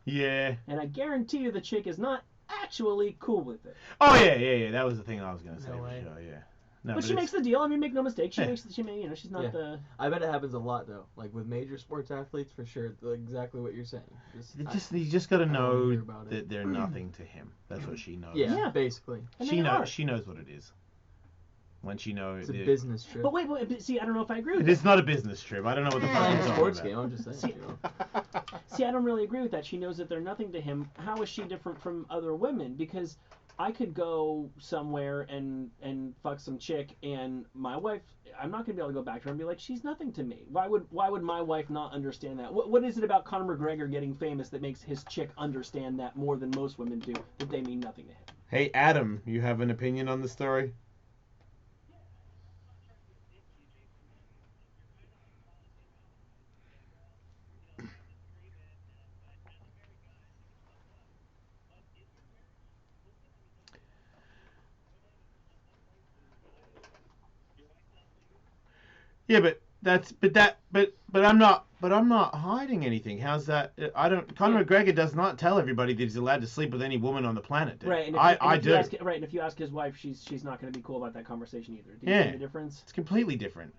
Yeah. And I guarantee you the chick is not actually cool with it. Oh yeah. That was the thing I was gonna say. No way. Sure, yeah. No, but she makes the deal. I mean, make no mistake. She's not the. I bet it happens a lot though. Like with major sports athletes, for sure. Exactly what you're saying. You just gotta know that they're nothing to him. That's what she knows. Yeah, basically. She knows what it is. When she knows it's a business trip. But wait, see, I don't know if I agree with that. It's not a business trip. I don't know what the fuck it's a sports game. I'm just saying. See, I don't really agree with that. She knows that they're nothing to him. How is she different from other women? Because I could go somewhere and fuck some chick, and my wife, I'm not gonna be able to go back to her and be like, she's nothing to me. Why would my wife not understand that? What is it about Conor McGregor getting famous that makes his chick understand that more than most women do, that they mean nothing to him? Hey, Adam, you have an opinion on the story? Yeah, but I'm not hiding anything. How's that? Conor McGregor does not tell everybody that he's allowed to sleep with any woman on the planet. Dude. Right, and if you ask his wife, she's not going to be cool about that conversation either. Do you see the difference? It's completely different.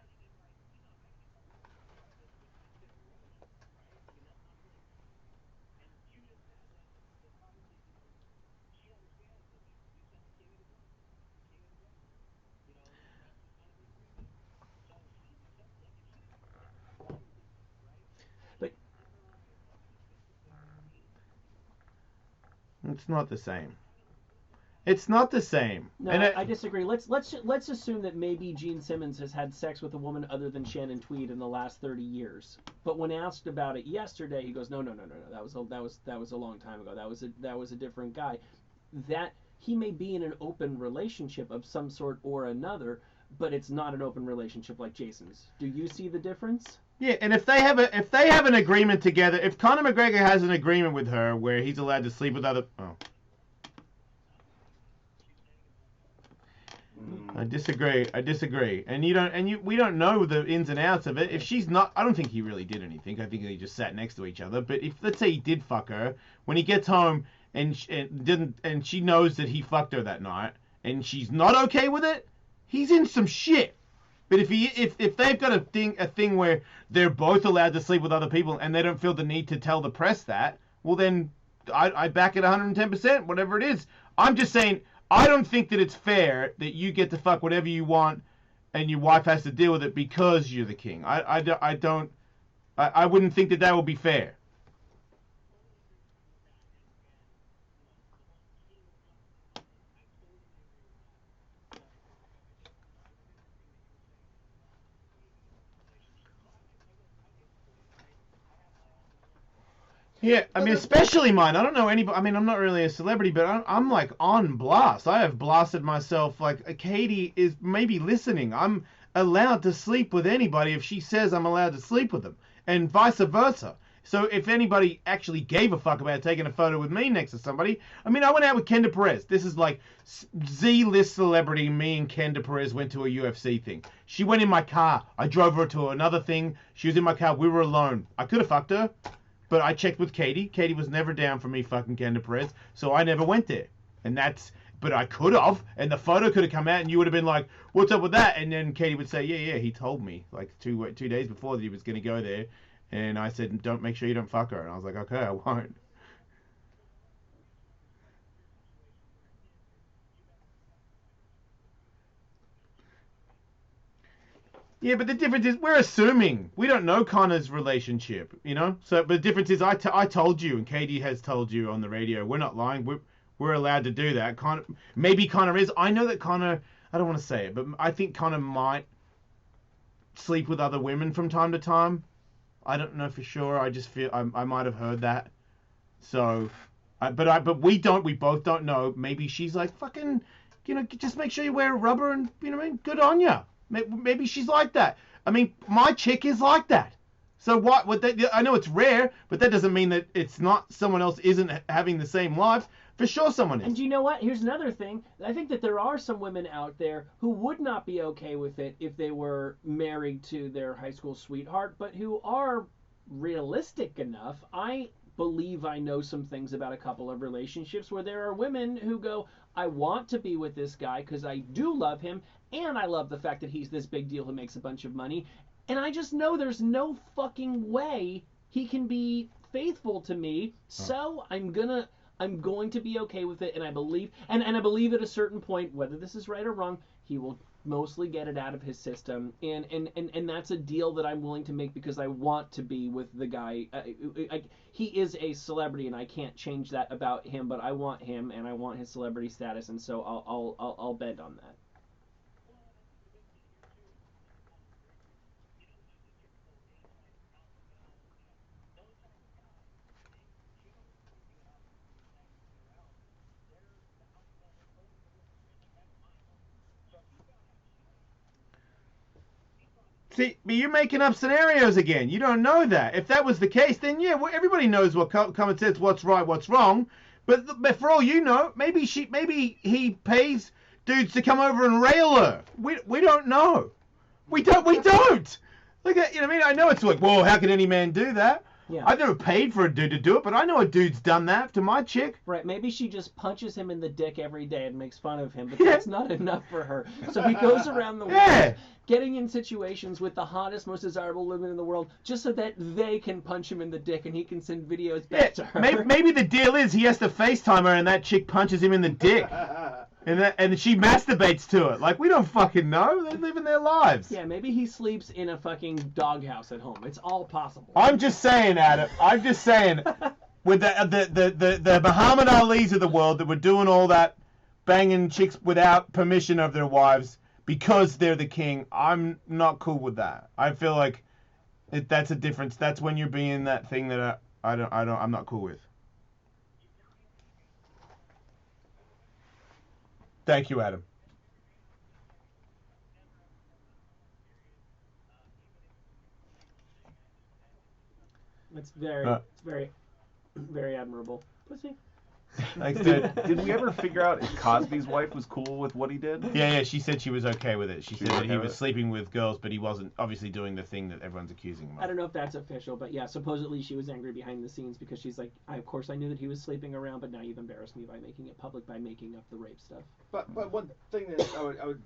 It's not the same. It's not the same. No, And I disagree. Let's assume that maybe Gene Simmons has had sex with a woman other than Shannon Tweed in the last 30 years. But when asked about it yesterday, he goes, "No. That was a long time ago. That was a different guy." That he may be in an open relationship of some sort or another, but it's not an open relationship like Jason's. Do you see the difference? Yeah, and if they have an agreement together, if Conor McGregor has an agreement with her where he's allowed to sleep with other, I disagree. And we don't know the ins and outs of it. If she's not, I don't think he really did anything. I think they just sat next to each other. But if, let's say he did fuck her, when he gets home and she knows that he fucked her that night, and she's not okay with it, he's in some shit. But if they've got a thing where they're both allowed to sleep with other people and they don't feel the need to tell the press that, well then I back it 110%, whatever it is. I'm just saying, I don't think that it's fair that you get to fuck whatever you want and your wife has to deal with it because you're the king. I wouldn't think that would be fair. Yeah, I mean, especially mine. I don't know anybody. I mean, I'm not really a celebrity, but I'm like on blast. I have blasted myself. Like, Katie is maybe listening. I'm allowed to sleep with anybody if she says I'm allowed to sleep with them, and vice versa. So if anybody actually gave a fuck about taking a photo with me next to somebody, I mean, I went out with Kendra Perez. This is like Z-list celebrity. Me and Kendra Perez went to a UFC thing. She went in my car. I drove her to another thing. She was in my car. We were alone. I could have fucked her. But I checked with Katie. Katie was never down for me fucking Kendra Perez, so I never went there. But I could have, and the photo could have come out, and you would have been like, "What's up with that?" And then Katie would say, "Yeah, he told me like two days before that he was going to go there," and I said, "Don't make sure you don't fuck her." And I was like, "Okay, I won't." Yeah, but the difference is we're assuming. We don't know Connor's relationship, you know? So, but the difference is I told you, and Katie has told you on the radio, we're not lying. We're allowed to do that. Maybe Connor is. I know that Connor, I don't want to say it, but I think Connor might sleep with other women from time to time. I don't know for sure. I just feel I might have heard that. So, but we both don't know. Maybe she's like, fucking, you know, just make sure you wear a rubber and, you know what I mean? Good on ya. Maybe she's like that. I mean, my chick is like that. So what? I know it's rare, but that doesn't mean that it's not someone else isn't having the same life. For sure, someone is. And you know what? Here's another thing. I think that there are some women out there who would not be okay with it if they were married to their high school sweetheart, but who are realistic enough. I believe I know some things about a couple of relationships where there are women who go, I want to be with this guy because I do love him, and I love the fact that he's this big deal who makes a bunch of money, and I just know there's no fucking way he can be faithful to me, so I'm going to be okay with it, and I believe at a certain point, whether this is right or wrong, he will mostly get it out of his system, and that's a deal that I'm willing to make because I want to be with the guy. He is a celebrity, and I can't change that about him, but I want him, and I want his celebrity status, and so I'll bend on that. See, but you're making up scenarios again. You don't know that. If that was the case, then yeah, well, everybody knows what common sense, what's right, what's wrong. But for all you know, maybe he pays dudes to come over and rail her. We don't know. We don't. Like, you know what I mean? I know it's like, well, how can any man do that? Yeah. I've never paid for a dude to do it, but I know a dude's done that to my chick. Right, maybe she just punches him in the dick every day and makes fun of him, but that's not enough for her. So he goes around the world getting in situations with the hottest, most desirable women in the world just so that they can punch him in the dick and he can send videos back to her. Maybe the deal is he has to FaceTime her and that chick punches him in the dick. And she masturbates to it. Like, we don't fucking know. They're living their lives. Yeah, maybe he sleeps in a fucking doghouse at home. It's all possible. I'm just saying, Adam. I'm just saying. with the Muhammad Alis of the world that were doing all that banging chicks without permission of their wives because they're the king. I'm not cool with that. I feel like that's a difference. That's when you're being that thing that I'm not cool with. Thank you, Adam. It's very, very admirable. Pussy. Thanks, dude. Did we ever figure out if Cosby's wife was cool with what he did? Yeah, she said she was okay with it. She said that he was sleeping with girls, but he wasn't obviously doing the thing that everyone's accusing him of. I don't know if that's official, but yeah, supposedly she was angry behind the scenes because she's like, of course I knew that he was sleeping around, but now you've embarrassed me by making it public by making up the rape stuff. But one thing that I would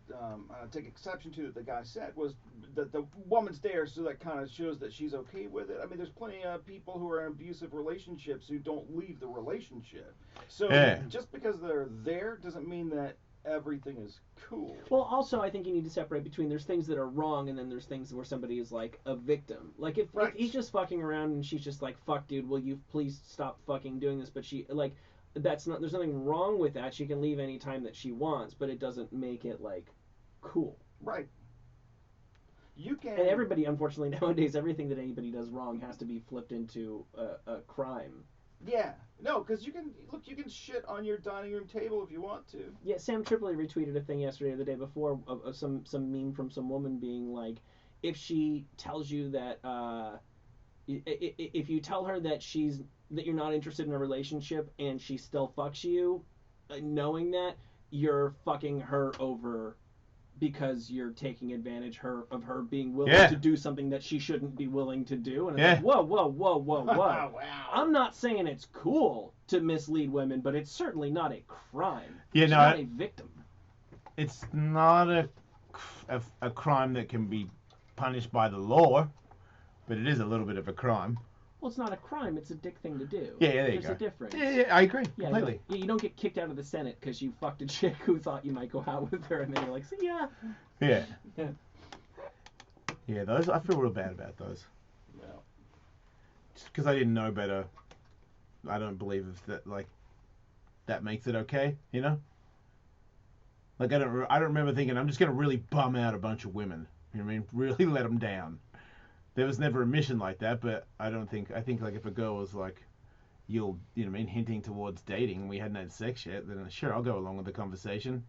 take exception to that the guy said was that the woman's there, so that kind of shows that she's okay with it. I mean, there's plenty of people who are in abusive relationships who don't leave the relationship. So just because they're there doesn't mean that everything is cool. Well, also, I think you need to separate between there's things that are wrong and then there's things where somebody is like a victim. Like if he's just fucking around and she's just like, fuck, dude, will you please stop fucking doing this? But she, like, there's nothing wrong with that. She can leave any time that she wants, but it doesn't make it, like, cool. Right. You can. And everybody, unfortunately, nowadays, everything that anybody does wrong has to be flipped into a crime. Yeah. No, because you can shit on your dining room table if you want to. Yeah, Sam Tripoli retweeted a thing yesterday or the day before of some meme from some woman being like, if she tells you that, if you tell her that that you're not interested in a relationship and she still fucks you, knowing that, you're fucking her over because you're taking advantage of her being willing to do something that she shouldn't be willing to do. And it's like, whoa. Wow. I'm not saying it's cool to mislead women, but it's certainly not a crime. Yeah, She's not a victim. It's not a crime that can be punished by the law, but it is a little bit of a crime. Well, it's not a crime. It's a dick thing to do. Yeah, there you There's go. a difference. Yeah, I agree completely. You don't get kicked out of the Senate because you fucked a chick who thought you might go out with her, and then you're like, see ya. Yeah. Yeah, those, I feel real bad about those. Yeah. Just because I didn't know better, I don't believe that, like, that makes it okay, you know? Like, I don't remember thinking, I'm just going to really bum out a bunch of women. You know what I mean? Really let them down. There was never a mission like that, but I think like if a girl was like, you know what I mean, hinting towards dating, and we hadn't had sex yet, then sure, I'll go along with the conversation.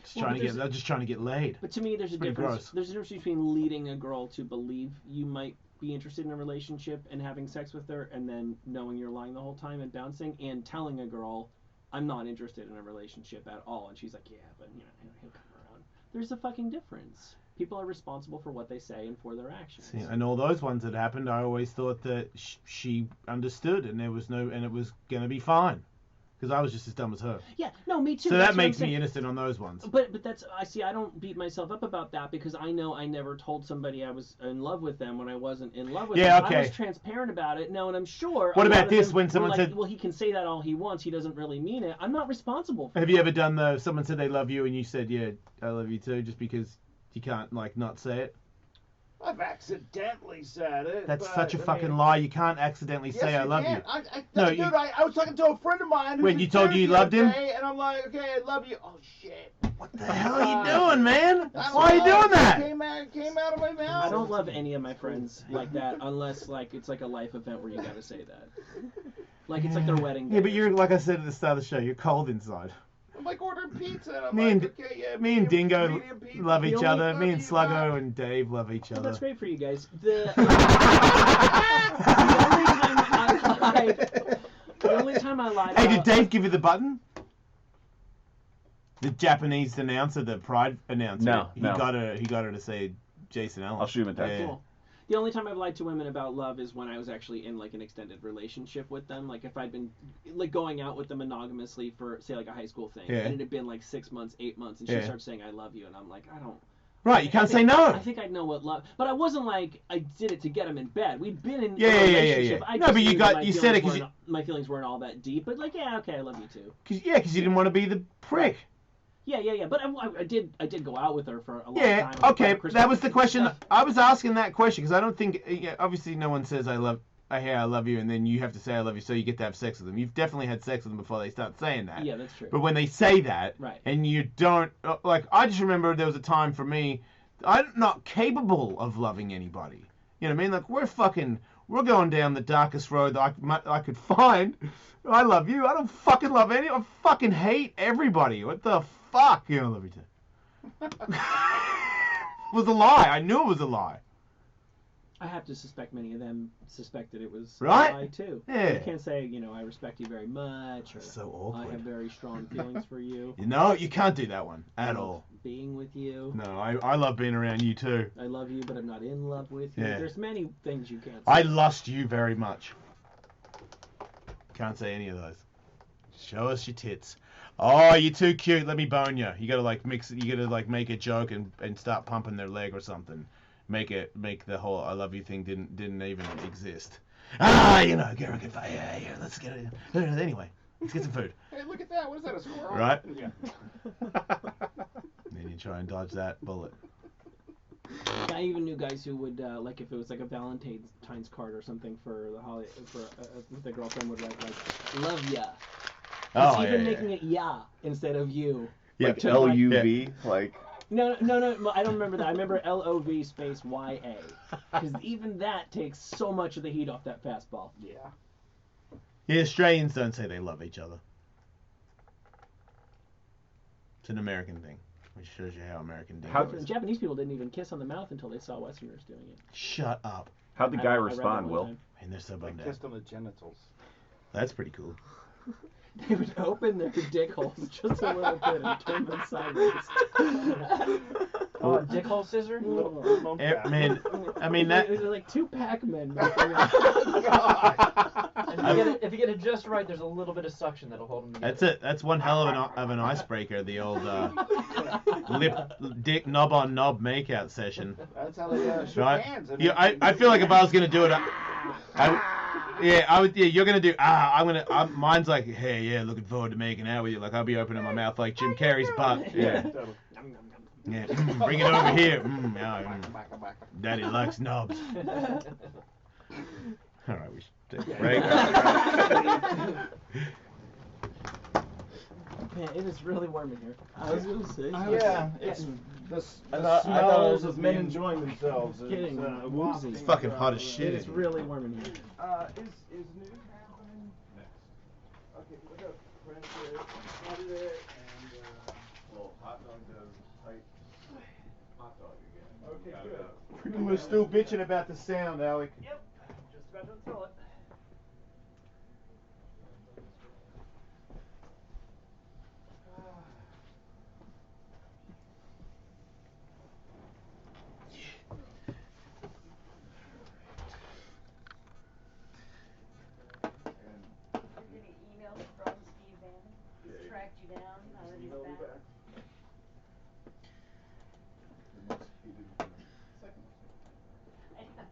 Just trying to get laid. But to me, there's a difference. Gross. There's a difference between leading a girl to believe you might be interested in a relationship and having sex with her, and then knowing you're lying the whole time and bouncing, and telling a girl, I'm not interested in a relationship at all, and she's like, yeah, but you know, he'll come around. There's a fucking difference. People are responsible for what they say and for their actions. See, and all those ones that happened, I always thought that she understood, and it was gonna be fine, because I was just as dumb as her. Yeah, no, me too. So that makes me innocent on those ones. But I don't beat myself up about that because I know I never told somebody I was in love with them when I wasn't in love with them. Yeah, okay. I was transparent about it. No, and I'm sure. What about this when someone said, well, he can say that all he wants. He doesn't really mean it. I'm not responsible for Have you ever done someone said they love you and you said, yeah, I love you too, just because you can't, like, not say it? I've accidentally said it. That's such a fucking lie. You can't accidentally say I love you. I was talking to a friend of mine who you told you loved him? And I'm like, okay, I love you. Oh, shit. What the hell are you doing, man? Why are you doing that? Came out of my mouth. I don't love any of my friends like that unless, like, it's like a life event where you gotta say that. Like, it's like their wedding day. Yeah, but you're, like I said at the start of the show, you're cold inside. I'm like ordering pizza. Me and Dingo love each other. Me and Sluggo and Dave love each other. Well, that's great for you guys. The only time I lied. Hey, did Dave give you the button? The Japanese announcer, the Pride announcer. No, he got her to say Jason Ellis. I'll shoot him a text. Yeah. Cool. The only time I've lied to women about love is when I was actually in, like, an extended relationship with them. Like, if I'd been, like, going out with them monogamously for, say, like, a high school thing, and it had been, like, 6 months, 8 months, and she starts saying, I love you, and I'm like, I don't... Right, you can't say no. I think I'd know what love... But I wasn't like, I did it to get him in bed. We'd been in a relationship. Yeah. No, but you said it because... My feelings weren't all that deep, but, like, yeah, okay, I love you, too. Because you didn't want to be the prick. Yeah. But I did go out with her for a long time. Yeah, okay. That was the question. I was asking that question because I don't think. Obviously, no one says I love oh, hey, I love you, and then you have to say I love you, so you get to have sex with them. You've definitely had sex with them before they start saying that. Yeah, that's true. But when they say that, Right. and you don't, like, I just remember there was a time for me, I'm not capable of loving anybody. You know what I mean? Like, we're going down the darkest road that I could find. I love you. I don't fucking love any. I fucking hate everybody. What the fuck? You know, I love you too. It was a lie. I knew it was a lie. I have to suspect many of them suspected it was Right? a lie too. Yeah. You can't say, I respect you very much, or That's so awkward. I have very strong feelings for you. No, you can't do that one at all. Being with you. No, I love being around you too. I love you, but I'm not in love with you. Yeah. There's many things you can't say. I lust you very much. Can't say any of those. Show us your tits. Oh, you're too cute. Let me bone you. You gotta like mix it. You gotta like make a joke and start pumping their leg or something. Make the whole I love you thing didn't even exist. Get a good fight. Yeah, let's get it. Anyway, let's get some food. Hey, look at that. What is that, a squirrel? Right? Yeah. Then you try and dodge that bullet. I even knew guys who would like if it was like a Valentine's card or something for the girlfriend would write like love ya. Oh, Even yeah. making it ya instead of you. Yeah, Like LUV, like. No, I don't remember that. I remember LOV space YA. Because even that takes so much of the heat off that fastball. Yeah. Yeah, Australians don't say they love each other. It's an American thing, which shows you how American do The it. Japanese people didn't even kiss on the mouth until they saw Westerners doing it. Shut up. How'd the I guy read that respond, one Will? time. Man, they're so They bummed out. kissed on the genitals. That's pretty cool. They would open their dick holes just a little bit and turn them sideways. Oh, a dick hole scissor? Man, I mean that. They're like two Pac-Men. And if you get it just right, there's a little bit of suction that'll hold them together. That's it. That's one hell of an icebreaker. The old dick knob on knob makeout session. That's how they shook Right? hands. Yeah, I feel like if I was gonna do it, I would. Yeah, you're gonna do. Mine's like, hey, yeah, looking forward to making out with you. Like I'll be opening my mouth like Jim Carrey's butt. Yeah. Yeah. Bring it over here. Daddy likes knobs. All right, we should take a break. Man, it is really warm in here. I was gonna say. Yeah, it's the I thought it smells was of men being- enjoying themselves. Getting woozy. It's fucking hot as shit. It is really warm in here. Is news happening next? Okay, look up French Saturday and Well, hot dog does tight hot dog again. okay, good. People are still bitching about the sound, Alec. Yep. Just about to install it. You're getting emails from Steve Bannon? He's tracked you down now that he's back? I know.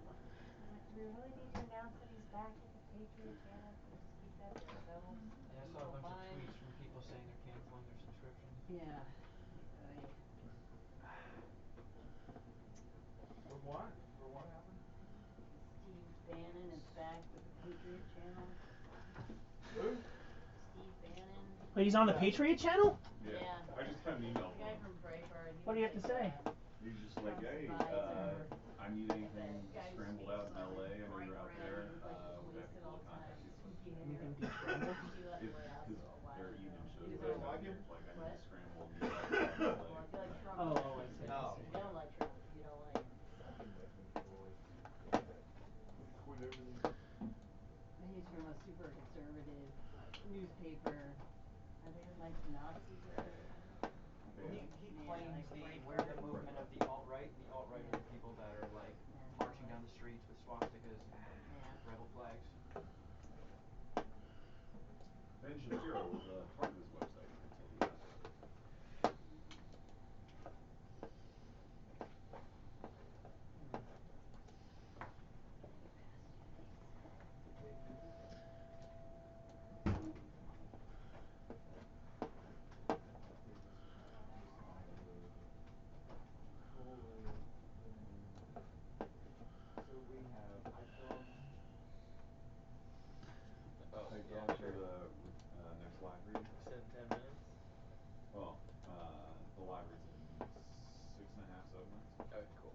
Do we really need to announce that he's back at the Patriot Channel? Can we just keep that to ourselves? Yeah, I saw a bunch of tweets from people saying they're canceling their subscriptions. Yeah. For what? For what happened? Steve Bannon is back with the Patriot Channel. Who? Steve Bannon. Wait, he's on the Patriot Channel? Yeah. I just got an email The guy from him. from Breitbart. What do you have to say? He's just like, hey, I need anything scrambled out in LA. I know you're out there. We have people to contact you. Anything scrambled? Because their evening shows Does right it now, like him? it's like, I need What? to scramble and get out in LA. Well, if you like Trump, Oh, you I see. don't. You don't like Trump. You don't like him. He's from a super conservative newspaper. I think it's like Knoxville. He claims we're the movement of the alt-right. The alt-right are the people that are like marching down the streets with swastikas and rebel flags. Ben Shapiro was part of his website until he left. So we have iPhone in 10 minutes. Well, the library's in 6.5, 7 minutes. Okay, cool.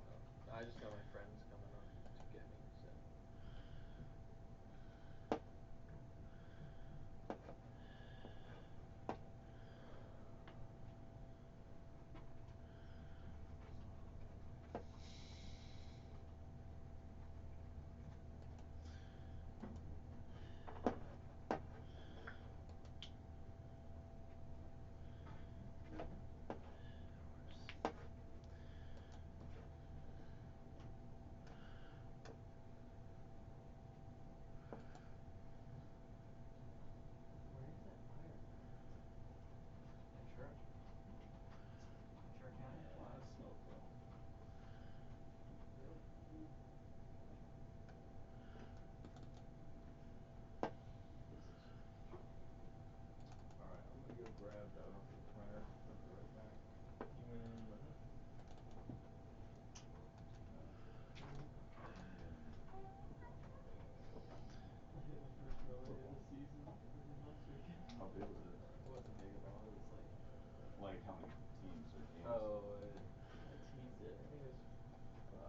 I just got my friends coming on to get me, so. Where is that fire? Ventura. Ventura County? A lot of smoke though. Really? Alright, I'm gonna go grab that off the printer. I'll be right back. You went in with me? I hit my first pro-A of the season over last weekend. How big was it? It wasn't big at all. It was like, Like how many teams or games? I teased it. I think it was 5.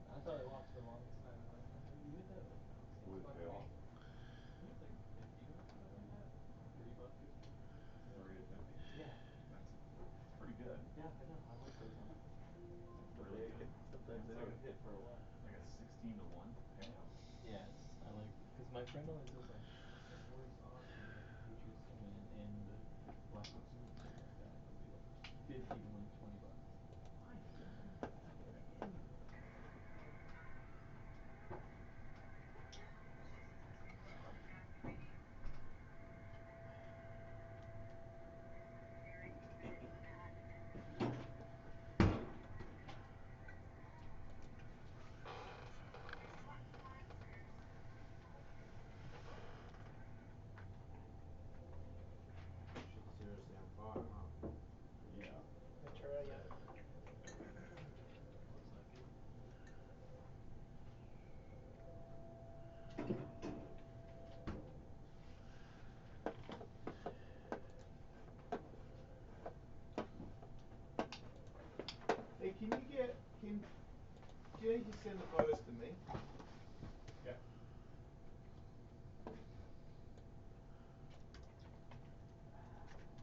I thought I lost for the longest time in life. I'm like, you hit that? Like, no, it's What did it 6 bucks pay off? maybe. I think it's like 50 bucks or something like that. 30 bucks, 50. Yeah. 30 to 50? Yeah. That's pretty good. Yeah, I know. I like those odds. That's But really good. sometimes they don't hit for a while. Like a 16-1 payout. Yeah, I like, because my friend always says like the worst odds would be like the Patriots to win and the Blackhawks to win or something like that. And it'll be like 50 to win 20 bucks. Why? I can bet anything. Shit, seriously on fire, huh? Yeah. Ventura, yeah. Looks like it. Hey, can Jay just send the photos to me? Yeah.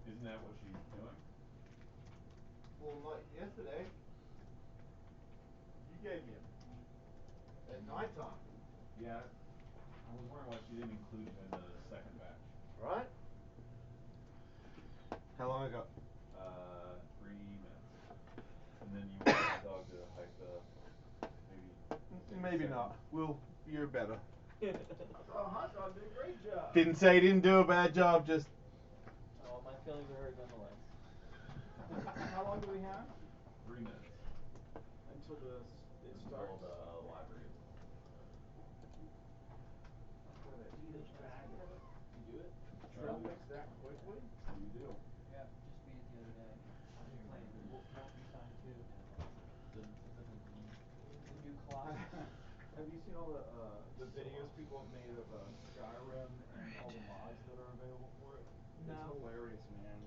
Isn't that what she's doing? Well, not yesterday. You gave me them. At nighttime. Yeah. I was wondering why she didn't include them in the second batch. Right? How long ago? 3 minutes. And then you want the hot dog to hike the maybe. take a Maybe second. not. You're better. Oh, hot dog did a great job. Didn't say he didn't do a bad job, just Oh, my feelings are hurt nonetheless. How long do we have? 3 minutes Until it until starts? the library opens. Do you fix that? You do it? Trill fix that quickly? You do. Yeah, just beat it the other day. I was playing Wolfenstein 2. That's awesome. The new Colossus. Have you seen all the videos people have made of Skyrim and all the mods that are available for it? No. It's hilarious, man.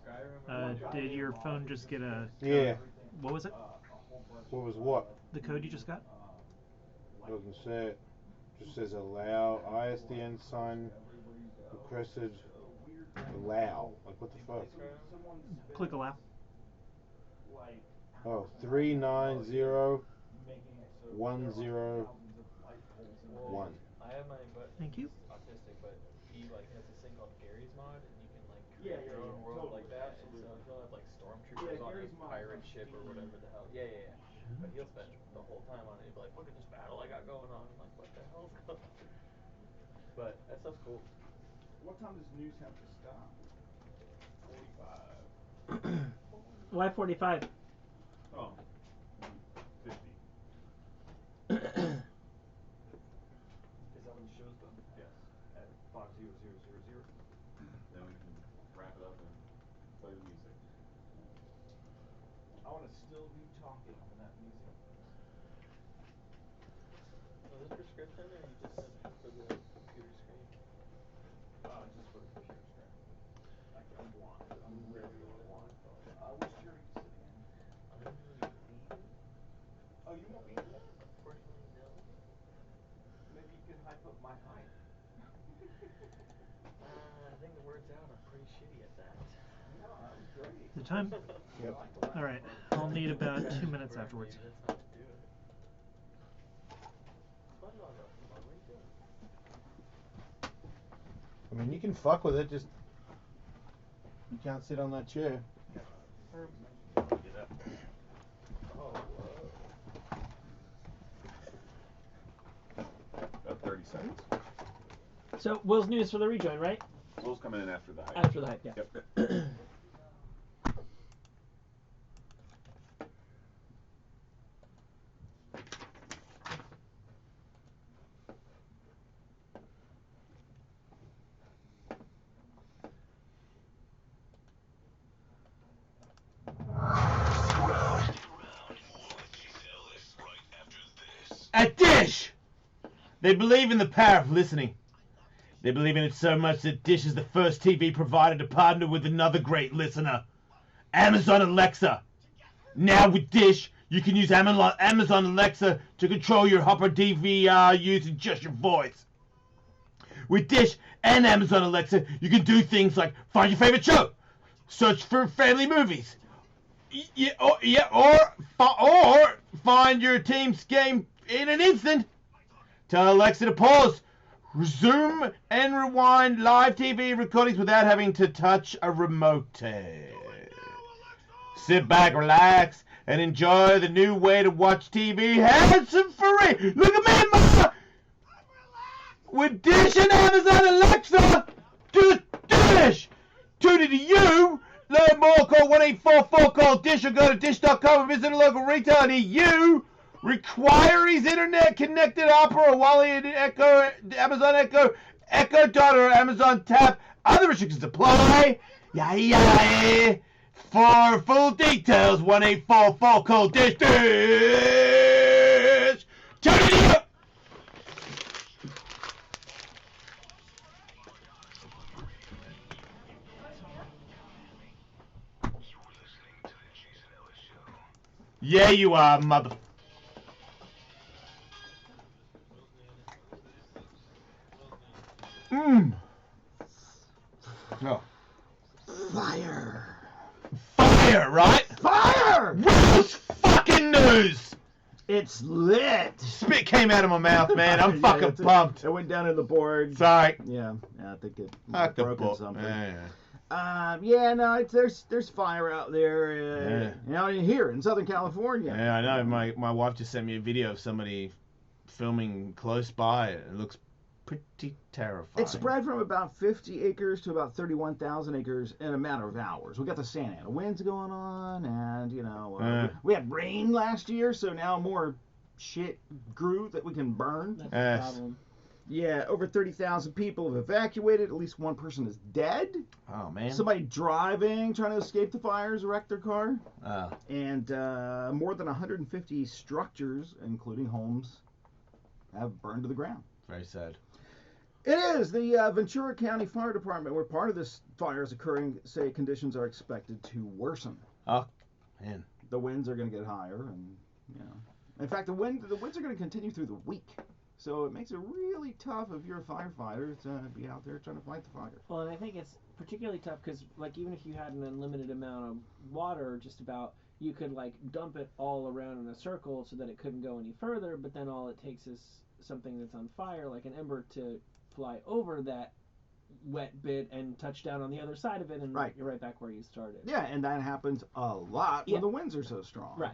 Skyrim. One guy Did made a your mod phone that just get a fixed Yeah. everything. What was it? A whole bunch What of, was what? The code you just got? doesn't say it. Just says allow ISDN sign requested allow. Like what the fuck? Click allow. Like Oh, 390 making it so 10 there are thousands of light poles in Well, 1. I have my buddy. Thank you. He's autistic, but he like has this thing called Gary's Mod, and you can like Yeah, create your own world totally, like that. absolutely. And so he'll have like stormtroopers on his Gary's Mod's pirate on ship or Steam. whatever the hell. Yeah, yeah, yeah. But he'll spend the whole time on it. He'll be like, "Look at this battle I got going on." I'm like, "What the hell's going on?" But that stuff's cool. What time does news have to stop? 45. Why 45? Oh. 50. Is that when the show's done? Yes. At 5:00:00. Then we can wrap it up and play the music. I want to still be talking when that music plays. Was this prescription, or you just sent for the computer screen? Just for the computer screen. Oh, you won't be here? Unfortunately, no. Maybe you could hype up my height. I think the words out are pretty shitty at that. No, that was great. The time? Yep. All right. I'll need about 2 minutes afterwards. That's not to do it. Come on, what are you doing? I mean, you can fuck with it, just you can't sit on that chair. Get up. Oh, About 30 seconds. So Will's news for the rejoin, right? Will's coming in after the hype. After the hype, yeah. Yep. At Dish! They believe in the power of listening. They believe in it so much that Dish is the first TV provider to partner with another great listener, Amazon Alexa. Now with Dish, you can use Amazon Alexa to control your Hopper DVR using just your voice. With Dish and Amazon Alexa, you can do things like find your favorite show, search for family movies, or find your team's game in an instant. Tell Alexa to pause, resume, and rewind live TV recordings without having to touch a remote. Sit back, relax, and enjoy the new way to watch TV handsome-free. Look at me, mama! With Dish and Amazon Alexa, do Dish! Tune into you. Learn more, call 1-844-CALL-DISH or go to dish.com and visit a local retailer near you. Require his internet connected Opera, Wally and Echo, Amazon Echo, Echo Dot or Amazon Tap. Other restrictions apply. Yeah. For full details, 1-844-CALL-DISH. Dish! Turn it up! Yeah, you are, mother. Oh. Fire! Fire, right? Fire! Will's fucking news! It's lit! Spit came out of my mouth, man. I'm Yeah, fucking pumped. It went down in the board. Sorry. Yeah, I think it Fuck the broken book. something. Yeah. There's fire out there. Out here in Southern California. Yeah, I know. My wife just sent me a video of somebody filming close by. It looks pretty terrifying. It spread from about 50 acres to about 31,000 acres in a matter of hours. We got the Santa Ana winds going on, and we had rain last year, so now more shit grew that we can burn. That's the problem. Yeah, over 30,000 people have evacuated. At least one person is dead. Oh, man. Somebody driving, trying to escape the fires, wrecked their car. Oh. And more than 150 structures, including homes, have burned to the ground. Very sad. It is. The Ventura County Fire Department, where part of this fire is occurring, say conditions are expected to worsen. Oh, man. The winds are going to get higher, and in fact, the winds are going to continue through the week. So it makes it really tough if you're a firefighter to be out there trying to fight the fire. Well, and I think it's particularly tough because, like, even if you had an unlimited amount of water, just about, you could, like, dump it all around in a circle so that it couldn't go any further, but then all it takes is something that's on fire, like an ember, to fly over that wet bit and touch down on the other side of it, and you're right back where you started. Yeah, and that happens a lot when the winds are so strong. Right.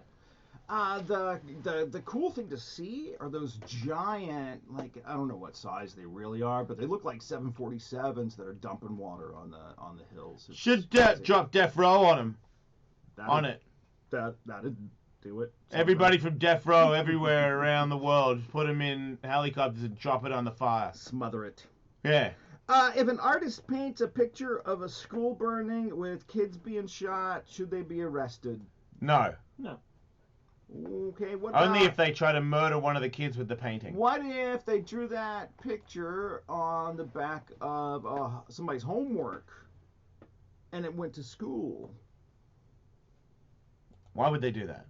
The cool thing to see are those giant, like, I don't know what size they really are, but they look like 747s that are dumping water on the hills. Should drop Death Row on them. That'd do it. Everybody from Death Row everywhere around the world, put them in helicopters and drop it on the fire. Smother it. Yeah. If an artist paints a picture of a school burning with kids being shot, should they be arrested? No. No. Okay, what Only about, if they try to murder one of the kids with the painting. What if they drew that picture on the back of somebody's homework and it went to school? Why would they do that?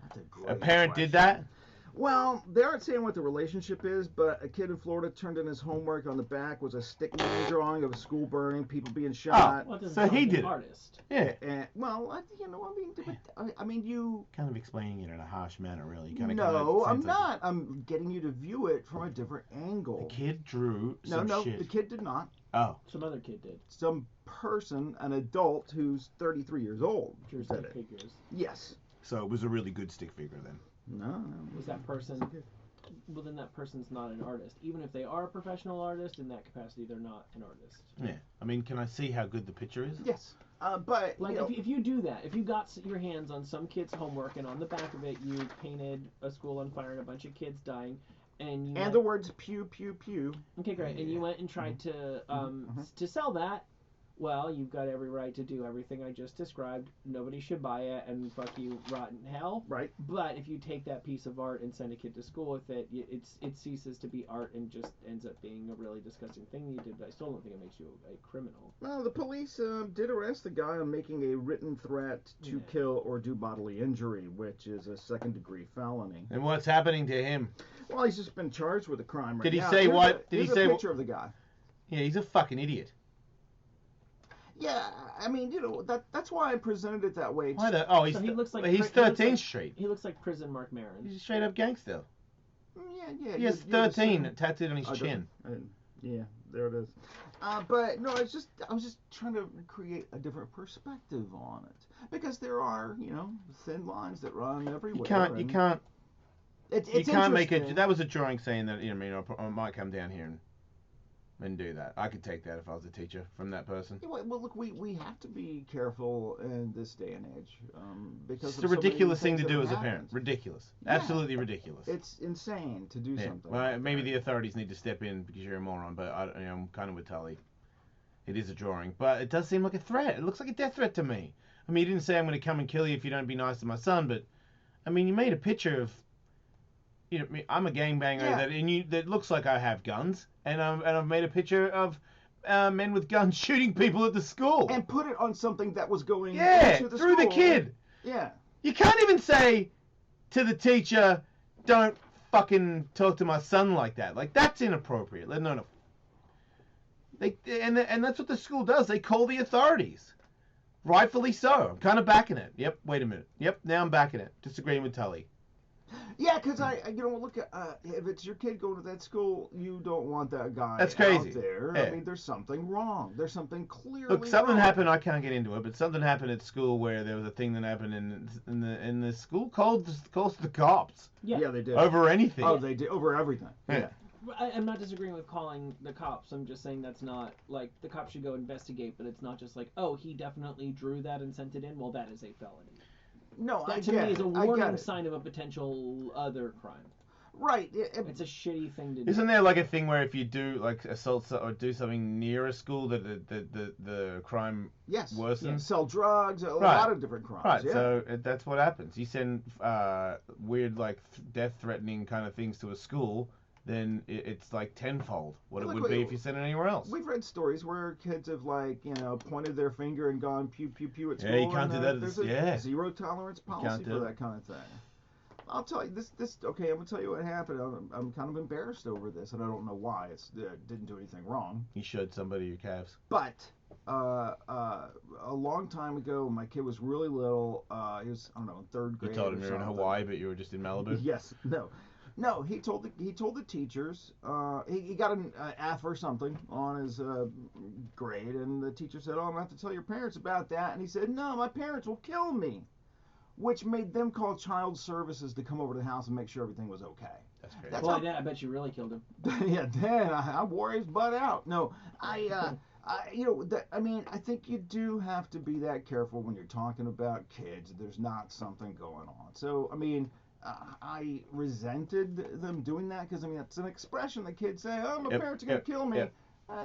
That's a great A parent did question. that? Well, they aren't saying what the relationship is, but a kid in Florida turned in his homework. On the back was a stick man drawing of a school burning, people being shot. Well, it doesn't So sound he like did an it. artist. Yeah. And, well, I mean, you. Kind of explaining it in a harsh manner, really. No, I'm not. I'm getting you to view it from a different angle. The kid drew some No, shit. the kid did not. Oh. Some other kid did. Some person, an adult who's 33 years old, Drew said stick it. figures. Yes. So it was a really good stick figure then. No. Was that person? Well, then that person's not an artist. Even if they are a professional artist, in that capacity, they're not an artist. Yeah. I mean, can I see how good the picture is? Yes. But Like, you know, if you do that, if you got your hands on some kid's homework and on the back of it you painted a school on fire and a bunch of kids dying, and you and went, the words pew pew pew. okay, great, and you went and tried to to sell that, well, you've got every right to do everything I just described. Nobody should buy it, and fuck you, rotten hell. Right. But if you take that piece of art and send a kid to school with it, it ceases to be art and just ends up being a really disgusting thing you did. But I still don't think it makes you a criminal. Well, the police did arrest the guy on making a written threat to kill or do bodily injury, which is a second-degree felony. And what's happening to him? Well, he's just been charged with a crime right Did he now. say Here's what? Did he here's say a what? picture of the guy. Yeah, he's a fucking idiot. Yeah, I mean, you know, that's why I presented it that way. Why the? Oh, he's So he looks like he's he looks 13th like- Street. He looks like prison Mark Maron. He's a straight up gangster. Yeah. He has you would 13 assume- tattooed on his Oh, chin. Yeah, there it is. But no, I was just trying to create a different perspective on it because there are, you know, thin lines that run everywhere. You can't. It's You can't make it. interesting. That was a drawing saying that, you know, I might come down here and do that. I could take that if I was a teacher from that person. Yeah, well, look, we have to be careful in this day and age because It's of a so many ridiculous thing things to that do have as a parent. happened. Ridiculous. Yeah. Absolutely ridiculous. It's insane to do Yeah. something. Well, like maybe that. the authorities need to step in because you're a moron, but I'm kind of with Tully. It is a drawing, but it does seem like a threat. It looks like a death threat to me. I mean, he didn't say I'm going to come and kill you if you don't be nice to my son, but I mean, you made a picture of, you know, I'm a gangbanger that looks like I have guns, and I've made a picture of men with guns shooting people at the school. And put it on something that was going Yeah, into the through the school. kid. Yeah. You can't even say to the teacher, "Don't fucking talk to my son like that." Like, that's inappropriate. No. And that's what the school does. They call the authorities. Rightfully so. I'm kind of backing it. Yep, wait a minute. Yep, now I'm backing it. Disagreeing with Tully. Yeah, because you know, look, if it's your kid going to that school, you don't want that guy That's crazy. out there. Yeah. I mean, there's something wrong. There's something clearly Look, something wrong. happened. I can't get into it, but something happened at school where there was a thing that happened in the school calls the cops Yeah, they did. over anything. Oh, they did over everything. Yeah. I'm not disagreeing with calling the cops. I'm just saying that's not, like, the cops should go investigate, but it's not just like, oh, he definitely drew that and sent it in. Well, that is a felony. No, That I to get me is a it. I get warning it. sign of a potential other crime. Right. It's a shitty thing to do. Isn't there like a thing where if you do like assault or do something near a school that the crime Yes. worsens? Sell drugs, a Right. lot of different crimes. Right, Yeah. so that's what happens. You send weird like death-threatening kind of things to a school, then it's like tenfold what it Look, would be if you sent it anywhere else. We've read stories where kids have, like, you know, pointed their finger and gone pew pew pew at Yeah, school. you can't and, do that at There's the- a yeah. zero tolerance policy can't do for it. that kind of thing. I'll tell you this. Okay, I'm gonna tell you what happened. I'm kind of embarrassed over this, and I don't know why. It's didn't do anything wrong. You showed somebody your calves. But a long time ago, my kid was really little. He was, I don't know, in third You grade. told or him you were in something. Hawaii, but you were just in Malibu. Yes. No. He told the teachers. He got an F or something on his grade, and the teacher said, "Oh, I'm gonna have to tell your parents about that." And he said, "No, my parents will kill me," which made them call child services to come over to the house and make sure everything was okay. That's great. That's Boy, how- Dad, I bet you really killed him. Yeah, Dan, I wore his butt out. No, you know, I mean, I think you do have to be that careful when you're talking about kids. There's not something going on. So, I mean, I resented them doing that because, I mean, it's an expression that kids say, "Oh, my Yep, parents are going yep, to kill me." yep.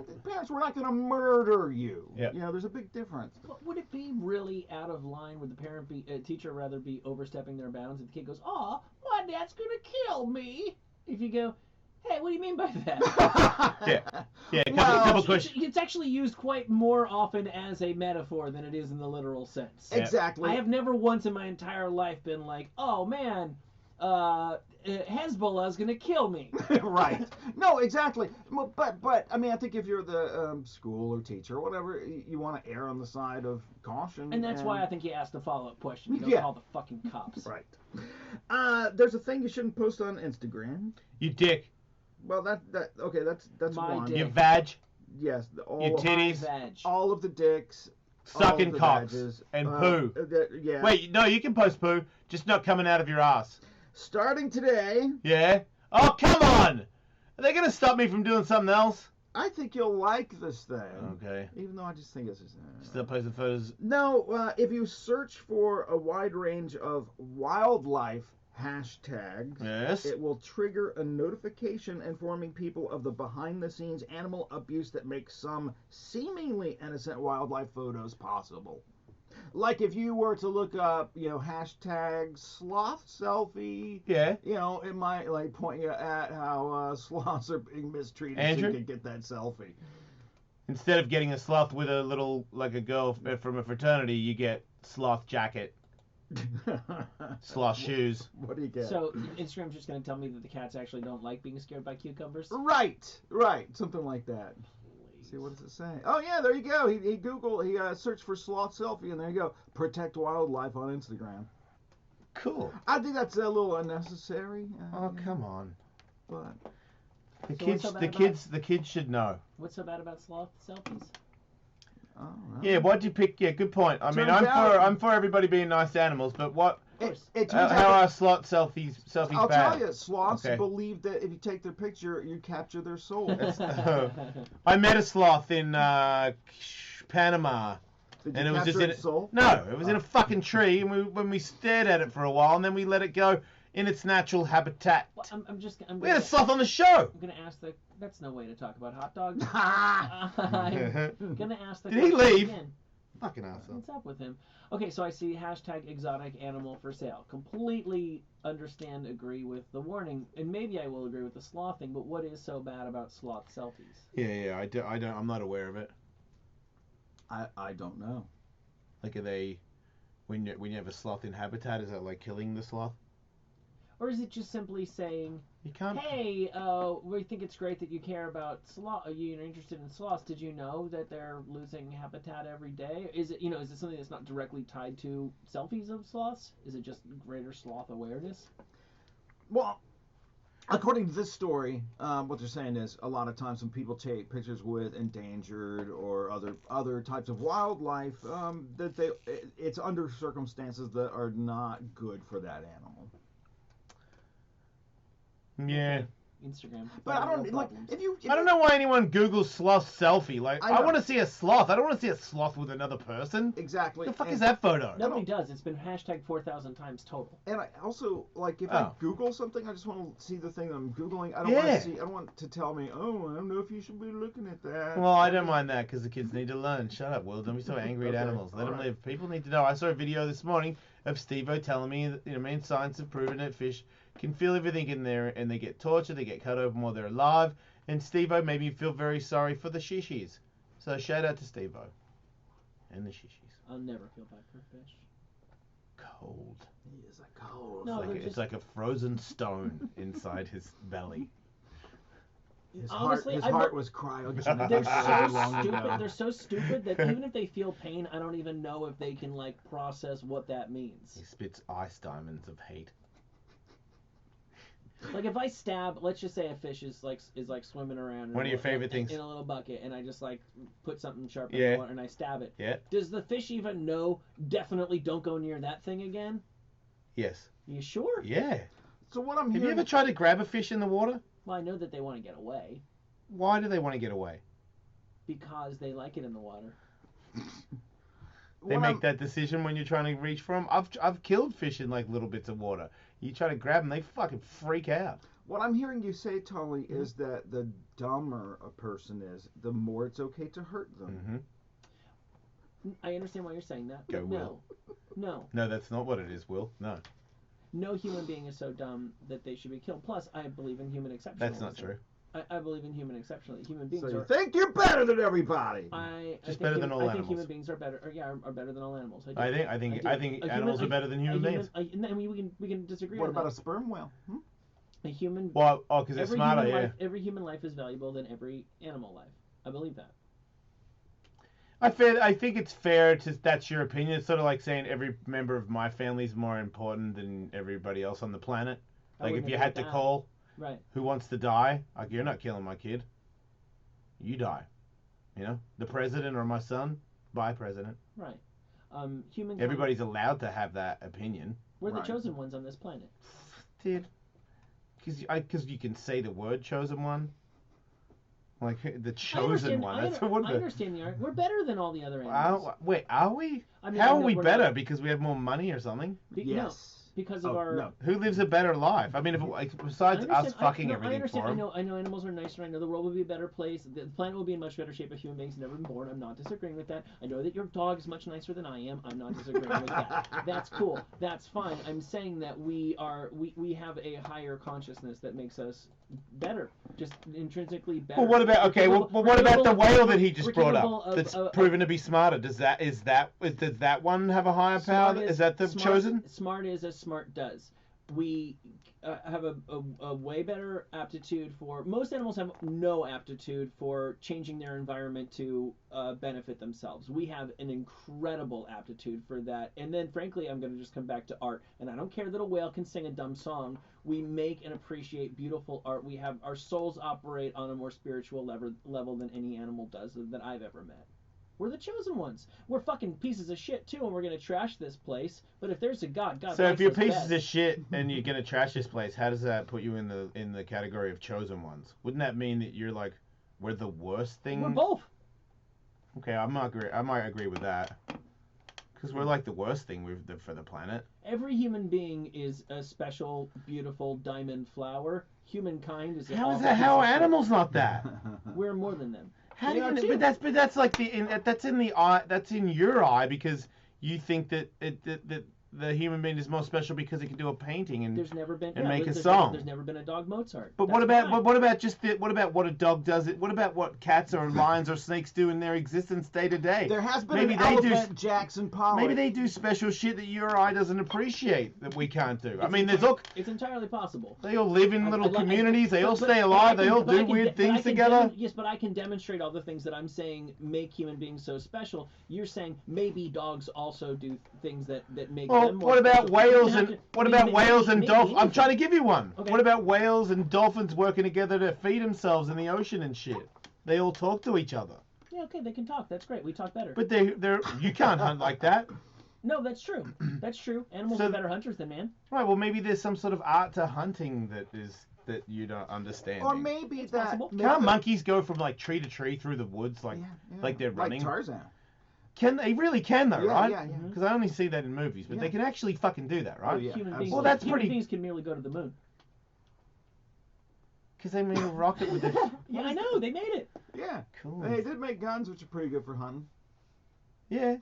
The parents were not going to murder you. Yep. You know, there's a big difference. But would it be really out of line? Would the teacher rather be overstepping their bounds if the kid goes, "Aw, my dad's gonna kill me"? If you go, Hey, what do you mean by that? Yeah. Couple questions. It's actually used quite more often as a metaphor than it is in the literal sense. Exactly. I have never once in my entire life been like, oh man, Hezbollah's gonna kill me. Right. No, exactly. But I mean, I think if you're the school or teacher or whatever, you want to err on the side of caution. And that's why I think you asked a follow-up question. You don't call the fucking cops. Right. There's a thing you shouldn't post on Instagram. You dick. Well, that's My one. dick. Your vag. Yes. Your titties. All of the dicks. Sucking all of the cocks. badges, And poo. Yeah. Wait, no, you can post poo, just not coming out of your ass. Starting today. Yeah? Oh, come on! Are they going to stop me from doing something else? I think you'll like this thing. Okay. Even though I just think it's just... Still posting photos? No, if you search for a wide range of wildlife hashtags, Yes. it will trigger a notification informing people of the behind-the-scenes animal abuse that makes some seemingly innocent wildlife photos possible. Like if you were to look up, hashtag sloth selfie. Yeah. It might point you at how sloths are being mistreated Andrew? so you can get that selfie. Instead of getting a sloth with a little, like a girl from a fraternity, you get sloth jacket, sloth shoes. What do you get? So Instagram's just going to tell me that the cats actually don't like being scared by cucumbers? Right. Something like that. See, what does it say? Oh, yeah, there you go. He searched for sloth selfie, and there you go. Protect wildlife on Instagram. Cool. I think that's a little unnecessary. Oh, come on. But the kids should know. What's so bad about sloth selfies? Oh, well. Yeah, why'd you pick? Yeah, good point. I mean, Turns out- I'm for everybody being nice to animals, but what? It turns How out are sloth selfies I'll bad? tell you, sloths Okay. believe that if you take their picture, you capture their soul. I met a sloth in Panama. Did And you it was capture just in its soul? No, it was in a fucking tree, and when we stared at it for a while, and then we let it go in its natural habitat. Well, We had a sloth on the show. I'm gonna ask that's no way to talk about hot dogs. I'm gonna ask the Did he question leave? again. Fucking asshole. What's up with him? Okay, so I see hashtag exotic animal for sale. Completely understand, agree with the warning, and maybe I will agree with the sloth thing. But what is so bad about sloth selfies? Yeah, I'm not aware of it. I don't know. Like, are they when you have a sloth in habitat? Is that like killing the sloth? Or is it just simply saying, You can't. hey, we think it's great that you care about sloth. You're interested in sloths. Did you know that they're losing habitat every day? Is it is it something that's not directly tied to selfies of sloths? Is it just greater sloth awareness? Well, according to this story, what they're saying is a lot of times when people take pictures with endangered or other types of wildlife, that it's under circumstances that are not good for that animal. Yeah. Instagram. But I don't No like problems. if you. I don't know why anyone Googles sloth selfie. Like, I I know. want to see a sloth. I don't want to see a sloth with another person. Exactly. The fuck and, is that photo? Nobody does. It's been hashtag 4,000 times total. And I also like if Oh. I Google something, I just want to see the thing that I'm Googling. I don't Yeah. want to see. I don't want to tell me, oh, I don't know if you should be looking at that. Well, I don't mind that because the kids need to learn. Shut up, Will. Don't be so angry Okay, at animals. Let them alright. live. People need to know. I saw a video this morning of Steve-O telling me that, main science have proven that fish can feel everything in there, and they get tortured, they get cut open while they're alive. And Steve-O made me feel very sorry for the shishis. So shout out to Steve-O. And the shishis. I'll never feel bad for a fish. Cold. He is a cold. No, It's like, they're it's like a frozen stone inside his belly. His Honestly, heart was cryogenic They're so so long stupid. ago. They're so stupid that even if they feel pain, I don't even know if they can process what that means. He spits ice diamonds of hate. Like if I stab, let's just say a fish is like swimming around. One of your favorite things. In a little bucket, and I just put something sharp in Yeah. the water and I stab it. Yeah. Does the fish even know? Definitely don't go near that thing again. Yes. You sure? Yeah. So what I'm Have you hearing. ever tried to grab a fish in the water? Well, I know that they want to get away Why do they want to get away? because they like it in the water. They what make I'm- that decision when you're trying to reach for them. I've killed fish in little bits of water. You try to grab them, they fucking freak out. What I'm hearing you say, Tully, is that the dumber a person is, the more it's okay to hurt them. Mm-hmm. I understand why you're saying that. Go, but no, no, No, that's not what it is, Will. No. no human being is so dumb that they should be killed. Plus, I believe in human exceptionalism. That's not true. I believe in human exceptionalism. Human beings So you are. think you're better than everybody? Just better than all I think animals. human beings are better. Or, yeah, are better than all animals. I think do. animals are better than human beings. I mean, we can disagree. What on about that. a sperm whale? A human. Well, because they're smarter. Yeah. Every human life is valuable than every animal life. I believe that. I think it's fair to. That's your opinion. It's sort of like saying every member of my family is more important than everybody else on the planet. Like if you had to call, right, who wants to die? Like you're not killing my kid. You die. You know, the president or my son. Bye, president. Right. Human. Everybody's allowed to have that opinion. We're the chosen ones on this planet. Dude, because you can say the word chosen one. Like the chosen one. That's the one. I understand the argument. We're better than all the other animals. Wait, are we? I mean, How are we better? Because we have more money or something? Yes. No, because of our. No. Who lives a better life? I mean, besides us fucking everything for them. I know animals are nicer. I know the world would be a better place. The planet will be in much better shape if human beings had never been born. I'm not disagreeing with that. I know that your dog is much nicer than I am. I'm not disagreeing with that. That's cool. That's fine. I'm saying that we have a higher consciousness that makes us better, just intrinsically better. Well, what about what about the whale that he just brought up? That's proven to be smarter. Does that one have a higher power? Is that the chosen? Smart is as smart does. We have a way better aptitude for. Most animals have no aptitude for changing their environment to benefit themselves. We have an incredible aptitude for that. And then, frankly, I'm going to just come back to art. And I don't care that a whale can sing a dumb song. We make and appreciate beautiful art. We have our souls operate on a more spiritual level than any animal does that I've ever met. We're the chosen ones. We're fucking pieces of shit too, and we're gonna trash this place. But if there's a God. So if you're pieces of shit and you're gonna trash this place, how does that put you in the category of chosen ones? Wouldn't that mean that you're like, we're the worst thing? We're both. Okay, I might agree with that. Because we're like the worst thing for the planet. Every human being is a special, beautiful diamond flower. Humankind is. How are animals not that? We're more than them. How do you? But that's like that's in the eye. That's in your eye because you think that the human being is more special because it can do a painting and make a song. There's never been a dog Mozart. But what about what a dog does? What about what cats or lions or snakes do in their existence day to day? There has been an elephant, Jackson Pollock. Maybe they do special shit that your eye doesn't appreciate that we can't do. It's entirely possible. They all live in little communities. They all stay alive. They all do weird things together. Yes, but I can demonstrate all the things that I'm saying make human beings so special. You're saying maybe dogs also do things that make them more what about special. whales and dolphins? I'm trying to give you one. Okay. What about whales and dolphins working together to feed themselves in the ocean and shit? They all talk to each other. Yeah, okay, they can talk. That's great. We talk better. But you can't hunt like that. No, that's true. That's true. Animals are better hunters than man. Right. Well, maybe there's some sort of art to hunting that you don't understand. Or maybe it's that. Possible. Can't monkeys go from like tree to tree through the woods like they're running? Like Tarzan. They really can though, right? Yeah. Because I only see that in movies, but they can actually fucking do that, right? Oh, yeah. Human beings can merely go to the moon. Because they made a rocket with it. Yeah, I know. They made it. Yeah. Cool. They did make guns, which are pretty good for hunting. Yeah.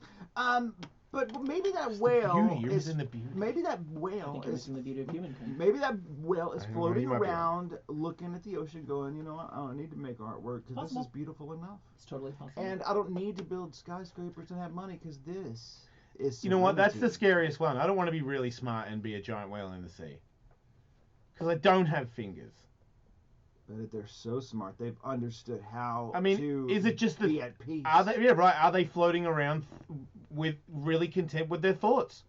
But maybe that whale is in the beauty. Maybe that whale is in the beauty of humankind. Maybe that whale is floating around, looking at the ocean, going, you know what? I don't need to make artwork because this is beautiful enough. It's totally possible. And I don't need to build skyscrapers and have money because this is. You know what? That's the scariest one. I don't want to be really smart and be a giant whale in the sea. Because I don't have fingers. But they're so smart. They've understood how is it just be at peace. Are they floating around with really content with their thoughts?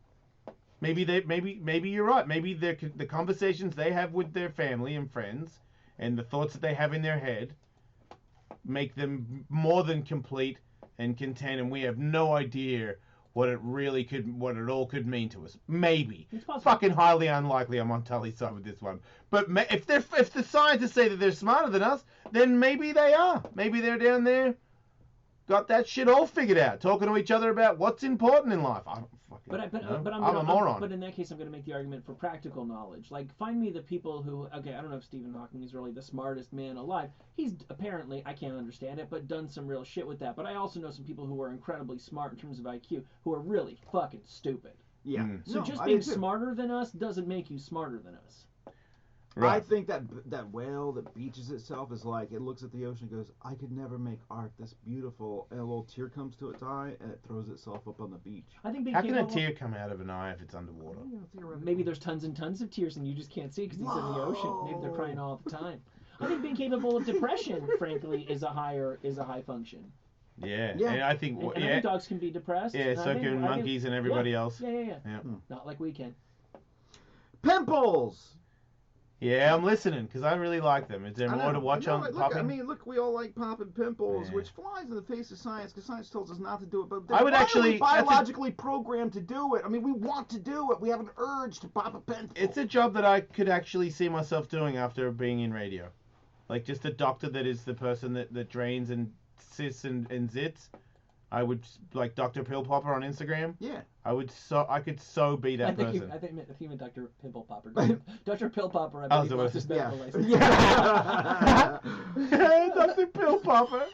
Maybe you're right. Maybe the conversations they have with their family and friends and the thoughts that they have in their head make them more than complete and content, and we have no idea what it all could mean to us. Maybe. It's possible. Fucking highly unlikely I'm on Tully's side with this one. But if the scientists say that they're smarter than us, then maybe they are. Maybe they're down there, got that shit all figured out, talking to each other about what's important in life. I don't fucking I'm a moron. But in that case, I'm going to make the argument for practical knowledge. Like, find me the people who, I don't know if Stephen Hawking is really the smartest man alive. He's apparently, I can't understand it, but done some real shit with that. But I also know some people who are incredibly smart in terms of IQ who are really fucking stupid. Yeah. So No, just I being do too. smarter than us doesn't make you smarter than us. I think that whale that beaches itself is like, it looks at the ocean and goes, I could never make art this beautiful, and a little tear comes to its eye, and it throws itself up on the beach. I think being How can a capable- tear come out of an eye if it's underwater? Maybe there's tons and tons of tears and you just can't see because he's in the ocean. Maybe they're crying all the time. I think being capable of depression, frankly, is a high function. Yeah. Yeah. And I think, And I think dogs can be depressed. Yeah, and I so think- can I think- monkeys and everybody yeah, else. Yeah. Yeah. Not like we can. Pimples! Yeah, I'm listening because I really like them. Is there I more know, to watch I know, on look, popping? I mean, look, we all like popping pimples, Yeah. which flies in the face of science because science tells us not to do it. But I would why actually- are we biologically programmed to do it? I mean, we want to do it. We have an urge to pop a pimple. It's a job that I could actually see myself doing after being in radio. Like just a doctor that is the person that drains and cysts and zits. I would like Dr. Pill Popper on Instagram. Yeah. I could so be that person. I think you meant Dr. Pimple Popper. Dr. Pill Popper, I I believe, was lost his about medical to- license. Yeah, Dr. Pill Popper.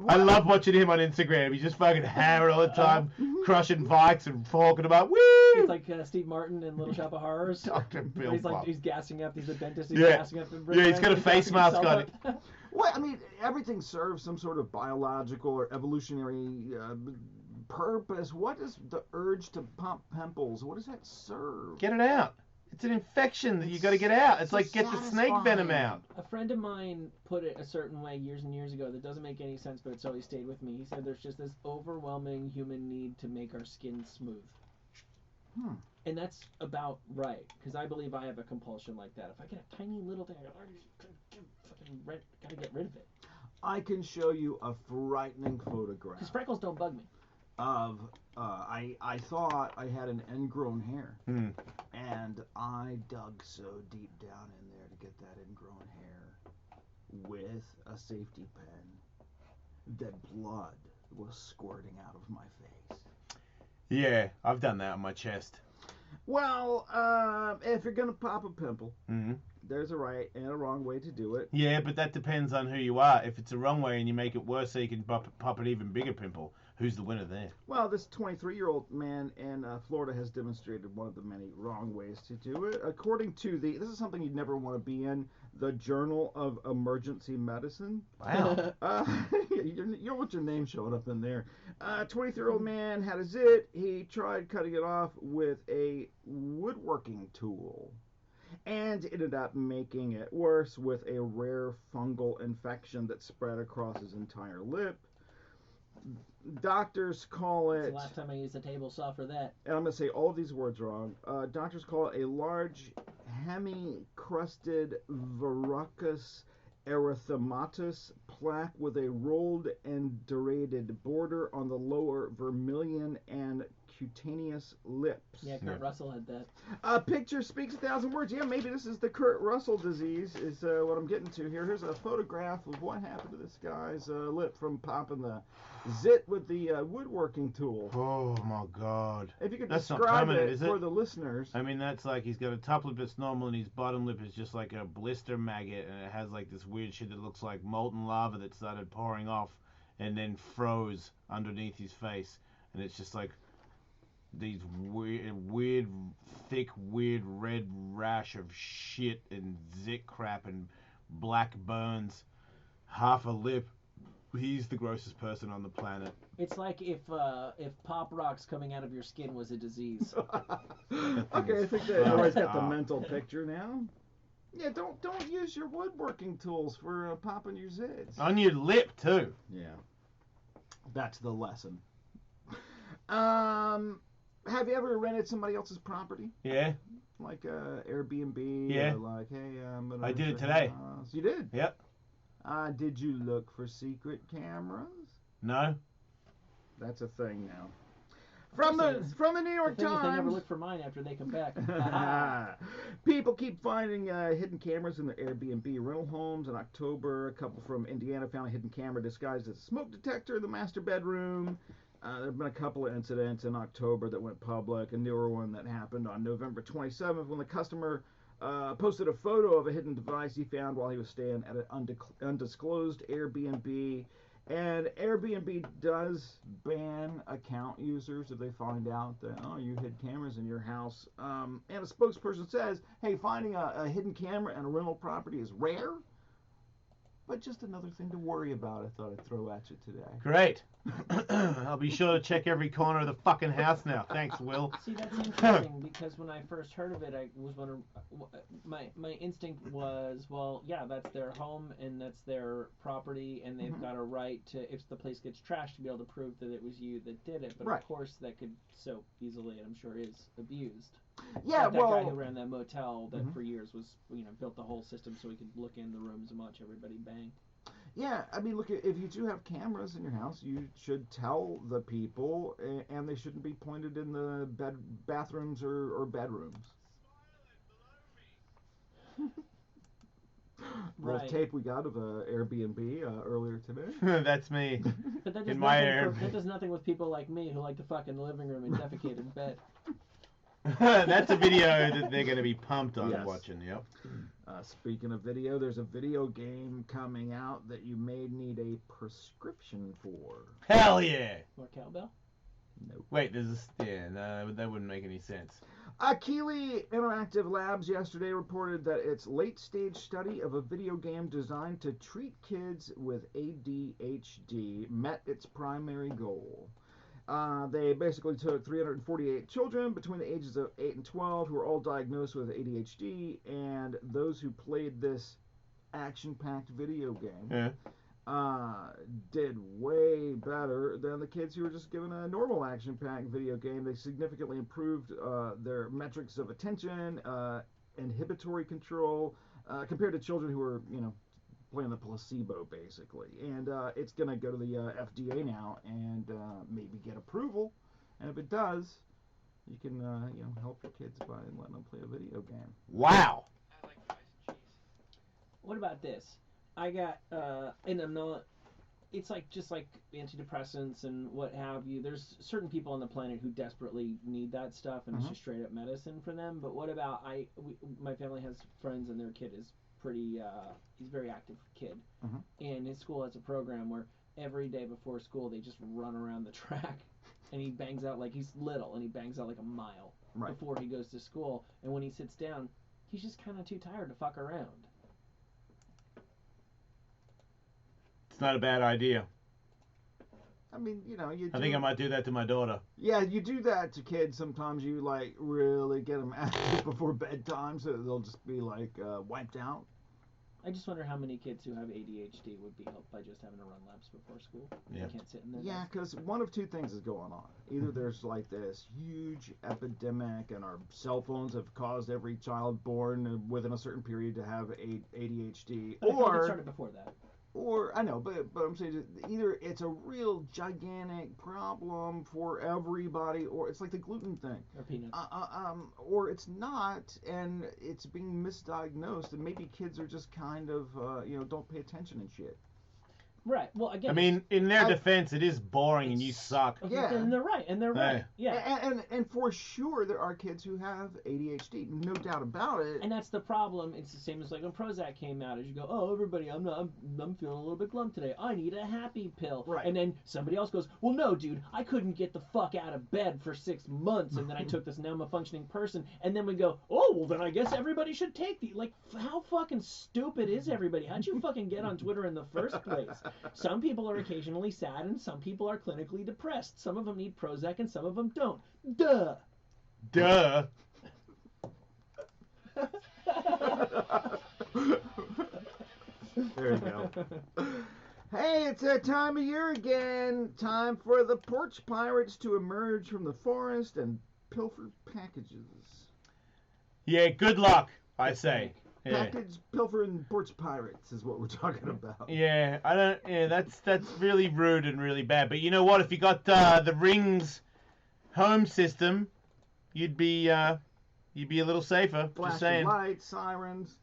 I love watching him on Instagram. He's just fucking hammered all the time, crushing bikes and talking about woo. He's like Steve Martin in Little Shop of Horrors. Dr. Pill He's like Popper. he's gassing up. He's the dentist. He's Yeah. gassing up. Yeah, he's got a face mask on. Well, I mean, everything serves some sort of biological or evolutionary purpose. What is the urge to pump pimples? What does that serve? Get it out. It's an infection that you got to get out. It's like get the snake venom out. A friend of mine put it a certain way years and years ago that doesn't make any sense, but it's always stayed with me. He said there's just this overwhelming human need to make our skin smooth. And that's about right, because I believe I have a compulsion like that. If I get a tiny little thing, gotta get rid of it. I can show you a frightening photograph. Because freckles don't bug me. Of I thought I had an ingrown hair, and I dug so deep down in there to get that ingrown hair with a safety pen that blood was squirting out of my face. Yeah, I've done that on my chest. Well, if you're gonna pop a pimple, Mm-hmm. there's a right and a wrong way to do it. Yeah, but that depends on who you are. If it's the wrong way and you make it worse so you can pop an even bigger pimple, who's the winner there? Well, this 23-year-old man in Florida has demonstrated one of the many wrong ways to do it. According to this is something you'd never want to be in, the Journal of Emergency Medicine. Wow. You don't want your name showing up in there. 23-year-old man had a zit. He tried cutting it off with a woodworking tool and ended up making it worse with a rare fungal infection that spread across his entire lip. Doctors call That's it, the last time I used a table saw for that. and I'm going to say all of these words wrong, doctors call it a large hemi-crusted verrucous erythematus plaque with a rolled and serrated border on the lower vermilion and cutaneous lips. Yeah, Kurt Russell had that. A picture speaks 1,000 words. Yeah, maybe this is the Kurt Russell disease is what I'm getting to here. Here's a photograph of what happened to this guy's lip from popping the zit with the woodworking tool. Oh my God. If you could That's not describe permanent, it is for it? the listeners. I mean, that's like he's got a top lip that's normal and his bottom lip is just like a blister maggot and it has like this weird shit that looks like molten lava that started pouring off and then froze underneath his face. And it's just like these weird, thick, weird red rash of shit and zit crap and black burns. Half a lip. He's the grossest person on the planet. It's like if pop rocks coming out of your skin was a disease. Okay, I think that everybody's got the mental picture now. Yeah, don't use your woodworking tools for popping your zits. On your lip too. Yeah, that's the lesson. Have you ever rented somebody else's property? Yeah. Like Airbnb? Yeah. Or like, hey, I'm gonna. I did rent it your today. house. You did? Yep. Did you look for secret cameras? No. That's a thing now. From the New York The thing is, they never Times. look for mine after they come back. People keep finding hidden cameras in their Airbnb rental homes. In October, a couple from Indiana found a hidden camera disguised as a smoke detector in the master bedroom. There have been a couple of incidents in October that went public. A newer one that happened on November 27th when the customer posted a photo of a hidden device he found while he was staying at an undisclosed Airbnb. And Airbnb does ban account users if they find out that, oh, you hid cameras in your house. And a spokesperson says, hey, finding a hidden camera in a rental property is rare, but just another thing to worry about. I thought I'd throw at you today. Great. I'll be sure to check every corner of the fucking house now. Thanks, Will. See, that's interesting because when I first heard of it, I was wondering. My instinct was, well, yeah, that's their home and that's their property, and they've got a right to, if the place gets trashed, to be able to prove that it was you that did it. But Right. of course, that could so easily, and I'm sure is abused. Yeah, Like that well, guy who ran that motel that for years was, built the whole system so he could look in the rooms and watch everybody bang. yeah, I mean, look, if you do have cameras in your house, you should tell the people, and they shouldn't be pointed in the bathrooms or bedrooms. Well, Right. tape we got of Airbnb earlier today. That's me. But that does, In my that does nothing with people like me who like to fuck in the living room and defecate in bed. That's a video that they're going to be pumped on Yes. watching, yep. Speaking of video, there's a video game coming out that you may need a prescription for. Hell yeah! More cowbell? Nope. Wait, there's this... Yeah, no, that wouldn't make any sense. Keeley Interactive Labs yesterday reported that its late-stage study of a video game designed to treat kids with ADHD met its primary goal. They basically took 348 children between the ages of 8 and 12 who were all diagnosed with ADHD, and those who played this action-packed video game did way better than the kids who were just given a normal action-packed video game. They significantly improved their metrics of attention, inhibitory control, compared to children who were, playing the placebo, basically. And it's going to go to the FDA now and maybe get approval. And if it does, you can, help your kids by letting them play a video game. Wow! I like fries and cheese. What about this? I got, and I'm not, it's like, just like antidepressants and what have you. There's certain people on the planet who desperately need that stuff, and it's just straight up medicine for them. But what about, my family has friends and their kid is pretty, he's a very active kid. And his school has a program where every day before school they just run around the track, and he bangs out, like, he's little, and he bangs out like a mile before he goes to school. And when he sits down, he's just kind of too tired to fuck around. It's not a bad idea. I mean, you I think I might do that to my daughter. Yeah, you do that to kids. Sometimes you, like, really get them active before bedtime, so they'll just be, like, wiped out. I just wonder how many kids who have ADHD would be helped by just having to run laps before school. Yeah. They can't sit in their Yeah, desk. because one of two things is going on. Either there's, like, this huge epidemic, and our cell phones have caused every child born within a certain period to have ADHD, But I feel like it or... started before that. Or, I know, but I'm saying either it's a real gigantic problem for everybody, or it's like the gluten thing. Or peanuts. Or it's not, and it's being misdiagnosed, and maybe kids are just kind of, don't pay attention and shit. Right. Well, again. I mean, in their defense, it is boring and you suck. Okay, Yeah. And they're right. And they're right. Yeah. And for sure, there are kids who have ADHD, no doubt about it. And that's the problem. It's the same as like when Prozac came out. As you go, oh, everybody, I'm feeling a little bit glum today. I need a happy pill. Right. And then somebody else goes, well, no, dude, I couldn't get the fuck out of bed for 6 months, and then I took this. Now I'm a functioning person. And then we go, oh, well, then I guess everybody should take the. Like, how fucking stupid is everybody? How'd you fucking get on Twitter in the first place? Some people are occasionally sad, and some people are clinically depressed. Some of them need Prozac, and some of them don't. Duh. Duh. There you go. Hey, it's that time of year again. Time for the porch pirates to emerge from the forest and pilfer packages. Yeah, good luck, I say. Yeah. Package, pilfer, and porch pirates is what we're talking about. Yeah, I don't. Yeah, that's really rude and really bad. But you know what? If you got the Ring's home system, you'd be a little safer. Just Flashing saying. lights, sirens.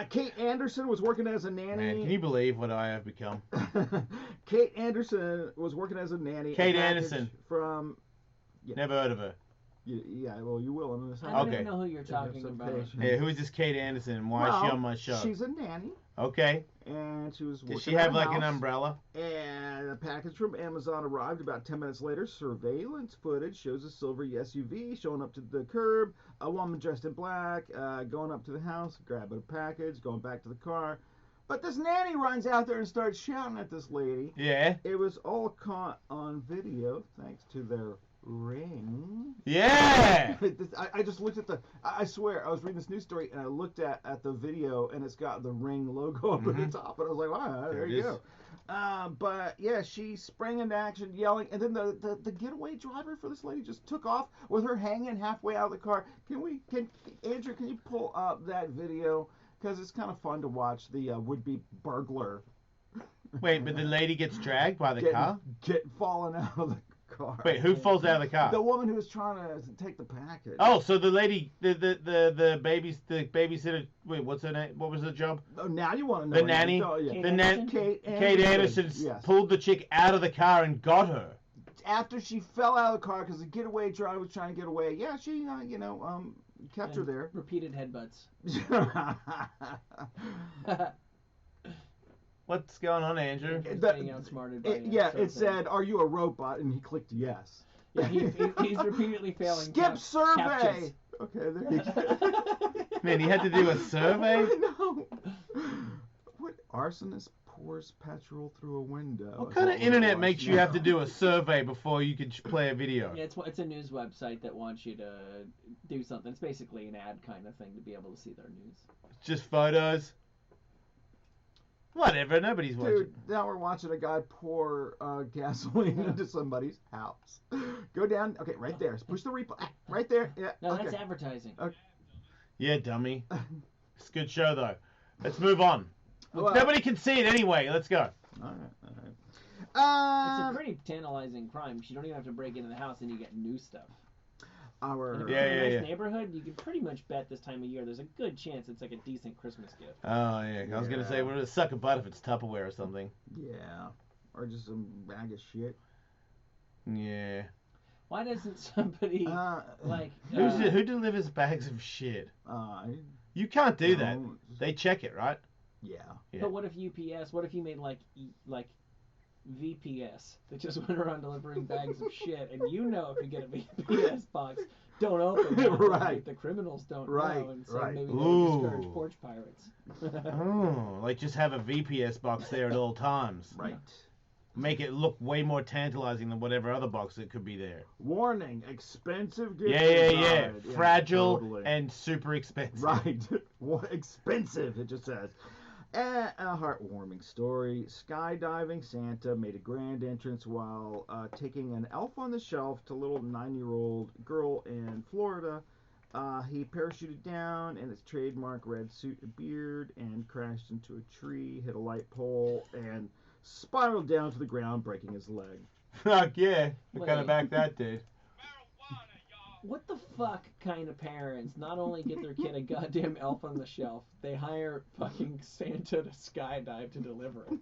Kate Anderson was working as a nanny. Man, can you believe what I have become? Kate Anderson was working as a nanny. Kate A package Anderson. From. Yeah. Never heard of her. Yeah, well, you will in a second. I don't even know who you're talking about. Yeah, who is this Kate Anderson and why is she on my show? She's a nanny. Okay. And she was. Did she working at have a like an house, umbrella? And a package from Amazon arrived about 10 minutes later. Surveillance footage shows a silver SUV showing up to the curb. A woman dressed in black going up to the house, grabbing a package, going back to the car. But this nanny runs out there and starts shouting at this lady. Yeah. It was all caught on video thanks to their ring. Yeah. I just looked at I swear, I was reading this news story and I looked at the video and it's got the ring logo up at the top. And I was like, wow, there you go. But yeah, she sprang into action yelling. And then the getaway driver for this lady just took off with her hanging halfway out of the car. Andrew, can you pull up that video? Because it's kind of fun to watch the would-be burglar. Wait, but the lady gets dragged by the car? Falling out of the car. Wait, who falls out of the car? The woman who was trying to take the package. Oh, so the lady, the babysitter. Wait, what's her name? What was her job? Oh, now you want to know. The nanny. Oh, yeah. Kate Anderson pulled the chick out of the car and got her. After she fell out of the car because the getaway driver was trying to get away. Yeah, she, kept her there. Repeated headbutts. What's going on, Andrew? Getting outsmarted by it said, "Are you a robot?" And he clicked yes. Yeah, he's repeatedly failing. Skip survey. Captures. Okay, there you go. Man, he had to do a survey. No. What arsonist pours petrol through a window? What kind of internet makes you have to do a survey before you can play a video? Yeah, it's a news website that wants you to do something. It's basically an ad kind of thing to be able to see their news. Just photos. Whatever, nobody's watching. Dude, now we're watching a guy pour gasoline into somebody's house. Go down. Okay, right there. Push the replay. Right there. Yeah. No, okay. that's advertising. Okay. Yeah, dummy. It's a good show, though. Let's move on. Well, nobody can see it anyway. Let's go. All right. It's a pretty tantalizing crime because you don't even have to break into the house and you get new stuff. In a nice neighborhood, you can pretty much bet this time of year there's a good chance it's like a decent Christmas gift. Oh, yeah. I was going to say, we're going to suck a butt if it's Tupperware or something. Yeah. Or just some bag of shit. Yeah. Why doesn't somebody, Who delivers bags of shit? You can't do that. They check it, right? Yeah. But what if UPS, what if you made like VPS that just went around delivering bags of shit, and if you get a VPS box, don't open it. Right. The criminals don't right. know, and so right. maybe they'll discourage porch pirates. Oh, like just have a VPS box there at all times. Right. Make it look way more tantalizing than whatever other box that could be there. Warning, expensive gift. Yeah. Fragile and super expensive. Right. Expensive, it just says. And a heartwarming story. Skydiving Santa made a grand entrance while taking an elf on the shelf to a little 9-year-old girl in Florida. He parachuted down in his trademark red suit and beard and crashed into a tree, hit a light pole, and spiraled down to the ground, breaking his leg. Fuck yeah. We kind of back that dude. What the fuck kind of parents not only get their kid a goddamn elf on the shelf, they hire fucking Santa to skydive to deliver it?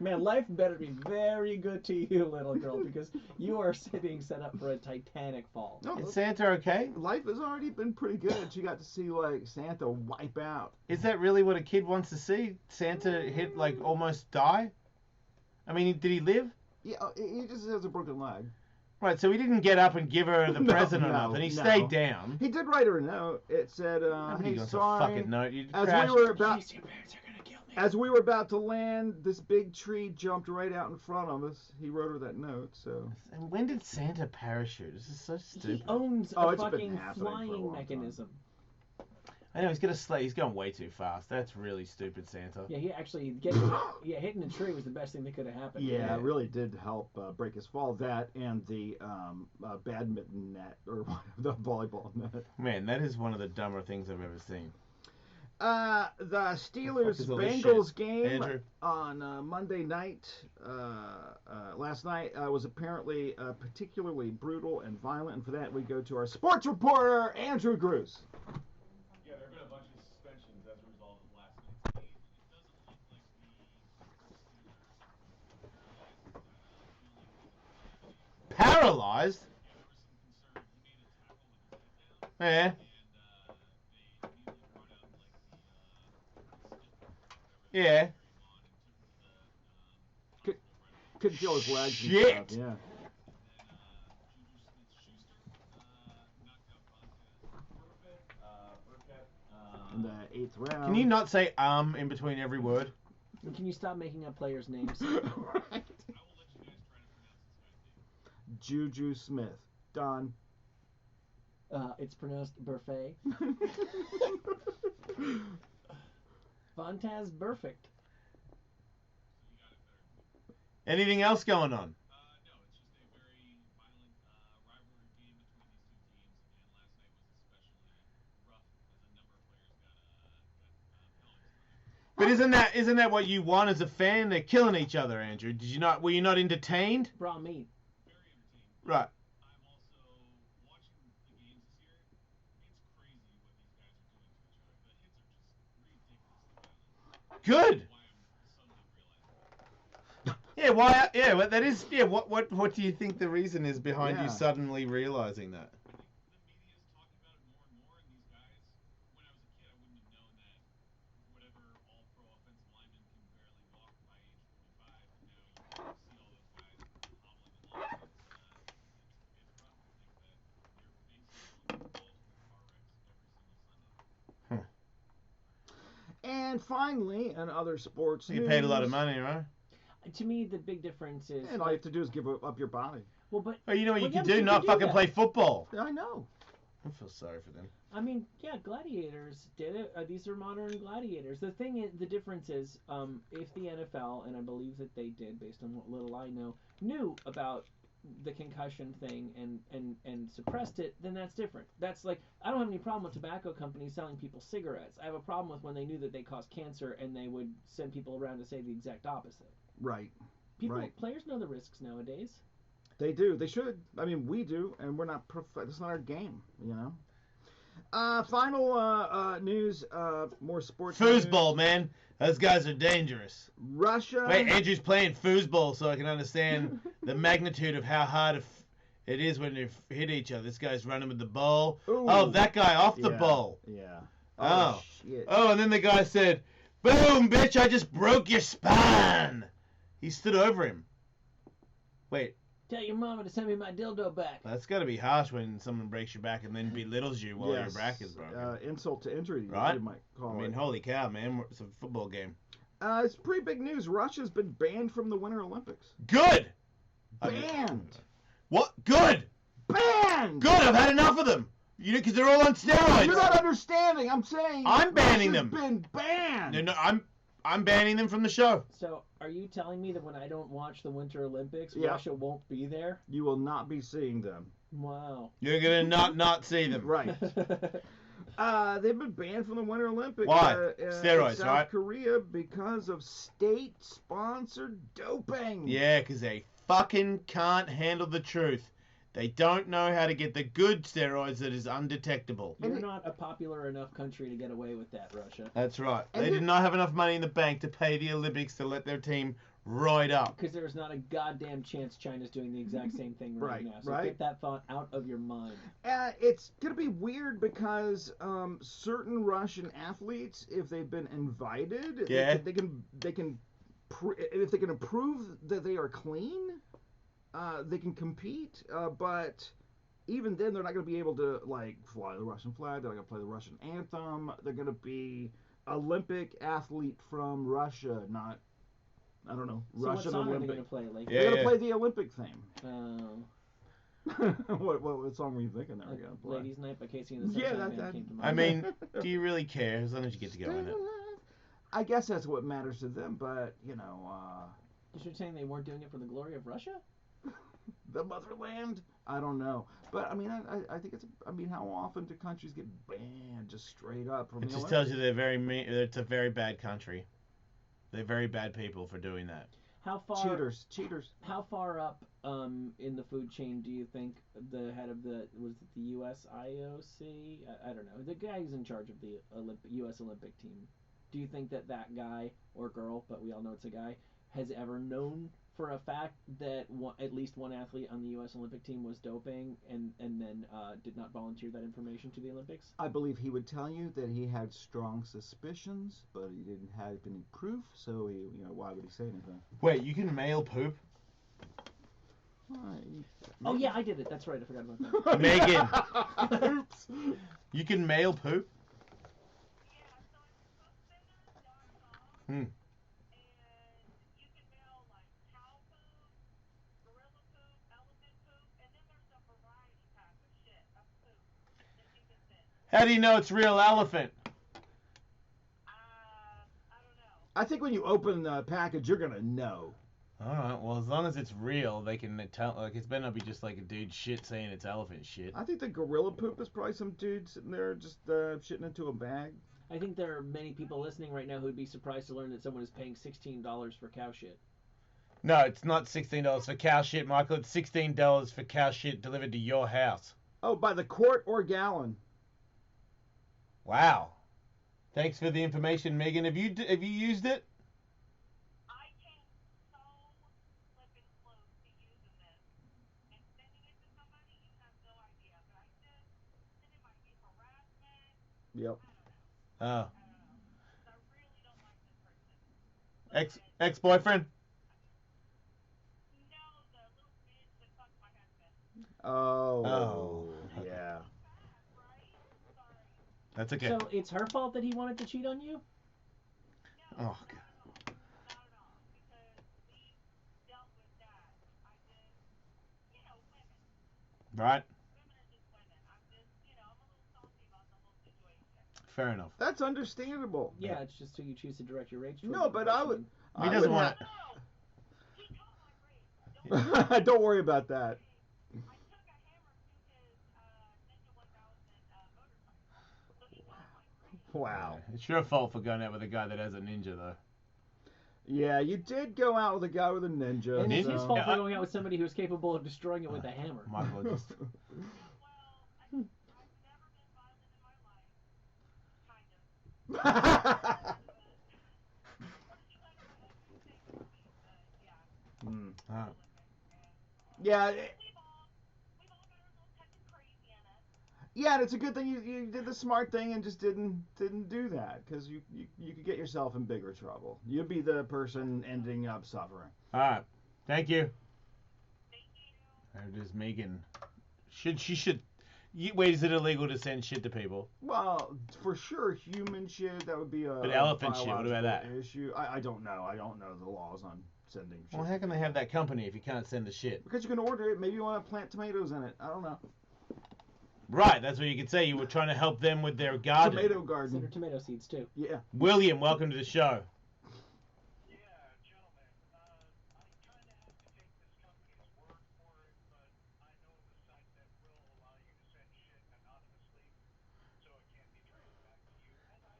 Man, life better be very good to you, little girl, because you are being set up for a Titanic fall. No, is Santa okay? Life has already been pretty good. She got to see, like, Santa wipe out. Is that really what a kid wants to see? Santa hit, like, almost die? I mean, did he live? Yeah, he just has a broken leg. Right, so he didn't get up and give her the present or nothing. He stayed down. He did write her a note. It said, "Hey, sorry." Fucking note. You as crashed. we were about, your parents are gonna kill me. As we were about to land, this big tree jumped right out in front of us. He wrote her that note. So. And when did Santa parachute? This is so stupid. He owns a fucking flying mechanism. I know he's going way too fast. That's really stupid, Santa. Yeah, he actually hitting a tree was the best thing that could have happened. Yeah, it really did help break his fall. That and the badminton net or the volleyball net. Man, that is one of the dumber things I've ever seen. The Steelers-Bengals game on Monday night, last night, was apparently particularly brutal and violent. And for that, we go to our sports reporter, Andrew Grews. Yeah, there have been a bunch of suspensions as a result of last night's game. It doesn't look like Paralyzed? Yeah. Yeah. Couldn't feel his legs Shit. and stuff. Yeah. In the 8th round. Can you not say in between every word? Can you stop making up players' names? Right. Juju Smith. Done. It's pronounced Burfay. Fontaz Perfect. Anything else going on? But isn't that what you want as a fan? They're killing each other, Andrew. Were you not entertained? Raw meat. Right. Good. Yeah, why? Yeah, well, that is. Yeah, what do you think the reason is behind you suddenly realizing that? And finally, in other sports You news, paid a lot of money, right? To me, the big difference is. And all you have to do is give up your body. Well, but. Oh, you know what you yeah, can but do? Not fucking that. play football. I know. I feel sorry for them. I mean, yeah, gladiators did it. These are modern gladiators. The thing is, the difference is, if the NFL, and I believe that they did, based on what little I know, knew about the concussion thing and suppressed it, then that's different. That's like, I don't have any problem with tobacco companies selling people cigarettes. I have a problem with when they knew that they caused cancer and they would send people around to say the exact opposite. Right. Players know the risks nowadays. They do. They should. I mean, we do, and we're not. It's not our game, you know. Final news. More sports. Foosball, man. Those guys are dangerous. Russia. Wait, Andrew's playing foosball so I can understand the magnitude of how hard it is when you hit each other. This guy's running with the ball. Ooh. Oh, that guy off the ball. Yeah. Oh. Shit. Oh, and then the guy said, "Boom, bitch! I just broke your spine." He stood over him. Wait. Tell your mama to send me my dildo back. That's got to be harsh when someone breaks your back and then belittles you while your back is broken. Insult to injury, right? You might call I mean, it. holy cow, man. It's a football game. It's pretty big news. Russia's been banned from the Winter Olympics. Good! Banned! What? Good! Banned! Good! I've had enough of them! Because they're all on steroids! You're not understanding. I'm saying I'm banning Russia's them. been banned! No, I'm banning them from the show. So, are you telling me that when I don't watch the Winter Olympics, Yeah. Russia won't be there? You will not be seeing them. Wow. You're gonna not see them. Right. They've been banned from the Winter Olympics. Why? In Steroids, South right? Korea because of state-sponsored doping. Yeah, because they fucking can't handle the truth. They don't know how to get the good steroids that is undetectable. You're not a popular enough country to get away with that, Russia. That's right. They did not have enough money in the bank to pay the Olympics to let their team ride up. Because there's not a goddamn chance China's doing the exact same thing right now. So right. get that thought out of your mind. It's going to be weird because certain Russian athletes, if they've been invited, if they can prove that they are clean, they can compete. But even then, they're not going to be able to like fly the Russian flag. They're not going to play the Russian anthem. They're going to be Olympic athlete from Russia, not. I don't know. So Russian what song Olympic. are they going to play? Like, They're going to play the Olympic theme. Oh. What song were you thinking they were going to play? Ladies' Night by Casey and the Sunshine Band came to mind. I mean, do you really care as long as you get to go in it? I guess that's what matters to them, but, you know... You're saying they weren't doing it for the glory of Russia? The motherland? I don't know. But, I mean, I think it's... I mean, how often do countries get banned just straight up from It the just Olympics? tells you they're very mean. It's a very bad country. They're very bad people for doing that. How far? Cheaters. How far up in the food chain do you think the head of the U.S. IOC? I don't know. The guy who's in charge of the U.S. Olympic team. Do you think that guy or girl, but we all know it's a guy, has ever known for a fact that at least one athlete on the U.S. Olympic team was doping and then did not volunteer that information to the Olympics? I believe he would tell you that he had strong suspicions, but he didn't have any proof, so why would he say anything? Wait, you can mail poop? Oh yeah, I did it. That's right. I forgot about that. Megan. Oops. You can mail poop? Hmm. How do you know it's real elephant? I think when you open the package, you're gonna know. Alright, well, as long as it's real, they can tell. Like, it's better not be just like a dude shit saying it's elephant shit. I think the gorilla poop is probably some dude sitting there just shitting into a bag. I think there are many people listening right now who'd be surprised to learn that someone is paying $16 for cow shit. No, it's not $16 for cow shit, Michael. It's $16 for cow shit delivered to your house. Oh, by the quart or gallon. Wow. Thanks for the information, Megan. Have you used it? Yep. Oh. Ex-boyfriend? Oh. Yeah. That's okay. So it's her fault that he wanted to cheat on you? Oh, God. Right. Fair enough. That's understandable. Yeah, it's just who you choose to direct your rage towards. No, but I would. He doesn't want it. Don't worry about that. Wow. It's your fault for going out with a guy that has a ninja, though. Yeah, you did go out with a guy with a ninja. And it's his fault for going out with somebody who's capable of destroying it with a hammer. Michael just... Yeah. Yeah, and it's a good thing you did the smart thing and just didn't do that, because you could get yourself in bigger trouble. You'd be the person ending up suffering. All right. Thank you. There it is, Megan. Wait, is it illegal to send shit to people? Well, for sure, human shit, that would be a But elephant shit, what about that? Issue. I don't know. I don't know the laws on sending shit. Well, how can they have that company if you can't send the shit? Because you can order it. Maybe you want to plant tomatoes in it. I don't know. Right, that's what you could say. You were trying to help them with their garden. Tomato garden. Send her tomato seeds, too. Yeah. William, welcome to the show.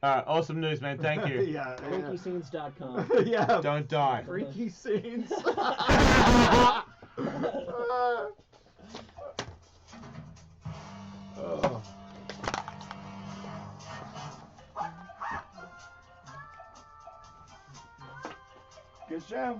All right, awesome news, man. Thank you. Yeah. FreakyScenes.com. Yeah. Don't die. Freaky scenes. Oh. Good show.